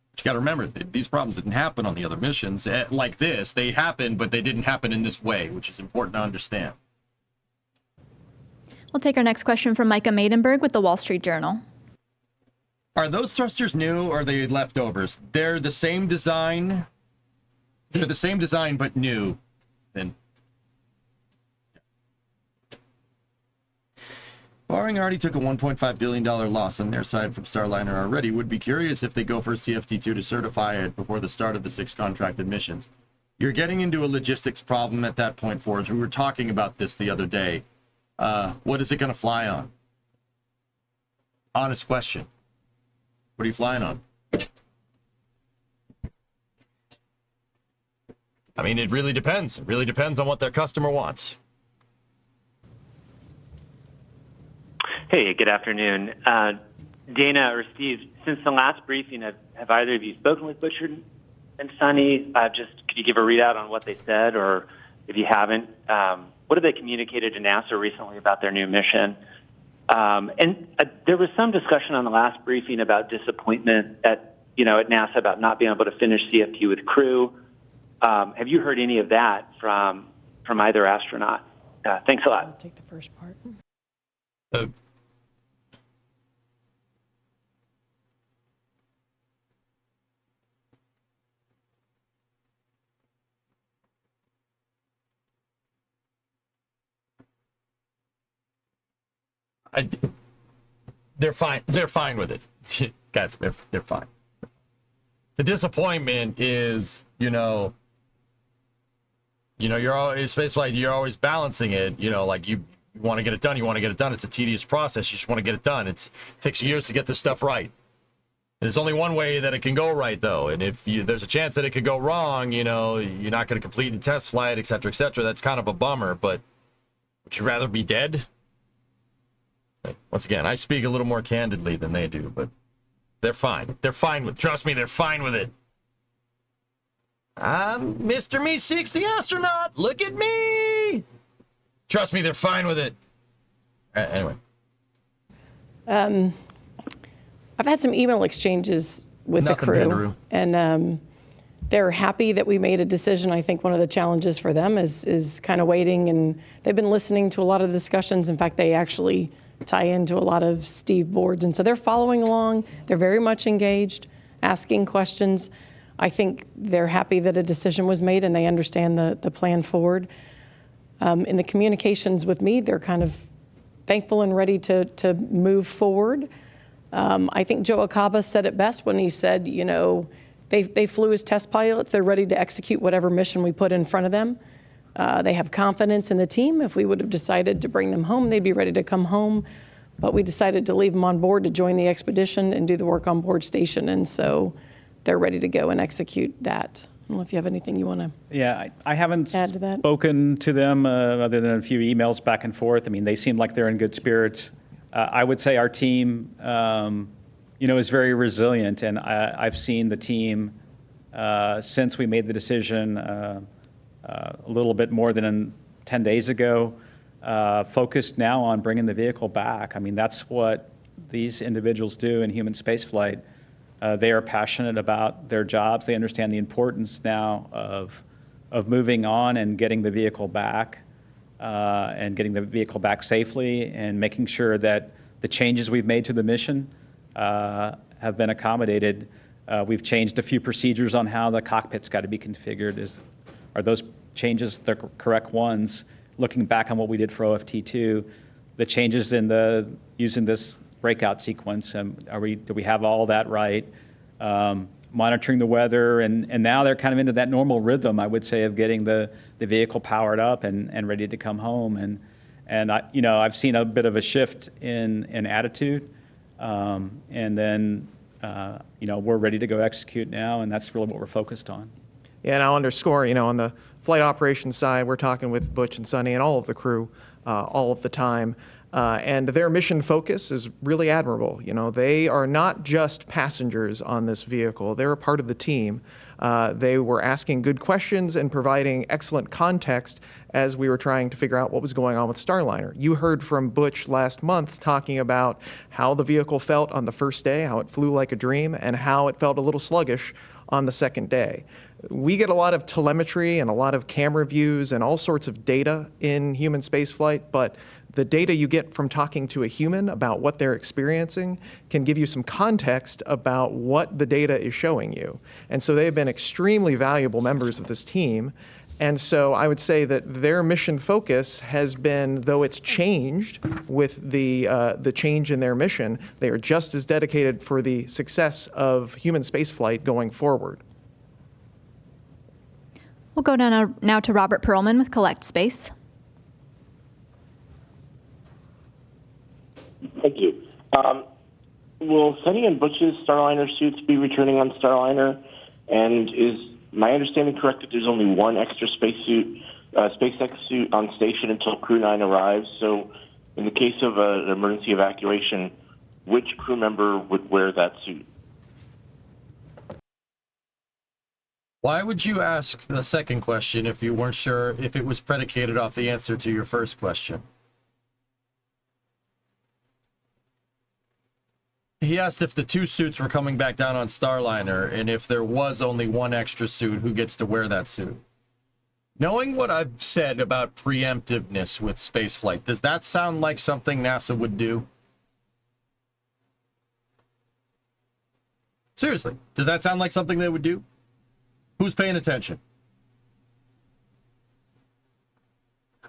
But you got to remember, these problems didn't happen on the other missions like this. They happened, but they didn't happen in this way, which is important to understand.
We'll take our next question from Micah Maidenberg with the Wall Street Journal.
Are those thrusters new or are they leftovers? They're the same design. They're the same design, but new. Then. Boeing already took a $1.5 billion loss on their side from Starliner already. Would be curious if they go for a CFT2 to certify it before the start of the 6 contracted missions. You're getting into a logistics problem at that point, Forge. We were talking about this the other day. What is it going to fly on? Honest question. What are you flying on? I mean, it really depends. It really depends on what their customer wants.
Hey, good afternoon. Dana or Steve, since the last briefing, have either of you spoken with Butcher and Sonny? Could you give a readout on what they said, or if you haven't, what have they communicated to NASA recently about their new mission? And there was some discussion on the last briefing about disappointment at NASA about not being able to finish CFT with crew. Have you heard any of that from either astronaut? Thanks a lot.
I'll take the first part.
They're fine. They're fine with it, guys. They're fine. The disappointment is, you're always spaceflight. You're always balancing it. Like you want to get it done. You want to get it done. It's a tedious process. You just want to get it done. It takes years to get this stuff right. There's only one way that it can go right, though. And if there's a chance that it could go wrong, you're not going to complete the test flight, et cetera, et cetera. That's kind of a bummer. But would you rather be dead? Once again, I speak a little more candidly than they do, but they're fine. They're fine with. Trust me, they're fine with it. I'm Mr. Me 60 astronaut. Look at me. Trust me, they're fine with it. Anyway.
I've had some email exchanges with the crew,
Panduru.
and they're happy that we made a decision. I think one of the challenges for them is kind of waiting, and they've been listening to a lot of discussions. In fact, they actually tie into a lot of Steve boards, and so they're following along. They're very much engaged, asking questions. I think they're happy that a decision was made, and they understand the plan forward. In the communications with me, they're kind of thankful and ready to move forward. I think Joe Acaba said it best when he said, they flew as test pilots. They're ready to execute whatever mission we put in front of them. They have confidence in the team. If we would have decided to bring them home, they'd be ready to come home. But we decided to leave them on board to join the expedition and do the work on board station. And so they're ready to go and execute that. I don't know if you have anything you want to
Yeah, I haven't
add to that.
spoken to them other than a few emails back and forth. I mean, they seem like they're in good spirits. I would say our team, is very resilient, and I've seen the team since we made the decision a little bit more than 10 days ago, focused now on bringing the vehicle back. I mean, that's what these individuals do in human spaceflight. They are passionate about their jobs. They understand the importance now of moving on and getting the vehicle back safely, and making sure that the changes we've made to the mission have been accommodated. We've changed a few procedures on how the cockpit's got to be configured. Are those changes the correct ones? Looking back on what we did for OFT2, the changes in using this breakout sequence, do we have all that right? Monitoring the weather, and now they're kind of into that normal rhythm, I would say, of getting the vehicle powered up and ready to come home. And I've seen a bit of a shift in attitude, and then we're ready to go execute now, and that's really what we're focused on.
Yeah, and I'll underscore, on the flight operations side, we're talking with Butch and Sunny and all of the crew all of the time. And their mission focus is really admirable. They are not just passengers on this vehicle. They're a part of the team. They were asking good questions and providing excellent context as we were trying to figure out what was going on with Starliner. You heard from Butch last month talking about how the vehicle felt on the first day, how it flew like a dream, and how it felt a little sluggish on the second day. We get a lot of telemetry and a lot of camera views and all sorts of data in human spaceflight, but the data you get from talking to a human about what they're experiencing can give you some context about what the data is showing you. And so they have been extremely valuable members of this team. And so I would say that their mission focus has been, though it's changed with the change in their mission, they are just as dedicated for the success of human spaceflight going forward.
We'll go down now to Robert Perlman with Collect Space.
Thank you. Will Sunny and Butch's Starliner suits be returning on Starliner? And is my understanding correct that there's only one extra spacesuit, SpaceX suit on station until Crew 9 arrives? So in the case of an emergency evacuation, which crew member would wear that suit?
Why would you ask the second question if you weren't sure if it was predicated off the answer to your first question? He asked if the two suits were coming back down on Starliner, and if there was only one extra suit, who gets to wear that suit. Knowing what I've said about preemptiveness with spaceflight, does that sound like something NASA would do? Seriously, does that sound like something they would do? Who's paying attention?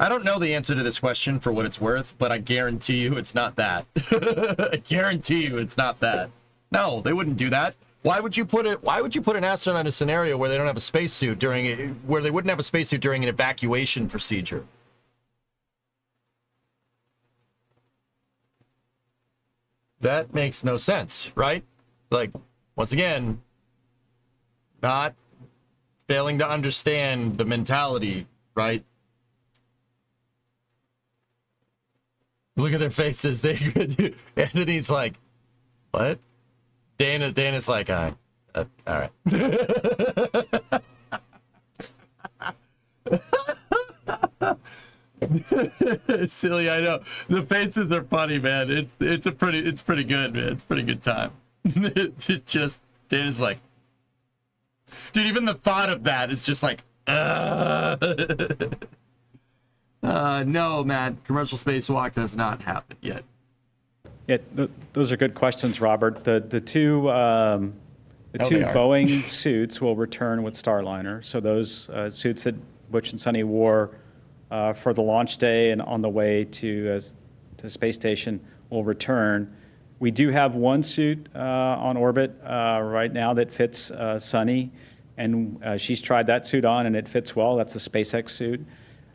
I don't know the answer to this question for what it's worth, but I guarantee you it's not that. I guarantee you it's not that. No, they wouldn't do that. Why would you put an astronaut in a scenario where they don't have a spacesuit where they wouldn't have a spacesuit during an evacuation procedure? That makes no sense, right? Like, once again, not failing to understand the mentality, right? Look at their faces. Anthony's like, what? Dana's like, all right. Silly, I know. The faces are funny, man. It's pretty good, man. It's a pretty good time. Dana's like, dude, even the thought of that is just like, no, man, commercial spacewalk has not happened yet.
Yeah, those are good questions, Robert. The two Boeing suits will return with Starliner. So those suits that Butch and Sunny wore for the launch day and on the way to space station will return. We do have one suit on orbit right now that fits Sunny, and she's tried that suit on and it fits well. That's a SpaceX suit.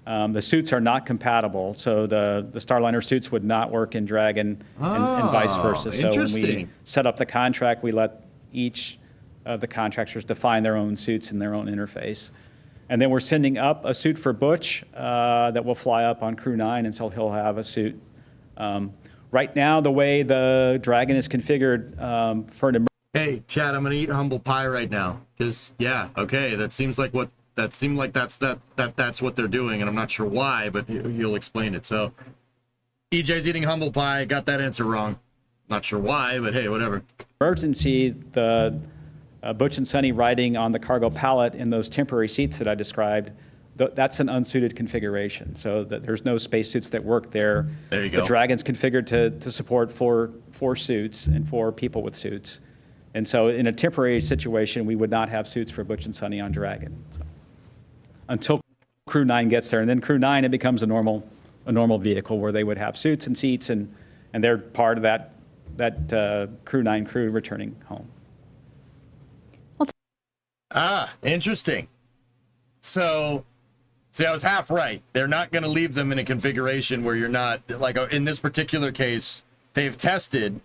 The suits are not compatible, so the Starliner suits would not work in Dragon and vice versa. So when we
Interesting.
set up the contract, we let each of the contractors define their own suits and their own interface. And then we're sending up a suit for Butch that will fly up on Crew 9, and so he'll have a suit. Right now, the way the Dragon is configured for an
Hey, Chad, I'm gonna eat humble pie right now. Cause yeah, okay, that seemed like that's what they're doing, and I'm not sure why, but you'll explain it. So, EJ's eating humble pie. Got that answer wrong. Not sure why, but hey, whatever.
emergency, the Butch and Sonny riding on the cargo pallet in those temporary seats that I described, that's an unsuited configuration. So that there's no spacesuits that work there.
There you go.
The Dragon's configured to support four suits and 4 people with suits. And so in a temporary situation, we would not have suits for Butch and Sonny on Dragon. So, until Crew 9 gets there. And then Crew 9, it becomes a normal vehicle where they would have suits and seats, and they're part of that Crew 9 crew returning home.
Interesting. So, see, I was half right. They're not going to leave them in a configuration where you're not, like in this particular case, they've tested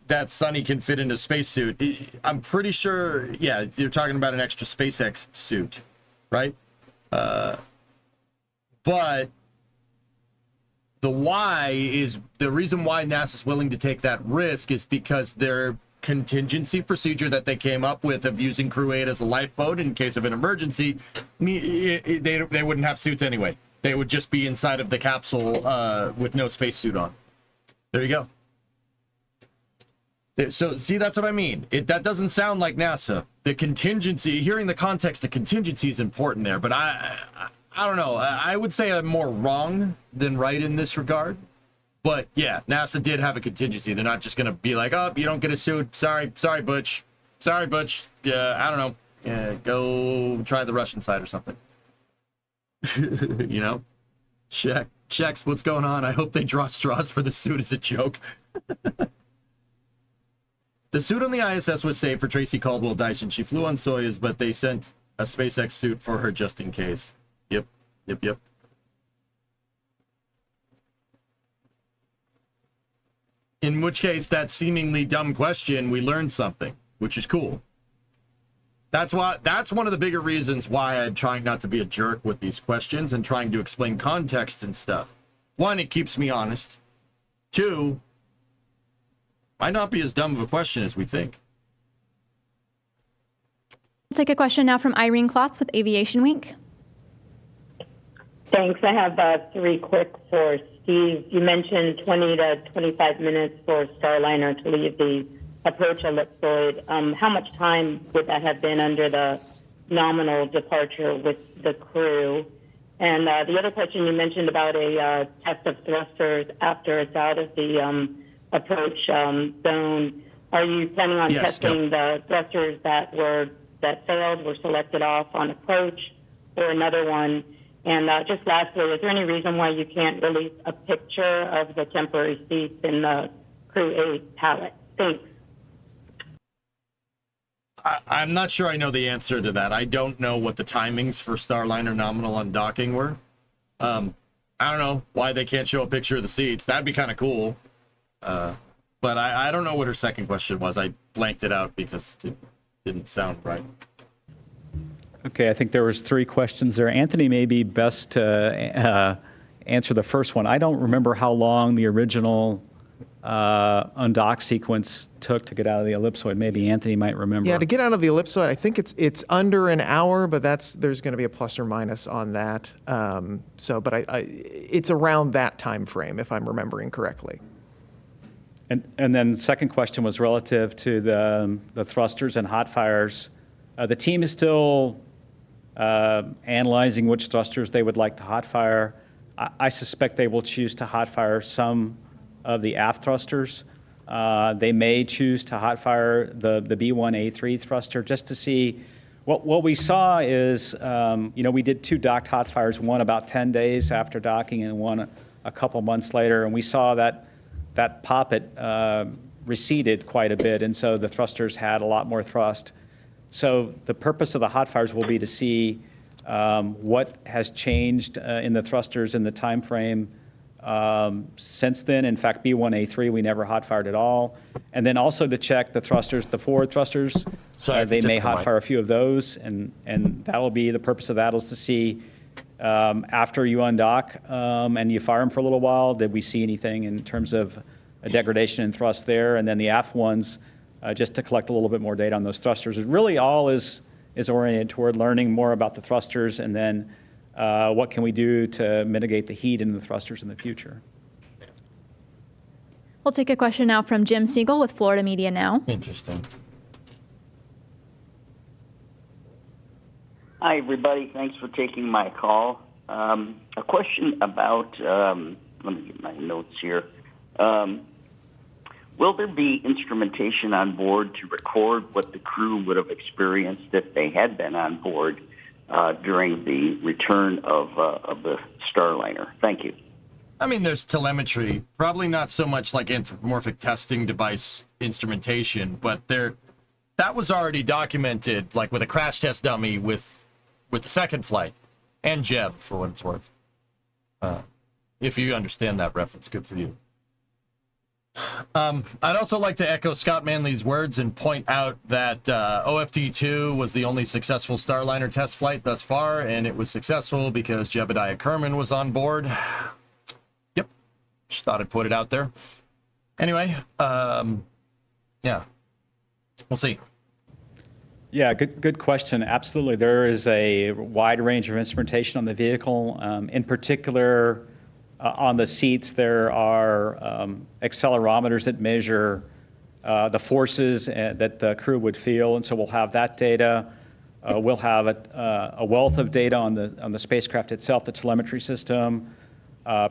that Sonny can fit into a spacesuit. I'm pretty sure, yeah, you're talking about an extra SpaceX suit, right? But the reason why NASA's willing to take that risk is because their contingency procedure that they came up with of using Crew 8 as a lifeboat in case of an emergency, they wouldn't have suits anyway. They would just be inside of the capsule with no spacesuit on. There you go. So, see, that's what I mean. That doesn't sound like NASA. The contingency, hearing the context of contingency is important there, but I don't know. I would say I'm more wrong than right in this regard. But yeah, NASA did have a contingency. They're not just going to be like, oh, you don't get a suit. Sorry, Butch. Sorry, Butch. Yeah, I don't know. Yeah, go try the Russian side or something. You know? Checks, what's going on? I hope they draw straws for the suit as a joke. The suit on the ISS was saved for Tracy Caldwell Dyson. She flew on Soyuz, but they sent a SpaceX suit for her just in case. Yep. In which case, that seemingly dumb question, we learned something, which is cool. That's one of the bigger reasons why I'm trying not to be a jerk with these questions and trying to explain context and stuff. 1, it keeps me honest. 2, might not be as dumb of a question as we think.
We'll take a question now from Irene Klotz with Aviation Week.
Thanks. I have 3 quick for Steve. You mentioned 20 to 25 minutes for Starliner to leave the approach ellipsoid. How much time would that have been under the nominal departure with the crew? And the other question, you mentioned about a test of thrusters after it's out of the approach zone. Are you planning on testing the thrusters that failed, were selected off on approach, or another one? And just lastly, is there any reason why you can't release a picture of the temporary seats in the Crew 8 pallet? Thanks.
I'm not sure I know the answer to that. I don't know what the timings for Starliner nominal undocking were. I don't know why they can't show a picture of the seats. That'd be kind of cool. But I don't know what her second question was. I blanked it out because it didn't sound right.
Okay, I think there was 3 questions there. Anthony may be best to answer the first one. I don't remember how long the original undock sequence took to get out of the ellipsoid. Maybe Anthony might remember.
Yeah, to get out of the ellipsoid, I think it's under an hour, but there's going to be a plus or minus on that. But it's around that time frame, if I'm remembering correctly.
And then the second question was relative to the thrusters and hot fires. The team is still analyzing which thrusters they would like to hot fire. I suspect they will choose to hot fire some of the aft thrusters. They may choose to hot fire the B1A3 thruster just to see. What we saw is, we did 2 docked hot fires, one about 10 days after docking and one a couple months later, and we saw that poppet receded quite a bit, and so the thrusters had a lot more thrust. So the purpose of the hot fires will be to see what has changed in the thrusters in the time frame since then. In fact, B1A3, we never hot fired at all. And then also to check the thrusters, the forward thrusters. They may hot fire a few of those, and that will be the purpose of that, is to see after you undock and you fire them for a little while, did we see anything in terms of a degradation in thrust there? And then the aft ones, just to collect a little bit more data on those thrusters. It really all is oriented toward learning more about the thrusters, and then what can we do to mitigate the heat in the thrusters in the future.
We'll take a question now from Jim Siegel with Florida Media Now.
Interesting.
Hi, everybody. Thanks for taking my call. A question about, let me get my notes here. Will there be instrumentation on board to record what the crew would have experienced if they had been on board during the return of the Starliner? Thank you.
I mean, there's telemetry, probably not so much like anthropomorphic testing device instrumentation, but that was already documented, like with a crash test dummy with the second flight, and Jeb, for what it's worth. If you understand that reference, good for you. I'd also like to echo Scott Manley's words and point out that OFD-2 was the only successful Starliner test flight thus far, and it was successful because Jebediah Kerman was on board. Yep, just thought I'd put it out there. Anyway, yeah, we'll see.
Yeah, good question. Absolutely. There is a wide range of instrumentation on the vehicle. In particular, on the seats, there are accelerometers that measure the forces that the crew would feel, and so we'll have that data. We'll have a wealth of data on the spacecraft itself, the telemetry system,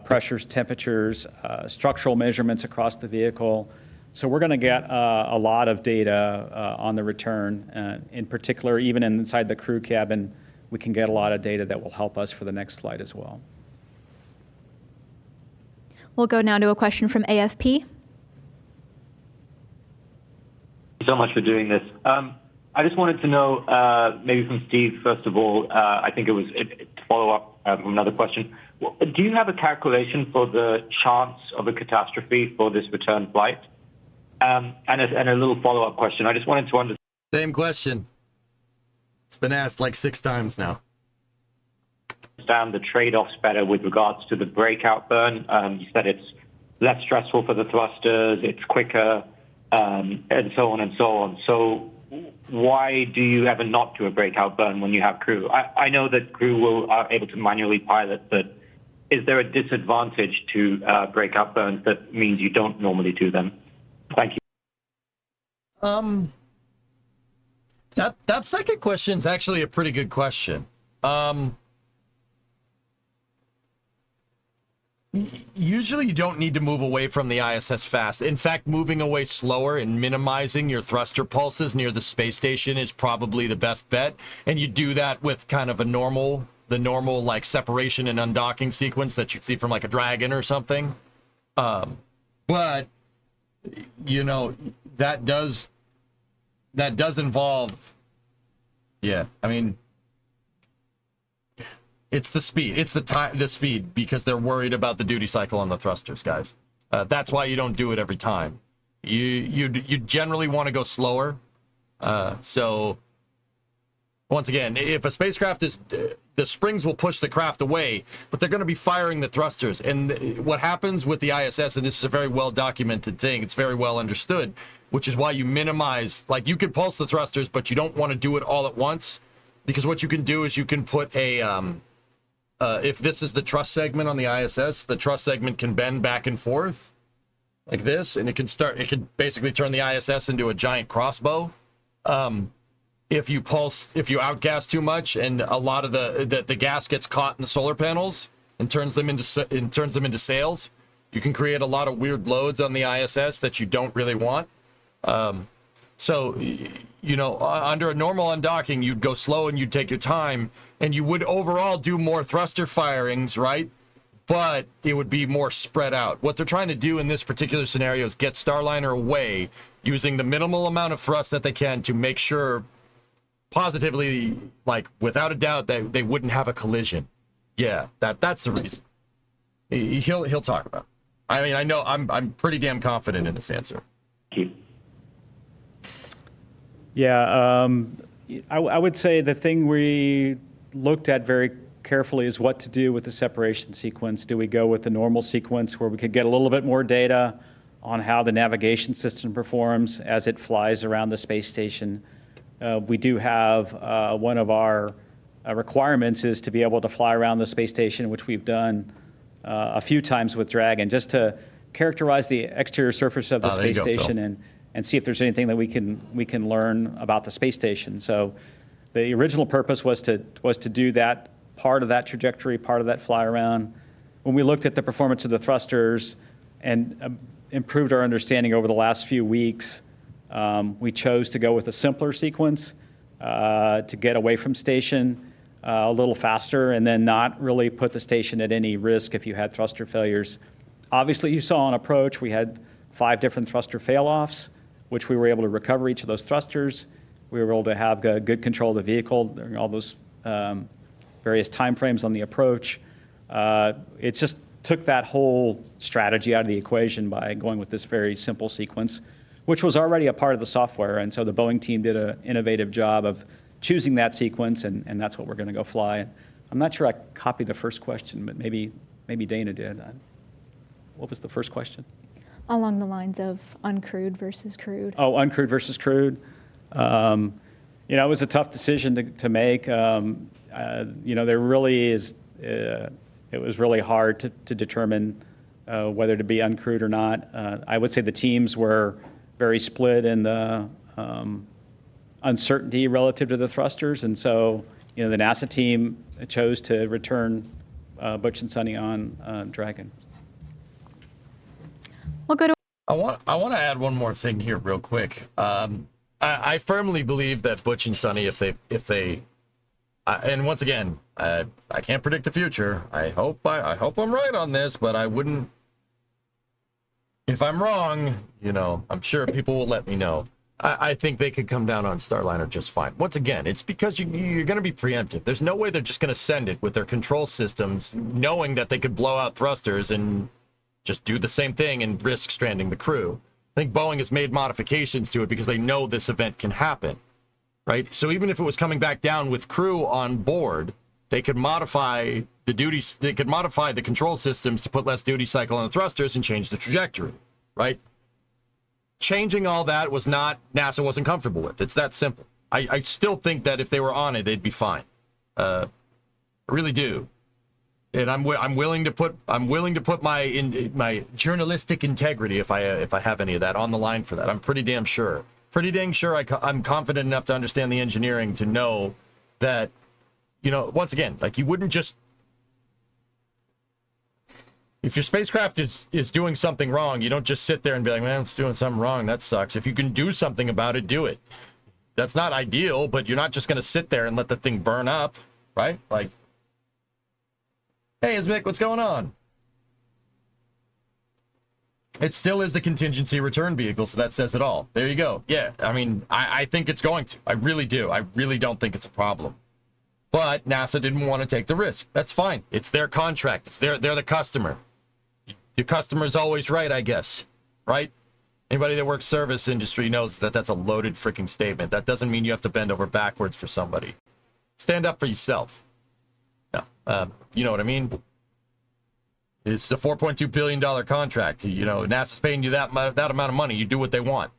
pressures, temperatures, structural measurements across the vehicle. So we're going to get a lot of data on the return. In particular, even inside the crew cabin, we can get a lot of data that will help us for the next flight as well.
We'll go now to a question from AFP.
Thank you so much for doing this. I just wanted to know, maybe from Steve, first of all, I think to follow up from another question. Do you have a calculation for the chance of a catastrophe for this return flight? And a little follow-up question. I just wanted to understand.
Same question. It's been asked like 6 times now.
Understand the trade-offs better with regards to the breakout burn. You said it's less stressful for the thrusters, it's quicker, and so on and so on. So why do you ever not do a breakout burn when you have crew? I know that crew are able to manually pilot, but is there a disadvantage to breakout burns that means you don't normally do them? Thank you.
That second question is actually a pretty good question. Usually you don't need to move away from the ISS fast. In fact, moving away slower and minimizing your thruster pulses near the space station is probably the best bet. And you do that with kind of the normal like separation and undocking sequence that you'd see from like a Dragon or something. But you know, that does involve, yeah, I mean, it's the speed, it's the speed, because they're worried about the duty cycle on the thrusters, guys. That's why you don't do it every time. You generally want to go slower. So once again, if a spacecraft is, the springs will push the craft away, but they're going to be firing the thrusters. And what happens with the ISS, and this is a very well documented thing, it's very well understood, which is why you minimize, like you could pulse the thrusters, but you don't want to do it all at once, because what you can do is you can put a, if this is the truss segment on the ISS, the truss segment can bend back and forth like this, and it can basically turn the ISS into a giant crossbow. If you outgas too much, and a lot of the gas gets caught in the solar panels and turns them into sails, you can create a lot of weird loads on the ISS that you don't really want. So, you know, under a normal undocking, you'd go slow and you'd take your time, and you would overall do more thruster firings, right? But it would be more spread out. What they're trying to do in this particular scenario is get Starliner away, using the minimal amount of thrust that they can to make sure positively, like without a doubt, that they wouldn't have a collision. Yeah, that's the reason. He'll talk about it. I mean, I know I'm pretty damn confident in this answer.
Yeah, I would say the thing we looked at very carefully is what to do with the separation sequence. Do we go with the normal sequence where we could get a little bit more data on how the navigation system performs as it flies around the space station? We do have one of our requirements is to be able to fly around the space station, which we've done a few times with Dragon, just to characterize the exterior surface of the space station and see if there's anything that we can learn about the space station. So the original purpose was to do that part of that trajectory, part of that fly around. When we looked at the performance of the thrusters and improved our understanding over the last few weeks, we chose to go with a simpler sequence to get away from station a little faster and then not really put the station at any risk if you had thruster failures. Obviously, you saw on approach, we had 5 different thruster fail-offs, which we were able to recover each of those thrusters. We were able to have good control of the vehicle during all those various timeframes on the approach. It just took that whole strategy out of the equation by going with this very simple sequence, which was already a part of the software. And so the Boeing team did an innovative job of choosing that sequence, and that's what we're going to go fly. I'm not sure I copied the first question, but maybe Dana did. What was the first question?
Along the lines of uncrewed versus crewed.
Oh, uncrewed versus crewed. It was a tough decision to make. There really is. It was really hard to determine whether to be uncrewed or not. I would say the teams were very split in the uncertainty relative to the thrusters, and so the NASA team chose to return Butch and Sunny on Dragon.
We'll go to.
I want to add one more thing here, real quick. I firmly believe that Butch and Sunny, if they, and once again, I can't predict the future. I hope I'm right on this, but I wouldn't. If I'm wrong, I'm sure people will let me know. I think they could come down on Starliner just fine. Once again, it's because you're going to be preemptive. There's no way they're just going to send it with their control systems, knowing that they could blow out thrusters and just do the same thing and risk stranding the crew. I think Boeing has made modifications to it because they know this event can happen, right? So even if it was coming back down with crew on board, they could modify the duties. They could modify the control systems to put less duty cycle on the thrusters and change the trajectory, right? Changing all that was not, NASA wasn't comfortable with. It's that simple. I still think that if they were on it, they'd be fine. I really do. And I'm willing to put my journalistic integrity, if I have any of that, on the line for that. I'm pretty dang sure. I'm confident enough to understand the engineering to know that, once again, like you wouldn't just. If your spacecraft is doing something wrong, you don't just sit there and be like, man, it's doing something wrong. That sucks. If you can do something about it, do it. That's not ideal, but you're not just going to sit there and let the thing burn up, right? Like, hey, Mick, what's going on? It still is the contingency return vehicle, so that says it all. There you go. Yeah, I mean, I think it's going to. I really do. I really don't think it's a problem. But NASA didn't want to take the risk. That's fine. It's their contract. They're the customer. Your customer's always right, I guess. Right? Anybody that works service industry knows that that's a loaded freaking statement. That doesn't mean you have to bend over backwards for somebody. Stand up for yourself. No, you know what I mean? It's a $4.2 billion contract. NASA's paying you that amount of money. You do what they want.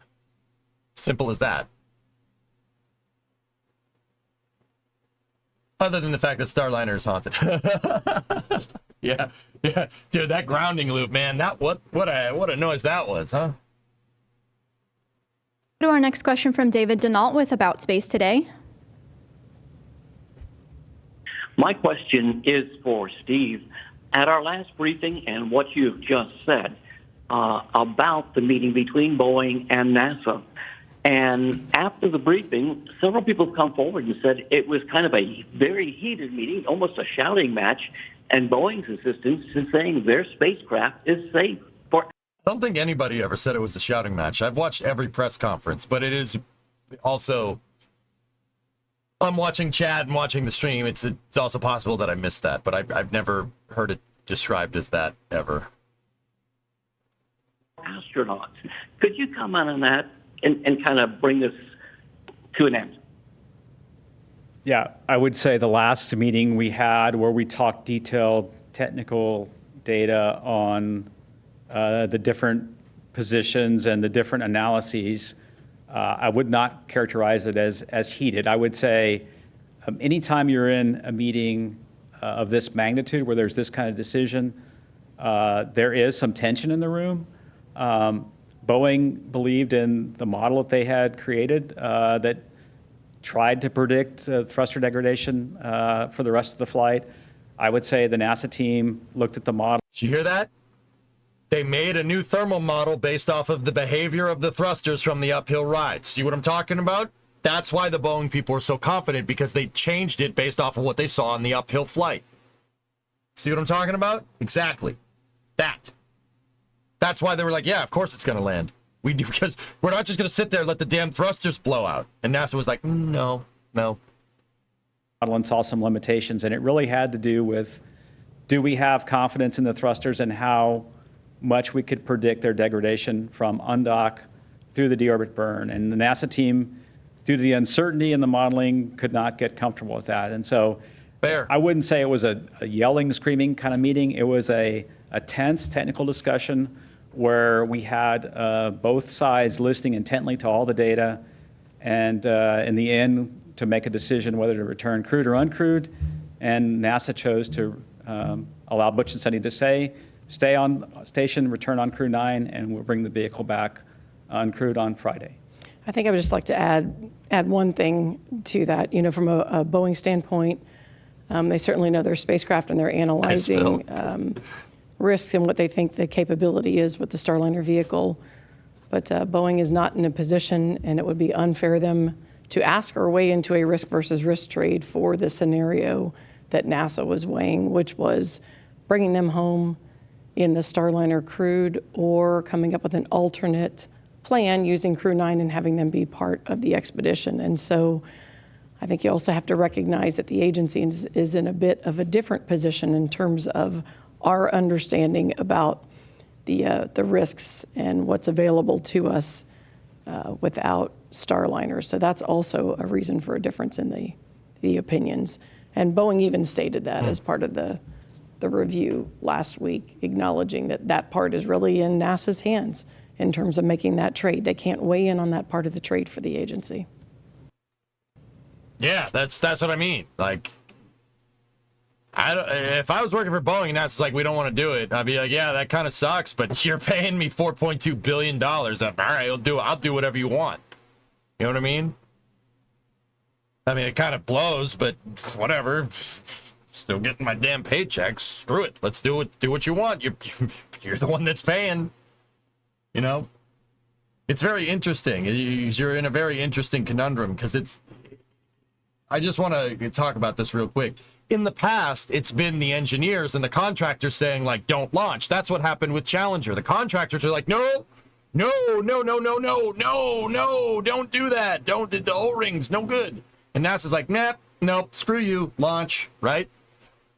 Simple as that. Other than the fact that Starliner is haunted. Yeah. Dude, that grounding loop, man. What a noise that was, huh?
To our next question from David Denault with About Space Today.
My question is for Steve. At our last briefing and what you've just said about the meeting between Boeing and NASA, and after the briefing, several people have come forward and said it was kind of a very heated meeting, almost a shouting match, and Boeing's insistence is saying their spacecraft is safe for.
I don't think anybody ever said it was a shouting match. I've watched every press conference, but it is also I'm watching chat and watching the stream. It's also possible that I missed that, but I've never heard it described as that ever.
Astronauts. Could you comment on that and kind of bring this to an end?
Yeah, I would say the last meeting we had where we talked detailed technical data on the different positions and the different analyses, I would not characterize it as heated. I would say anytime you're in a meeting of this magnitude where there's this kind of decision, there is some tension in the room. Boeing believed in the model that they had created that tried to predict thruster degradation for the rest of the flight. I would say the NASA team looked at the model.
Did you hear that? They made a new thermal model based off of the behavior of the thrusters from the uphill ride. See what I'm talking about? That's why the Boeing people are so confident, because they changed it based off of what they saw on the uphill flight. See what I'm talking about? Exactly. That's why they were like, yeah, of course it's going to land. We do, because we're not just going to sit there and let the damn thrusters blow out. And NASA was like, no.
And saw some limitations, and it really had to do with, do we have confidence in the thrusters and how much we could predict their degradation from undock through the deorbit burn. And the NASA team, due to the uncertainty in the modeling, could not get comfortable with that. And so
fair.
I wouldn't say it was a yelling, screaming kind of meeting. It was a tense technical discussion where we had both sides listening intently to all the data, and in the end, to make a decision whether to return crewed or uncrewed. And NASA chose to allow Butch and Sunny to stay on station, return on Crew 9, and we'll bring the vehicle back uncrewed on Friday.
I think I would just like to add one thing to that. You know, from a Boeing standpoint, they certainly know their spacecraft, and they're analyzing risks and what they think the capability is with the Starliner vehicle. But Boeing is not in a position, and it would be unfair of them to ask or weigh into a risk versus risk trade for the scenario that NASA was weighing, which was bringing them home in the Starliner crewed or coming up with an alternate plan using Crew 9 and having them be part of the expedition. And so I think you also have to recognize that the agency is in a bit of a different position in terms of our understanding about the risks and what's available to us without Starliner. So that's also a reason for a difference in the opinions. And Boeing even stated that as part of the review last week, acknowledging that part is really in NASA's hands in terms of making that trade. They can't weigh in on that part of the trade for the agency.
Yeah, that's what I mean. Like, if I was working for Boeing and NASA's like, we don't want to do it, I'd be like, yeah, that kind of sucks, but you're paying me $4.2 billion. All right, I'll do whatever you want. You know what I mean? I mean, it kind of blows, but whatever. Still getting my damn paychecks. Screw it. Let's do it. Do what you want. You're the one that's paying. You know? It's very interesting. You're in a very interesting conundrum, because I just want to talk about this real quick. In the past, it's been the engineers and the contractors saying, like, don't launch. That's what happened with Challenger. The contractors are like, no, don't do that. The O-rings, no good. And NASA's like, nope, screw you, launch, right?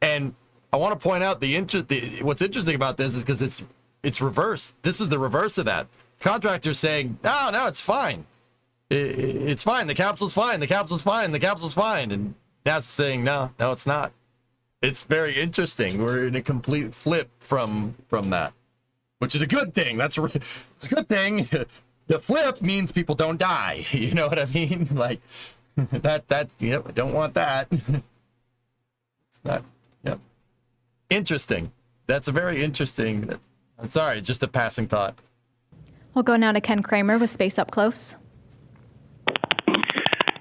And I want to point out what's interesting about this is because it's reversed. This is the reverse of that. Contractors saying, no, it's fine. It's fine. The capsule's fine. The capsule's fine. The capsule's fine. And NASA's saying, no, it's not. It's very interesting. We're in a complete flip from that, which is a good thing. It's a good thing. The flip means people don't die. You know what I mean? Like that. Yep. I don't want that. It's not. Yep. Interesting. That's a very interesting. I'm sorry, just a passing thought.
We'll go now to Ken Kramer with Space Up Close.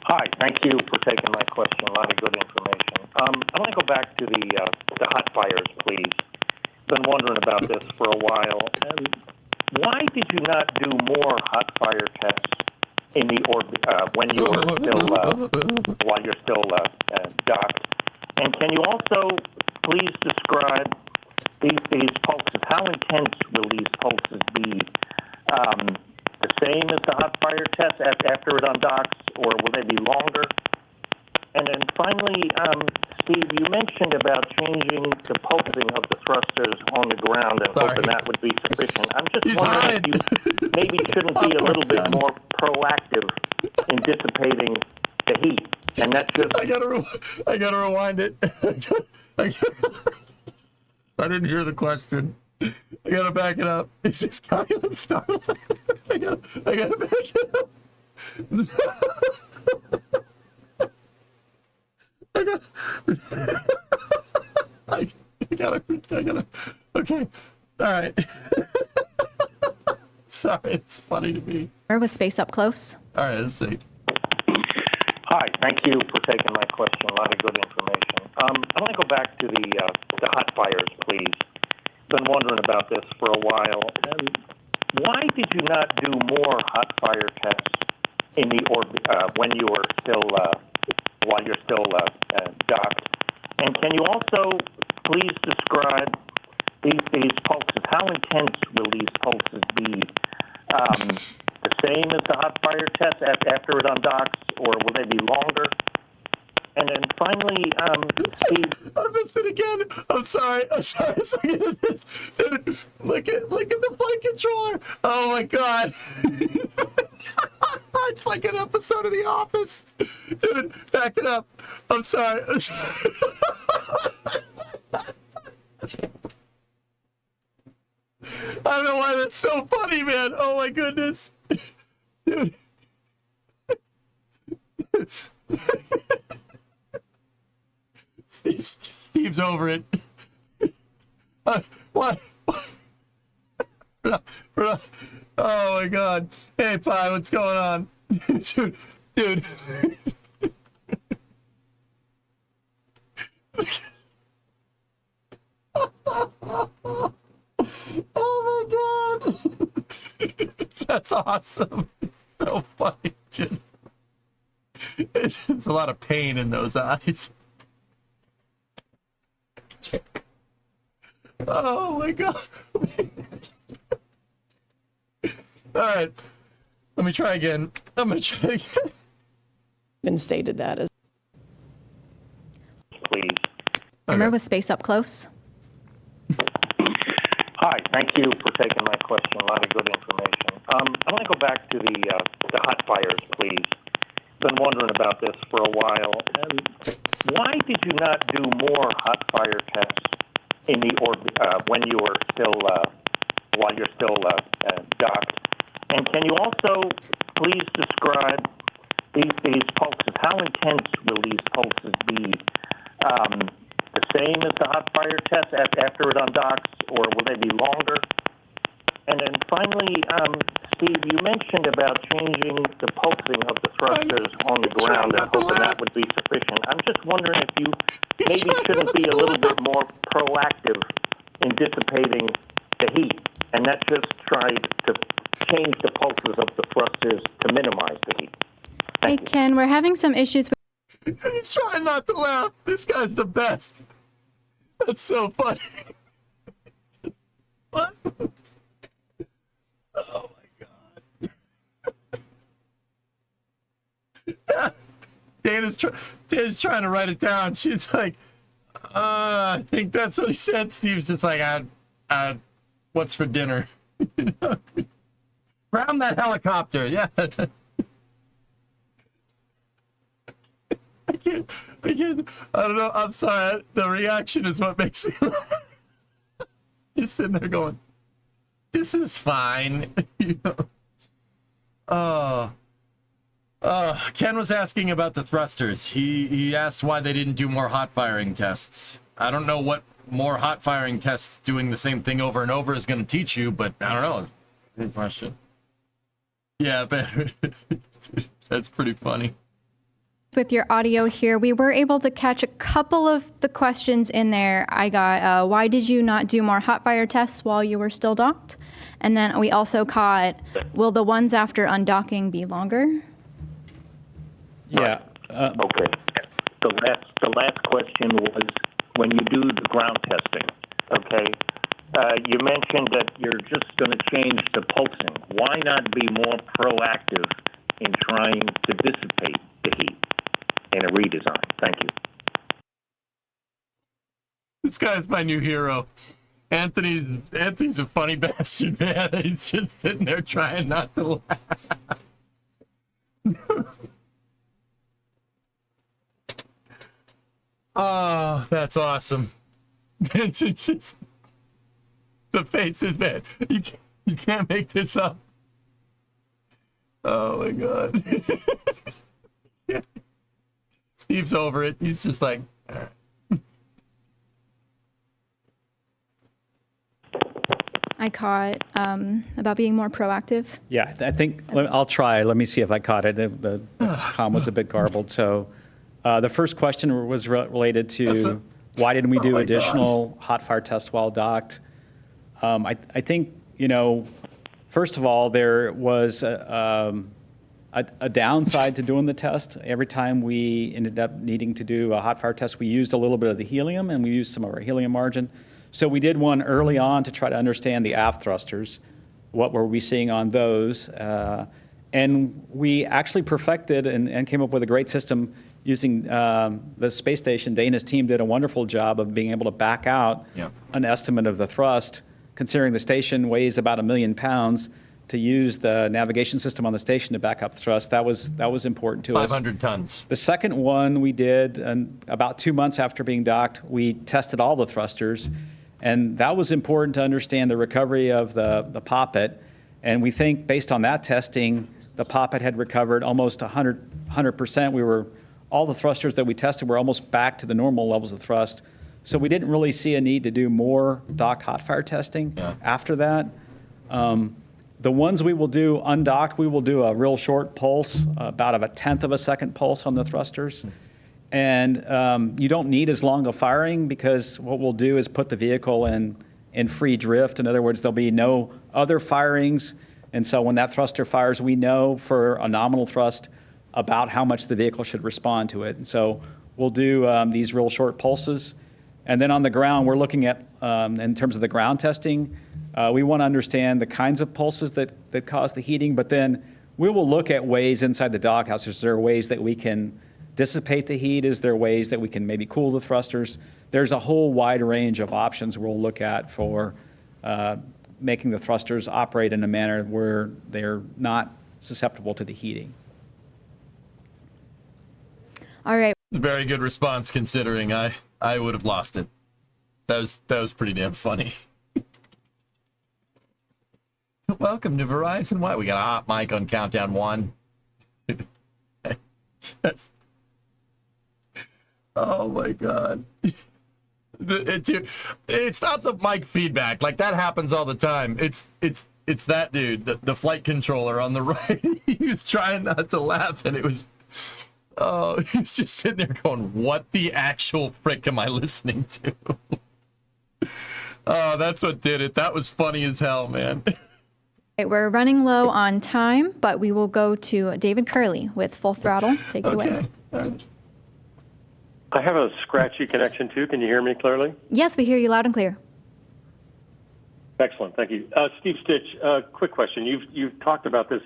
Hi, thank you for taking my question. A lot of good information. I want to go back to the hot fires, please. Been wondering about this for a while. And why did you not do more hot fire tests in the orbit when you were still while you're still docked? And can you also please describe these pulses? How intense will these pulses be? The same as the hot fire test after it undocks, or will they be longer? finally, Steve, you mentioned about changing the pulsing of the thrusters on the ground and hoping that would be sufficient. I'm just wondering if you maybe shouldn't be a little bit more proactive in dissipating the heat. And that's just...
I gotta rewind it. I didn't hear the question. I gotta back it up. Is this guy on Starline? I gotta back it up. I gotta. Okay. All right. Sorry, it's funny to me.
With Space Up Close.
All right, let's see.
Hi, thank you for taking my question. A lot of good information. I want to go back to the hot fires, please. Been wondering about this for a while. Why did you not do more hot fire tests in the orbit when you were still while you're still docked? And can you also please describe these pulses? How intense will these pulses be? The same as the hot fire test after it undocks, or will they be longer? And then finally, Steve.
I missed it again. I'm sorry. Look at this. Dude, look at the flight controller. Oh my God. It's like an episode of The Office. Dude, back it up. I'm sorry. I don't know why that's so funny, man. Oh my goodness. Dude. Steve's over it. What? Oh my God. Hey, Pi, what's going on? Dude. Oh my God. That's awesome. It's so funny. There's a lot of pain in those eyes. Oh my God. All right. Let me try again. I'm going to try again.
Been stated that as.
Please.
Remember with Space Up Close.
Hi, thank you for taking my question. A lot of good information. I want to go back to the hot fires, please. Been wondering about this for a while. Why did you not do more hot fire tests in the orbit when you were still while you're still docked? And can you also please describe these pulses? How intense will these pulses be? The same as the hot fire test after it undocks, or will they be longer? And then finally, Steve, you mentioned about changing the pulsing of the thrusters on the ground and hoping that would be sufficient. I'm just wondering if you maybe shouldn't be a little bit more proactive in dissipating the heat, and not just try to change the pulses of the thrusters to minimize the heat.
Hey, Ken, we're having some issues with.
He's trying not to laugh. This guy's the best. That's so funny. What? Oh my God. Dana's trying to write it down. She's like, I think that's what he said. Steve's just like, what's for dinner? Ground that helicopter. Yeah. I can't. I don't know. I'm sorry. The reaction is what makes me laugh. Just sitting there going, this is fine. You know? Ken was asking about the thrusters. He asked why they didn't do more hot firing tests. I don't know what more hot firing tests doing the same thing over and over is going to teach you, but I don't know. Good question. Yeah, but that's pretty funny.
With your audio here, we were able to catch a couple of the questions in there. I got, why did you not do more hot fire tests while you were still docked? And then we also caught, will the ones after undocking be longer?
Yeah.
Okay. The last question was when you do the ground testing, okay, you mentioned that you're just going to change the pulsing. Why not be more proactive in trying to dissipate the heat in a redesign? Thank you.
This guy's my new hero. Anthony's a funny bastard, man. He's just sitting there trying not to laugh. Oh, that's awesome. It's just the faces, man. You can't make this up. Oh my god. Steve's over it. He's just like, all right.
I caught about being more proactive.
Yeah, I think I'll try. Let me see if I caught it. The comm was a bit garbled. So the first question was related to why didn't we do additional hot fire tests while docked? I think, first of all, there was a downside to doing the test. Every time we ended up needing to do a hot fire test, we used a little bit of the helium, and we used some of our helium margin. So we did one early on to try to understand the aft thrusters. What were we seeing on those? And we actually perfected and came up with a great system using the space station. Dana's team did a wonderful job of being able to back out an estimate of the thrust, considering the station weighs about 1 million pounds, to use the navigation system on the station to back up the thrust. That was important to us.
500 tons.
The second one we did, and about 2 months after being docked, we tested all the thrusters. And that was important to understand the recovery of the poppet. And we think based on that testing, the poppet had recovered almost 100%. All the thrusters that we tested were almost back to the normal levels of thrust. So we didn't really see a need to do more docked hot fire testing after that. The ones we will do undocked, we will do a real short pulse, about of a 1/10 of a second pulse on the thrusters. And you don't need as long a firing, because what we'll do is put the vehicle in free drift. In other words, there'll be no other firings. And so when that thruster fires, we know for a nominal thrust about how much the vehicle should respond to it. And so we'll do these real short pulses. And then on the ground, we're looking at, in terms of the ground testing, we want to understand the kinds of pulses that cause the heating. But then we will look at ways inside the doghouse. Is there ways that we can dissipate the heat? Is there ways that we can maybe cool the thrusters? There's a whole wide range of options we'll look at for making the thrusters operate in a manner where they're not susceptible to the heating.
All right.
Very good response, considering I would have lost it. That was pretty damn funny. Welcome to Verizon. Why? We got a hot mic on countdown 1. Oh my god. It's not the mic feedback. Like, that happens all the time. It's that dude, the flight controller on the right. He was trying not to laugh, and it was, oh, he was just sitting there going, what the actual frick am I listening to? Oh, that's what did it. That was funny as hell, man.
Okay, we're running low on time, but we will go to David Curley with Full Throttle. Take it away.
I have a scratchy connection too. Can you hear me clearly?
Yes, we hear you loud and clear.
Excellent, thank you. Steve Stitch, quick question. You've talked about this.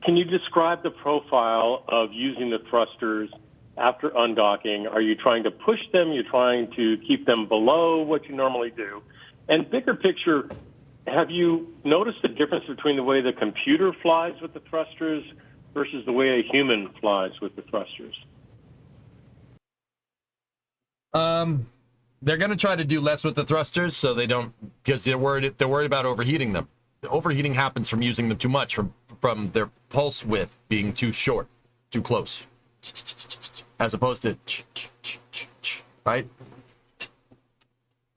Can you describe the profile of using the thrusters after undocking? Are you trying to push them? You're trying to keep them below what you normally do? And bigger picture, have you noticed a difference between the way the computer flies with the thrusters versus the way a human flies with the thrusters?
They're going to try to do less with the thrusters, so they don't, because they're worried about overheating them. The overheating happens from using them too much, from their pulse width being too short, too close, as opposed to right?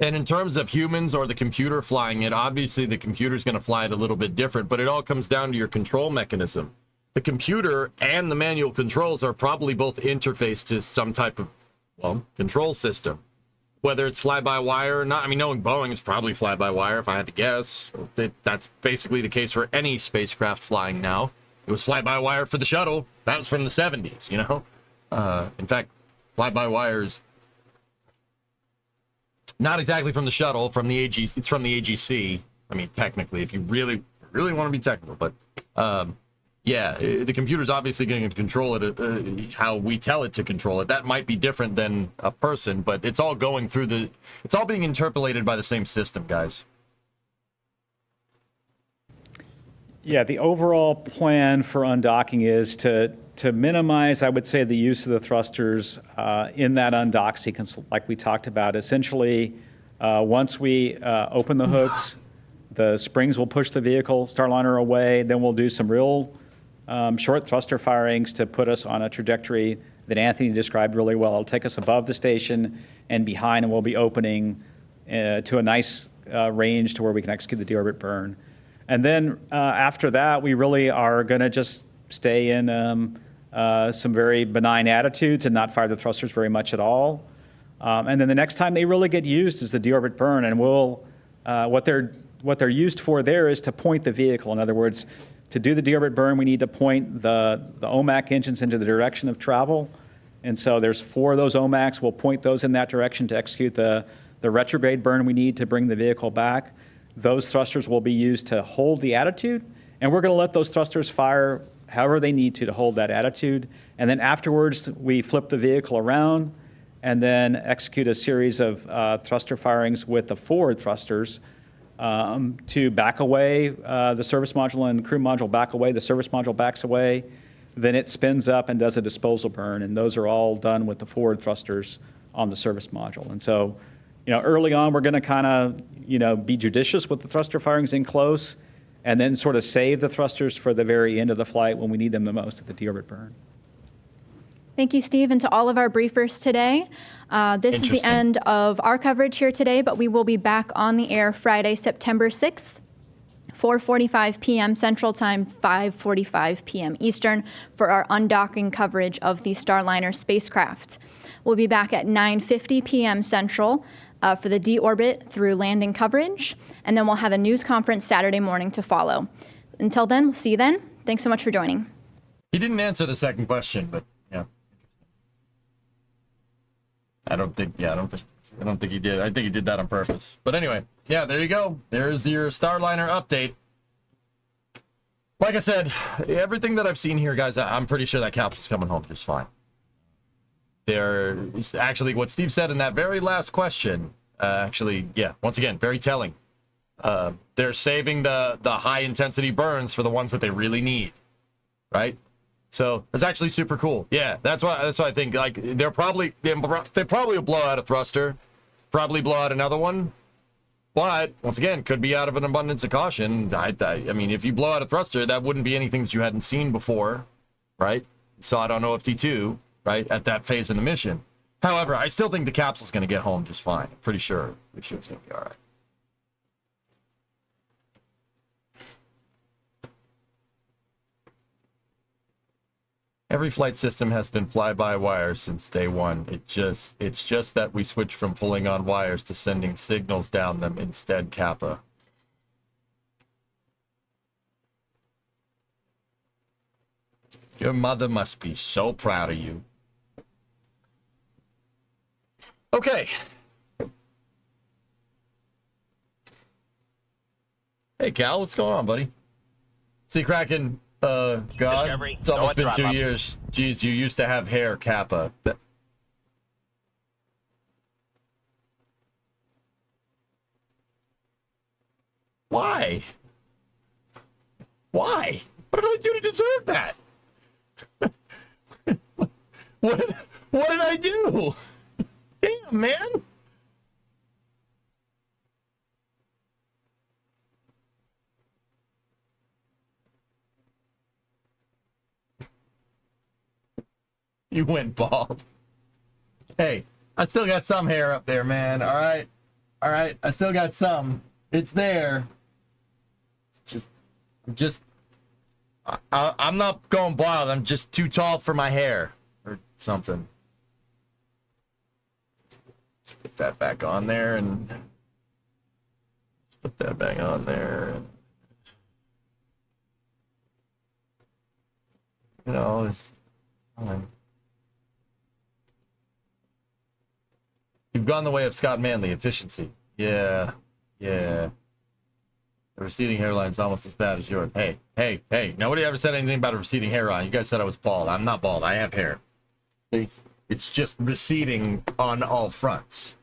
And in terms of humans or the computer flying it, obviously the computer's going to fly it a little bit different, but it all comes down to your control mechanism. The computer and the manual controls are probably both interfaced to some type of, well, control system. Whether it's fly-by-wire or not, I mean, knowing Boeing is probably fly-by-wire, if I had to guess. That's basically the case for any spacecraft flying now. It was fly-by-wire for the shuttle. That was from the 70s, you know? In fact, fly-by-wire is not exactly from the shuttle, from the AGC. It's from the AGC. I mean, technically, if you really want to be technical, but yeah, the computer's obviously going to control it how we tell it to control it. That might be different than a person, but it's all going through it's all being interpolated by the same system, guys.
Yeah, the overall plan for undocking is to minimize, I would say, the use of the thrusters in that undock sequence, like we talked about. Essentially, once we open the hooks, the springs will push the vehicle, Starliner away, then we'll do some real short thruster firings to put us on a trajectory that Anthony described really well. It'll take us above the station and behind, and we'll be opening to a nice range to where we can execute the deorbit burn. And then after that, we really are going to just stay in some very benign attitudes and not fire the thrusters very much at all. And then the next time they really get used is the deorbit burn, and what they're used for there is to point the vehicle. In other words, to do the deorbit burn, we need to point the OMAC engines into the direction of travel. And so there's 4 of those OMACs. We'll point those in that direction to execute the retrograde burn we need to bring the vehicle back. Those thrusters will be used to hold the attitude, and we're going to let those thrusters fire however they need to hold that attitude. And then afterwards, we flip the vehicle around and then execute a series of thruster firings with the forward thrusters to back away. The service module and crew module back away. The service module backs away. Then it spins up and does a disposal burn, and those are all done with the forward thrusters on the service module. And so, early on, we're going to kind of, be judicious with the thruster firings in close, and then sort of save the thrusters for the very end of the flight when we need them the most at the deorbit burn.
Thank you, Steve, and to all of our briefers today. This is the end of our coverage here today, but we will be back on the air Friday, September 6th, 4:45 p.m. Central Time, 5:45 p.m. Eastern, for our undocking coverage of the Starliner spacecraft. We'll be back at 9:50 p.m. Central for the deorbit through landing coverage, and then we'll have a news conference Saturday morning to follow. Until then, we'll see you then. Thanks so much for joining.
He didn't answer the second question, but yeah. I don't think he did. I think he did that on purpose. But anyway, yeah, there you go. There's your Starliner update. Like I said, everything that I've seen here, guys, I'm pretty sure that capsule's coming home just fine. There's actually what Steve said in that very last question. Once again, very telling. They're saving the high intensity burns for the ones that they really need, right? So it's actually super cool. Yeah, that's why I think like they probably will blow out a thruster, probably blow out another one, but once again, could be out of an abundance of caution. I mean, if you blow out a thruster, that wouldn't be anything that you hadn't seen before, right? You saw it on OFT2. Right, at that phase in the mission. However, I still think the capsule's going to get home just fine. I'm pretty sure it's going to be all right. Every flight system has been fly-by-wire since day one. It's just that we switched from pulling on wires to sending signals down them instead, Kappa. Your mother must be so proud of you. Okay. Hey, Cal, what's going on, buddy? See, Kraken, God, it's almost been 2 years. Jeez, you used to have hair, Kappa. Why? Why? What did I do to deserve that? What did I do? Damn, man. You went bald. Hey, I still got some hair up there, man. All right. I still got some. It's there. I'm not going bald. I'm just too tall for my hair or something. Put that back on there and put that back on there. And, it's fine. You've gone the way of Scott Manley, efficiency. Yeah. The receding hairline's almost as bad as yours. Hey. Nobody ever said anything about a receding hairline. You guys said I was bald. I'm not bald. I have hair. See? It's just receding on all fronts.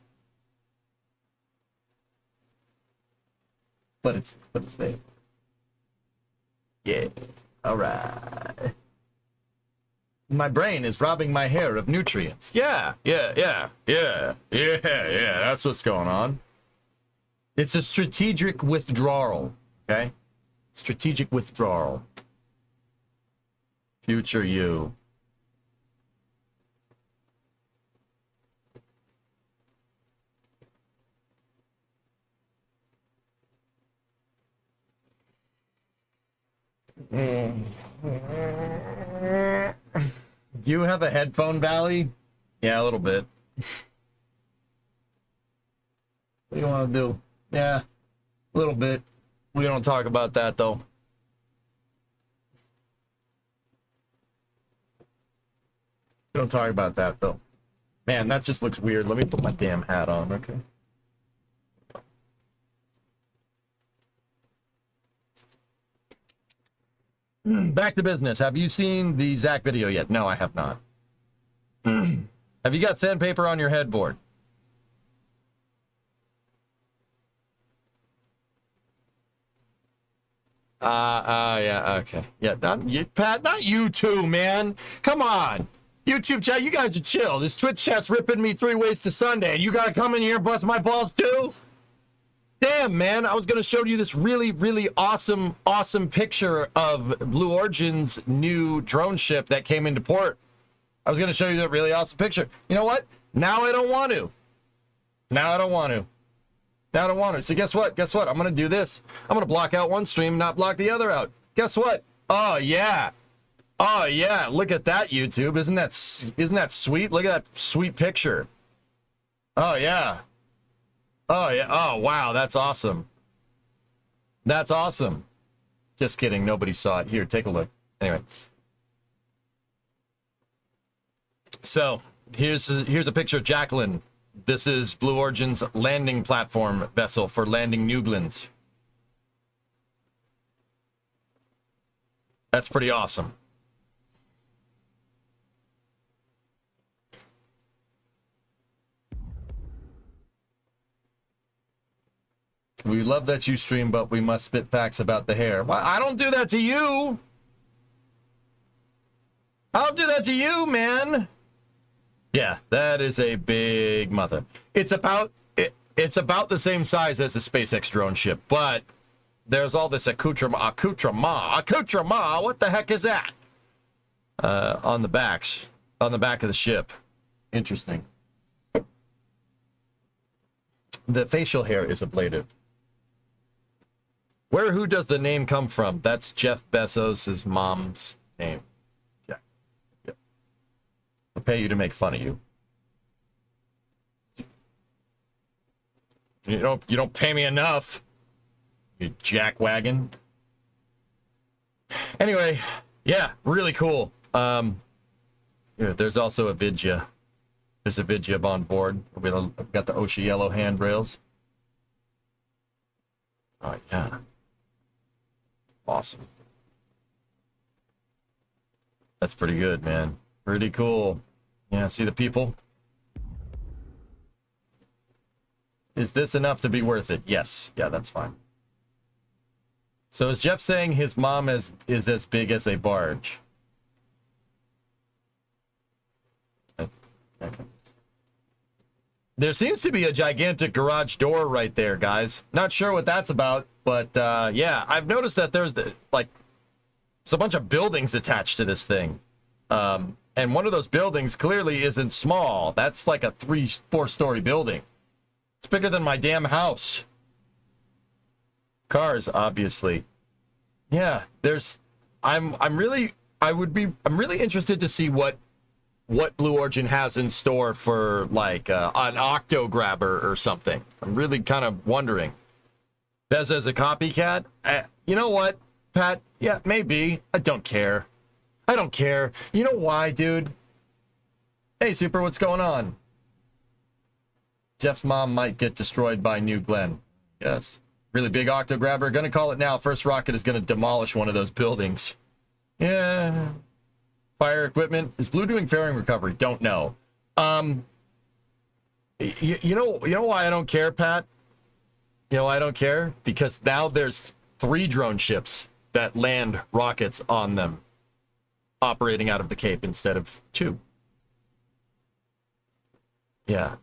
But it's there. Yeah. All right. My brain is robbing my hair of nutrients. Yeah. That's what's going on. It's a strategic withdrawal, okay? Strategic withdrawal. Future you. Do you have a headphone valley? Yeah, a little bit. What do you want to do? Yeah, a little bit. We don't talk about that, though. We don't talk about that, though. Man, that just looks weird. Let me put my damn hat on, okay? Back to business. Have you seen the Zach video yet? No, I have not. Have you got sandpaper on your headboard? Yeah, okay. Yeah, not you, Pat, not you too, man. Come on. YouTube chat, you guys are chill. This Twitch chat's ripping me 3 ways to Sunday, and you gotta come in here and bust my balls too? Damn, man, I was gonna show you this really, really awesome picture of Blue Origin's new drone ship that came into port. I was gonna show you that really awesome picture. You know what? Now I don't want to. So guess what? I'm gonna do this. I'm gonna block out one stream, not block the other out. Guess what? Oh yeah. Look at that, YouTube. Isn't that sweet? Look at that sweet picture. Oh yeah. Oh wow, that's awesome. Just kidding. Nobody saw it. Here, take a look. Anyway. So here's a picture of Jacqueline. This is Blue Origin's landing platform vessel for landing Newglands. That's pretty awesome. We love that you stream, but we must spit facts about the hair. Well, I don't do that to you. I'll do that to you, man. Yeah, that is a big mother. It's about the same size as a SpaceX drone ship, but there's all this accoutrement. What the heck is that? On the back of the ship. Interesting. The facial hair is ablative. Who does the name come from? That's Jeff Bezos' mom's name. Yeah. Yep. I'll pay you to make fun of you. You don't pay me enough, you jackwagon. Anyway, yeah, really cool. There's also a Vidya. There's a Vidya on board. We've got the Ocean yellow handrails. Oh yeah. Awesome. That's pretty good, man. Pretty cool. Yeah, see the people? Is this enough to be worth it? Yes. Yeah, that's fine. So is Jeff saying his mom is as big as a barge? Okay. There seems to be a gigantic garage door right there, guys. Not sure what that's about, but yeah, I've noticed that there's there's a bunch of buildings attached to this thing. And one of those buildings clearly isn't small. That's like a 3-4 story building. It's bigger than my damn house. Cars, obviously. Yeah, I'm really interested to see what Blue Origin has in store for like an octo grabber or something. I'm really kind of wondering. Bez as a copycat? You know what, Pat? Yeah, maybe. I don't care. You know why, dude? Hey, Super, what's going on? Jeff's mom might get destroyed by New Glenn. Yes. Really big octo grabber. Gonna call it now. First rocket is gonna demolish one of those buildings. Yeah. Fire equipment. Is Blue doing fairing recovery? Don't know. You know why I don't care, Pat? You know why I don't care? Because now there's 3 drone ships that land rockets on them operating out of the Cape instead of 2. Yeah.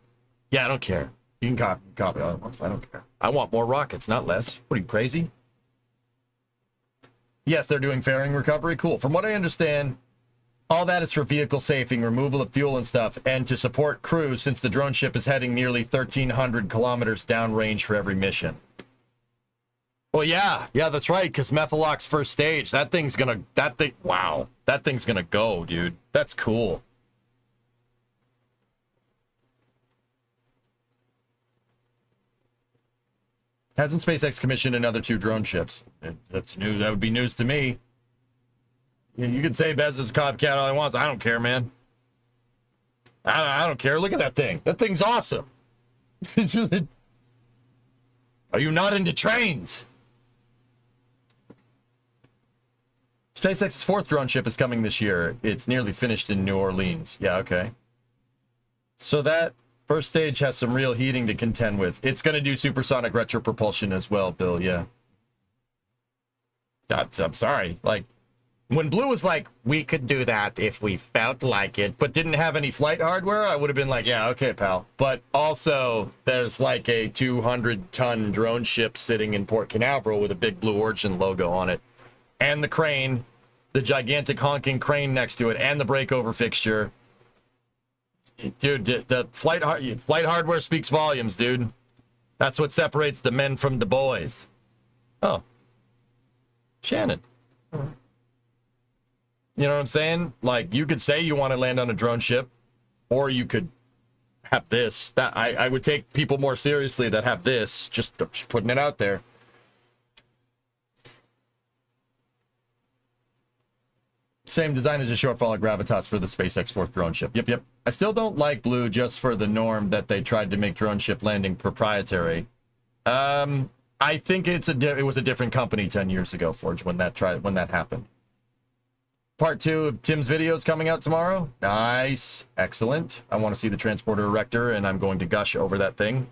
Yeah, I don't care. You can copy other ones. I don't care. I want more rockets, not less. What are you, crazy? Yes, they're doing fairing recovery. Cool. From what I understand, all that is for vehicle safing, removal of fuel and stuff, and to support crews since the drone ship is heading nearly 1,300 kilometers downrange for every mission. Well, yeah, that's right, because Methalock's first stage, wow, that thing's gonna go, dude. That's cool. Hasn't SpaceX commissioned another 2 drone ships? That's new. That would be news to me. You can say Bez is a copycat all he wants. I don't care, man. I don't care. Look at that thing. That thing's awesome. Are you not into trains? SpaceX's 4th drone ship is coming this year. It's nearly finished in New Orleans. Yeah, okay. So that first stage has some real heating to contend with. It's going to do supersonic retropropulsion as well, Bill, yeah. I'm sorry. Like, when Blue was like, we could do that if we felt like it, but didn't have any flight hardware, I would have been like, yeah, okay, pal. But also, there's like a 200-ton drone ship sitting in Port Canaveral with a big Blue Origin logo on it. And the crane, the gigantic honking crane next to it, and the breakover fixture. Dude, the flight hardware speaks volumes, dude. That's what separates the men from the boys. Oh. Shannon. You know what I'm saying? Like, you could say you want to land on a drone ship, or you could have this. That I would take people more seriously that have this, just putting it out there. Same design as a shortfall of gravitas for the SpaceX 4th drone ship. Yep. I still don't like Blue just for the norm that they tried to make drone ship landing proprietary. I think it was a different company 10 years ago, Forge, when that happened. Part 2 of Tim's video is coming out tomorrow. Nice. Excellent. I want to see the transporter erector, and I'm going to gush over that thing.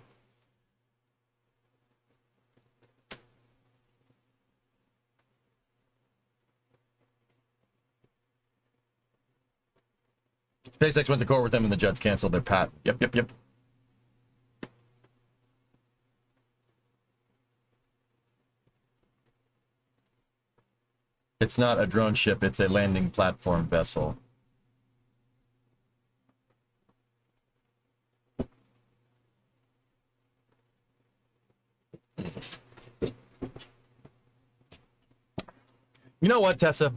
SpaceX went to court with them, and the Jets canceled their patent. Yep. It's not a drone ship, it's a landing platform vessel. You know what, Tessa?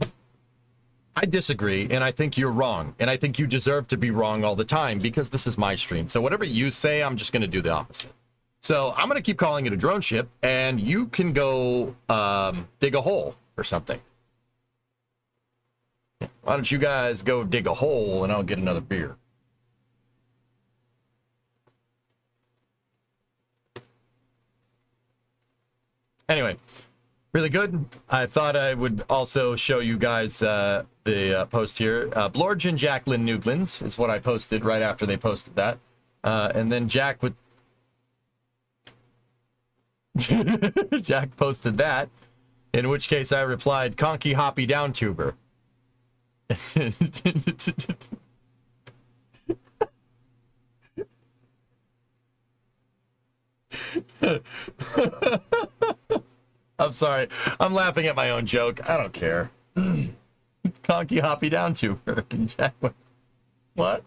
I disagree, and I think you're wrong. And I think you deserve to be wrong all the time, because this is my stream. So whatever you say, I'm just going to do the opposite. So I'm going to keep calling it a drone ship, and you can go dig a hole or something. Why don't you guys go dig a hole, and I'll get another beer. Anyway, really good. I thought I would also show you guys the post here. Blorgen Jacqueline Newglands is what I posted right after they posted that. And then Jack with... Jack posted that, in which case I replied, Conky Hoppy Down Tuber. I'm sorry. I'm laughing at my own joke. I don't care. Conky Hoppy Down Tuber. What?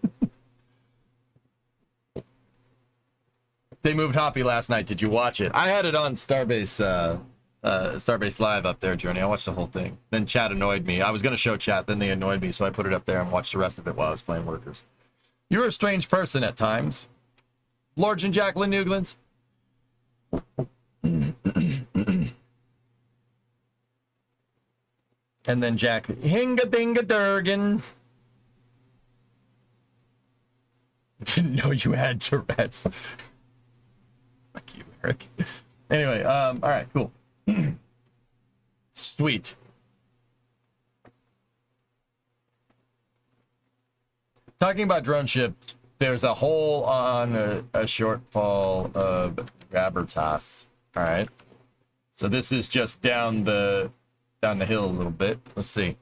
They moved Hoppy last night. Did you watch it? I had it on Starbase Live up there, Journey. I watched the whole thing. Then chat annoyed me. I was going to show chat, then they annoyed me, so I put it up there and watched the rest of it while I was playing Workers. You're a strange person at times. Lord and Jacqueline Newglands. And then Jack, Hinga-dinga-durgan. Didn't know you had Tourette's. Fuck you, Eric. Anyway, all right, cool. Sweet. Talking about drone ship, there's a hole on a shortfall of gravitas. All right. So this is just down the hill a little bit. Let's see.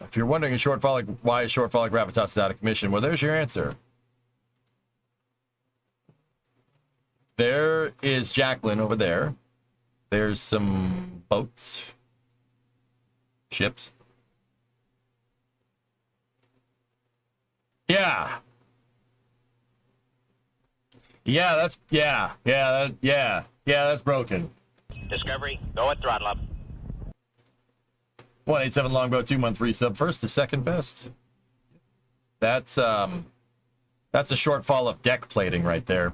If you're wondering why a shortfall of gravitas is out of commission, well, there's your answer. There is Jacqueline over there. There's some boats. Ships. Yeah. Yeah, that's broken.
Discovery, go at throttle up.
187 longbow, 2-month resub, first to second best. That's a shortfall of deck plating right there.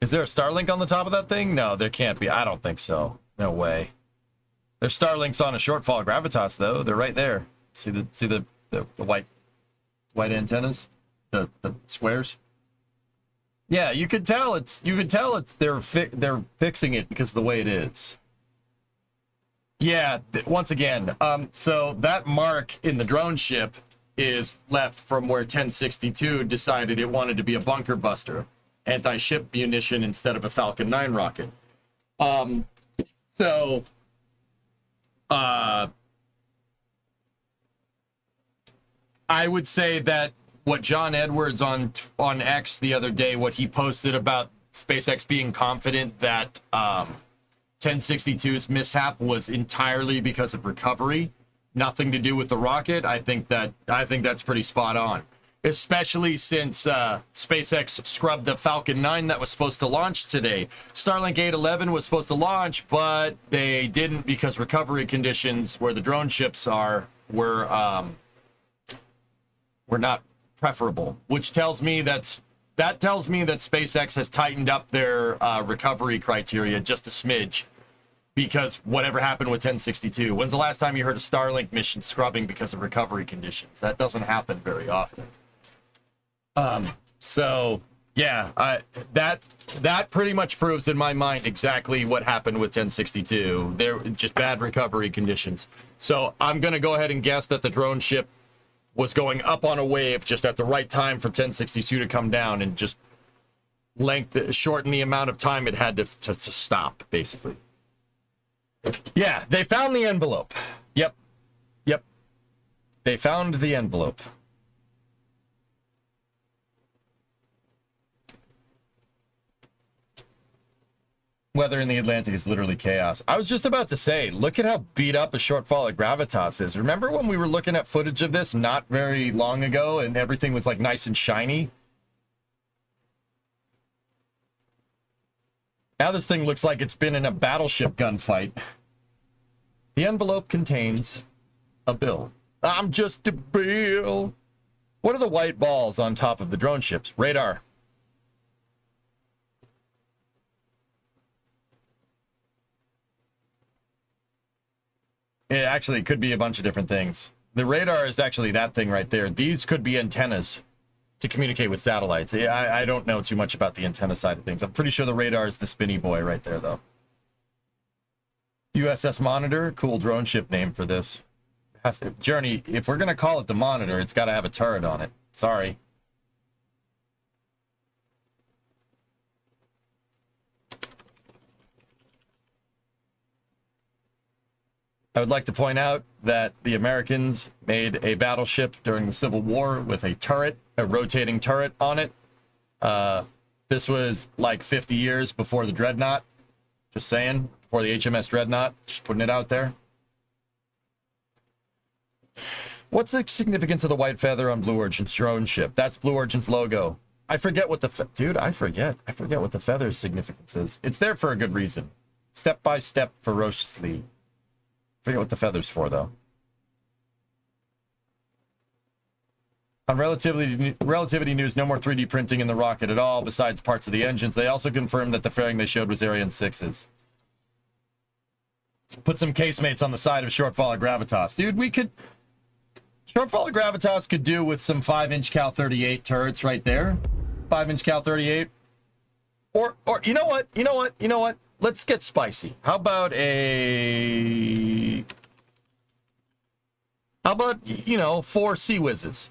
Is there a Starlink on the top of that thing? No, there can't be. I don't think so. No way. There's Starlinks on a shortfall gravitas though. They're right there. See the white antennas, the squares. Yeah, you could tell they're fixing it because of the way it is. Yeah, once again, so that mark in the drone ship is left from where 1062 decided it wanted to be a bunker buster, anti-ship munition instead of a Falcon 9 rocket. I would say that what John Edwards on X the other day, what he posted about SpaceX being confident that 1062's mishap was entirely because of recovery, nothing to do with the rocket. I think that's pretty spot on, especially since SpaceX scrubbed the Falcon 9 that was supposed to launch today. Starlink 811 was supposed to launch, but they didn't because recovery conditions where the drone ships were not preferable, which tells me that SpaceX has tightened up their recovery criteria just a smidge because whatever happened with 1062. When's the last time you heard a Starlink mission scrubbing because of recovery conditions? That doesn't happen very often. So yeah, that pretty much proves in my mind exactly what happened with 1062. They're just bad recovery conditions. So I'm gonna go ahead and guess that the drone ship was going up on a wave just at the right time for 1062 to come down and just shorten the amount of time it had to stop, basically. Yeah, they found the envelope. Yep. They found the envelope. Weather in the Atlantic is literally chaos. I was just about to say, look at how beat up a shortfall of gravitas is. Remember when we were looking at footage of this not very long ago and everything was like nice and shiny? Now this thing looks like it's been in a battleship gunfight. The envelope contains a bill. I'm just a bill. What are the white balls on top of the drone ships? Radar. It actually could be a bunch of different things. The radar is actually that thing right there. These could be antennas to communicate with satellites. I don't know too much about the antenna side of things. I'm pretty sure the radar is the spinny boy right there, though. USS Monitor, cool drone ship name for this. Journey, if we're going to call it the Monitor, it's got to have a turret on it. Sorry. I would like to point out that the Americans made a battleship during the Civil War with a turret, a rotating turret on it. This was like 50 years before the Dreadnought. Just saying, before the HMS Dreadnought. Just putting it out there. What's the significance of the white feather on Blue Origin's drone ship? That's Blue Origin's logo. I forget what I forget what the feather's significance is. It's there for a good reason. Step by step, ferociously. Forget what the feather's for, though. On relativity news, no more 3D printing in the rocket at all, besides parts of the engines. They also confirmed that the fairing they showed was Ariane 6's. Put some casemates on the side of shortfall of gravitas. Dude, we could... Shortfall of gravitas could do with some 5-inch Cal 38 turrets right there. 5-inch Cal 38. Or you know what? Let's get spicy. How about, you know, 4 Sea Whizzes?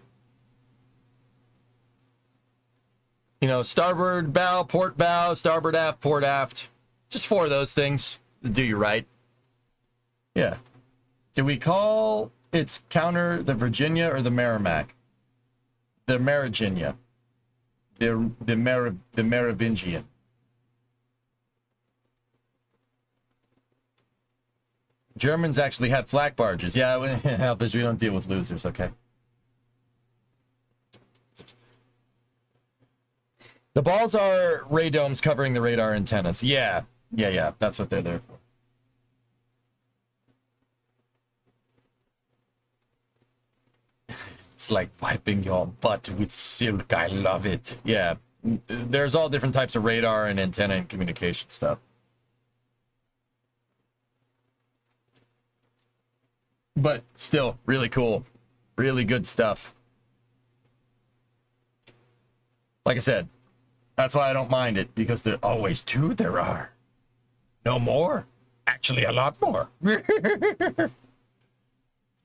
You know, starboard bow, port bow, starboard aft, port aft. Just 4 of those things to do you right. Yeah. Do we call its counter the Virginia or the Merrimack? The Merovingian. The Merovingian. Germans actually had flak barges. Yeah, but we don't deal with losers, okay? The balls are radomes covering the radar antennas. Yeah. That's what they're there for. It's like wiping your butt with silk. I love it. Yeah. There's all different types of radar and antenna and communication stuff. But still, really cool. Really good stuff. Like I said, that's why I don't mind it, because there always 2 there are. No more. Actually, a lot more. It's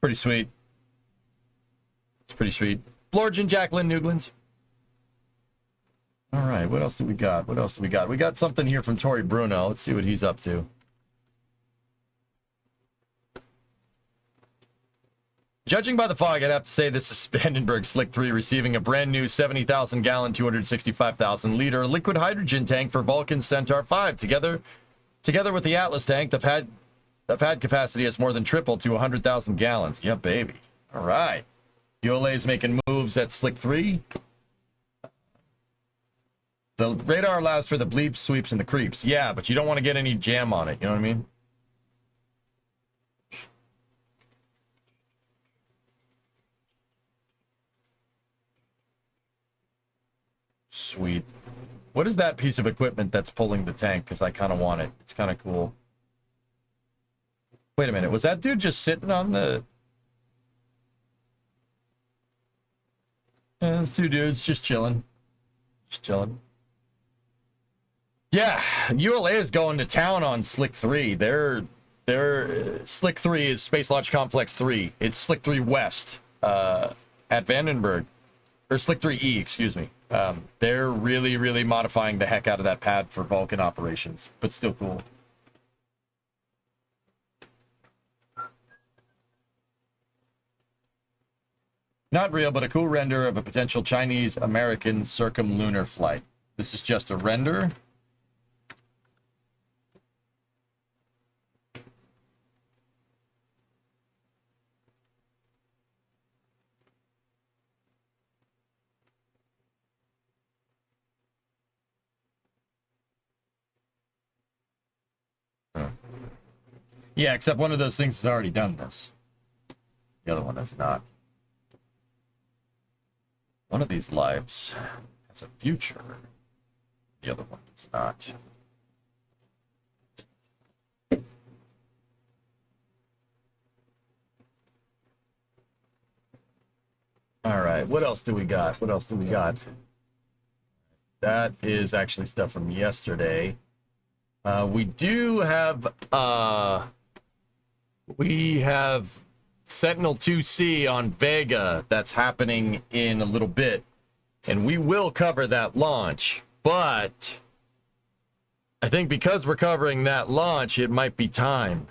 pretty sweet. It's pretty sweet. Florgen, Jacqueline, Newglands. All right, what else do we got? We got something here from Tori Bruno. Let's see what he's up to. Judging by the fog, I'd have to say this is Vandenberg Slick 3 receiving a brand new 70,000 gallon, 265,000 liter liquid hydrogen tank for Vulcan's Centaur 5. Together with the Atlas tank, the pad capacity has more than tripled to 100,000 gallons. Yeah, baby. All right. ULA's making moves at Slick 3. The radar allows for the bleeps, sweeps, and the creeps. Yeah, but you don't want to get any jam on it. You know what I mean? Sweet. What is that piece of equipment that's pulling the tank? Because I kind of want it. It's kind of cool. Wait a minute. Was that dude just sitting on the... Yeah, those 2 dudes just chilling. Just chilling. Yeah, ULA is going to town on Slick 3. Their Slick 3 is Space Launch Complex 3. It's Slick 3 West at Vandenberg. Or Slick 3E, excuse me. They're really, really modifying the heck out of that pad for Vulcan operations, but still cool. Not real, but a cool render of a potential Chinese-American circumlunar flight. This is just a render. Yeah, except one of those things has already done this. The other one has not. One of these lives has a future. The other one does not. All right, what else do we got? That is actually stuff from yesterday. We do have Sentinel 2C on Vega that's happening in a little bit, and we will cover that launch, but I think because we're covering that launch, it might be time.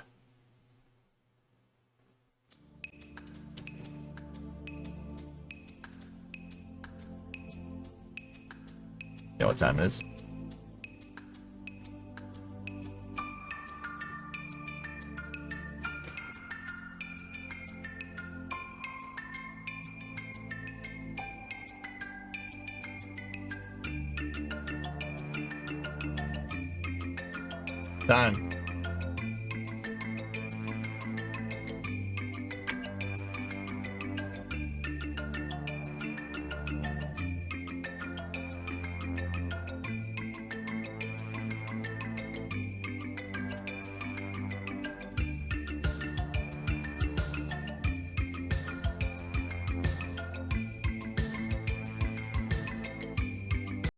You know what time it is? Time.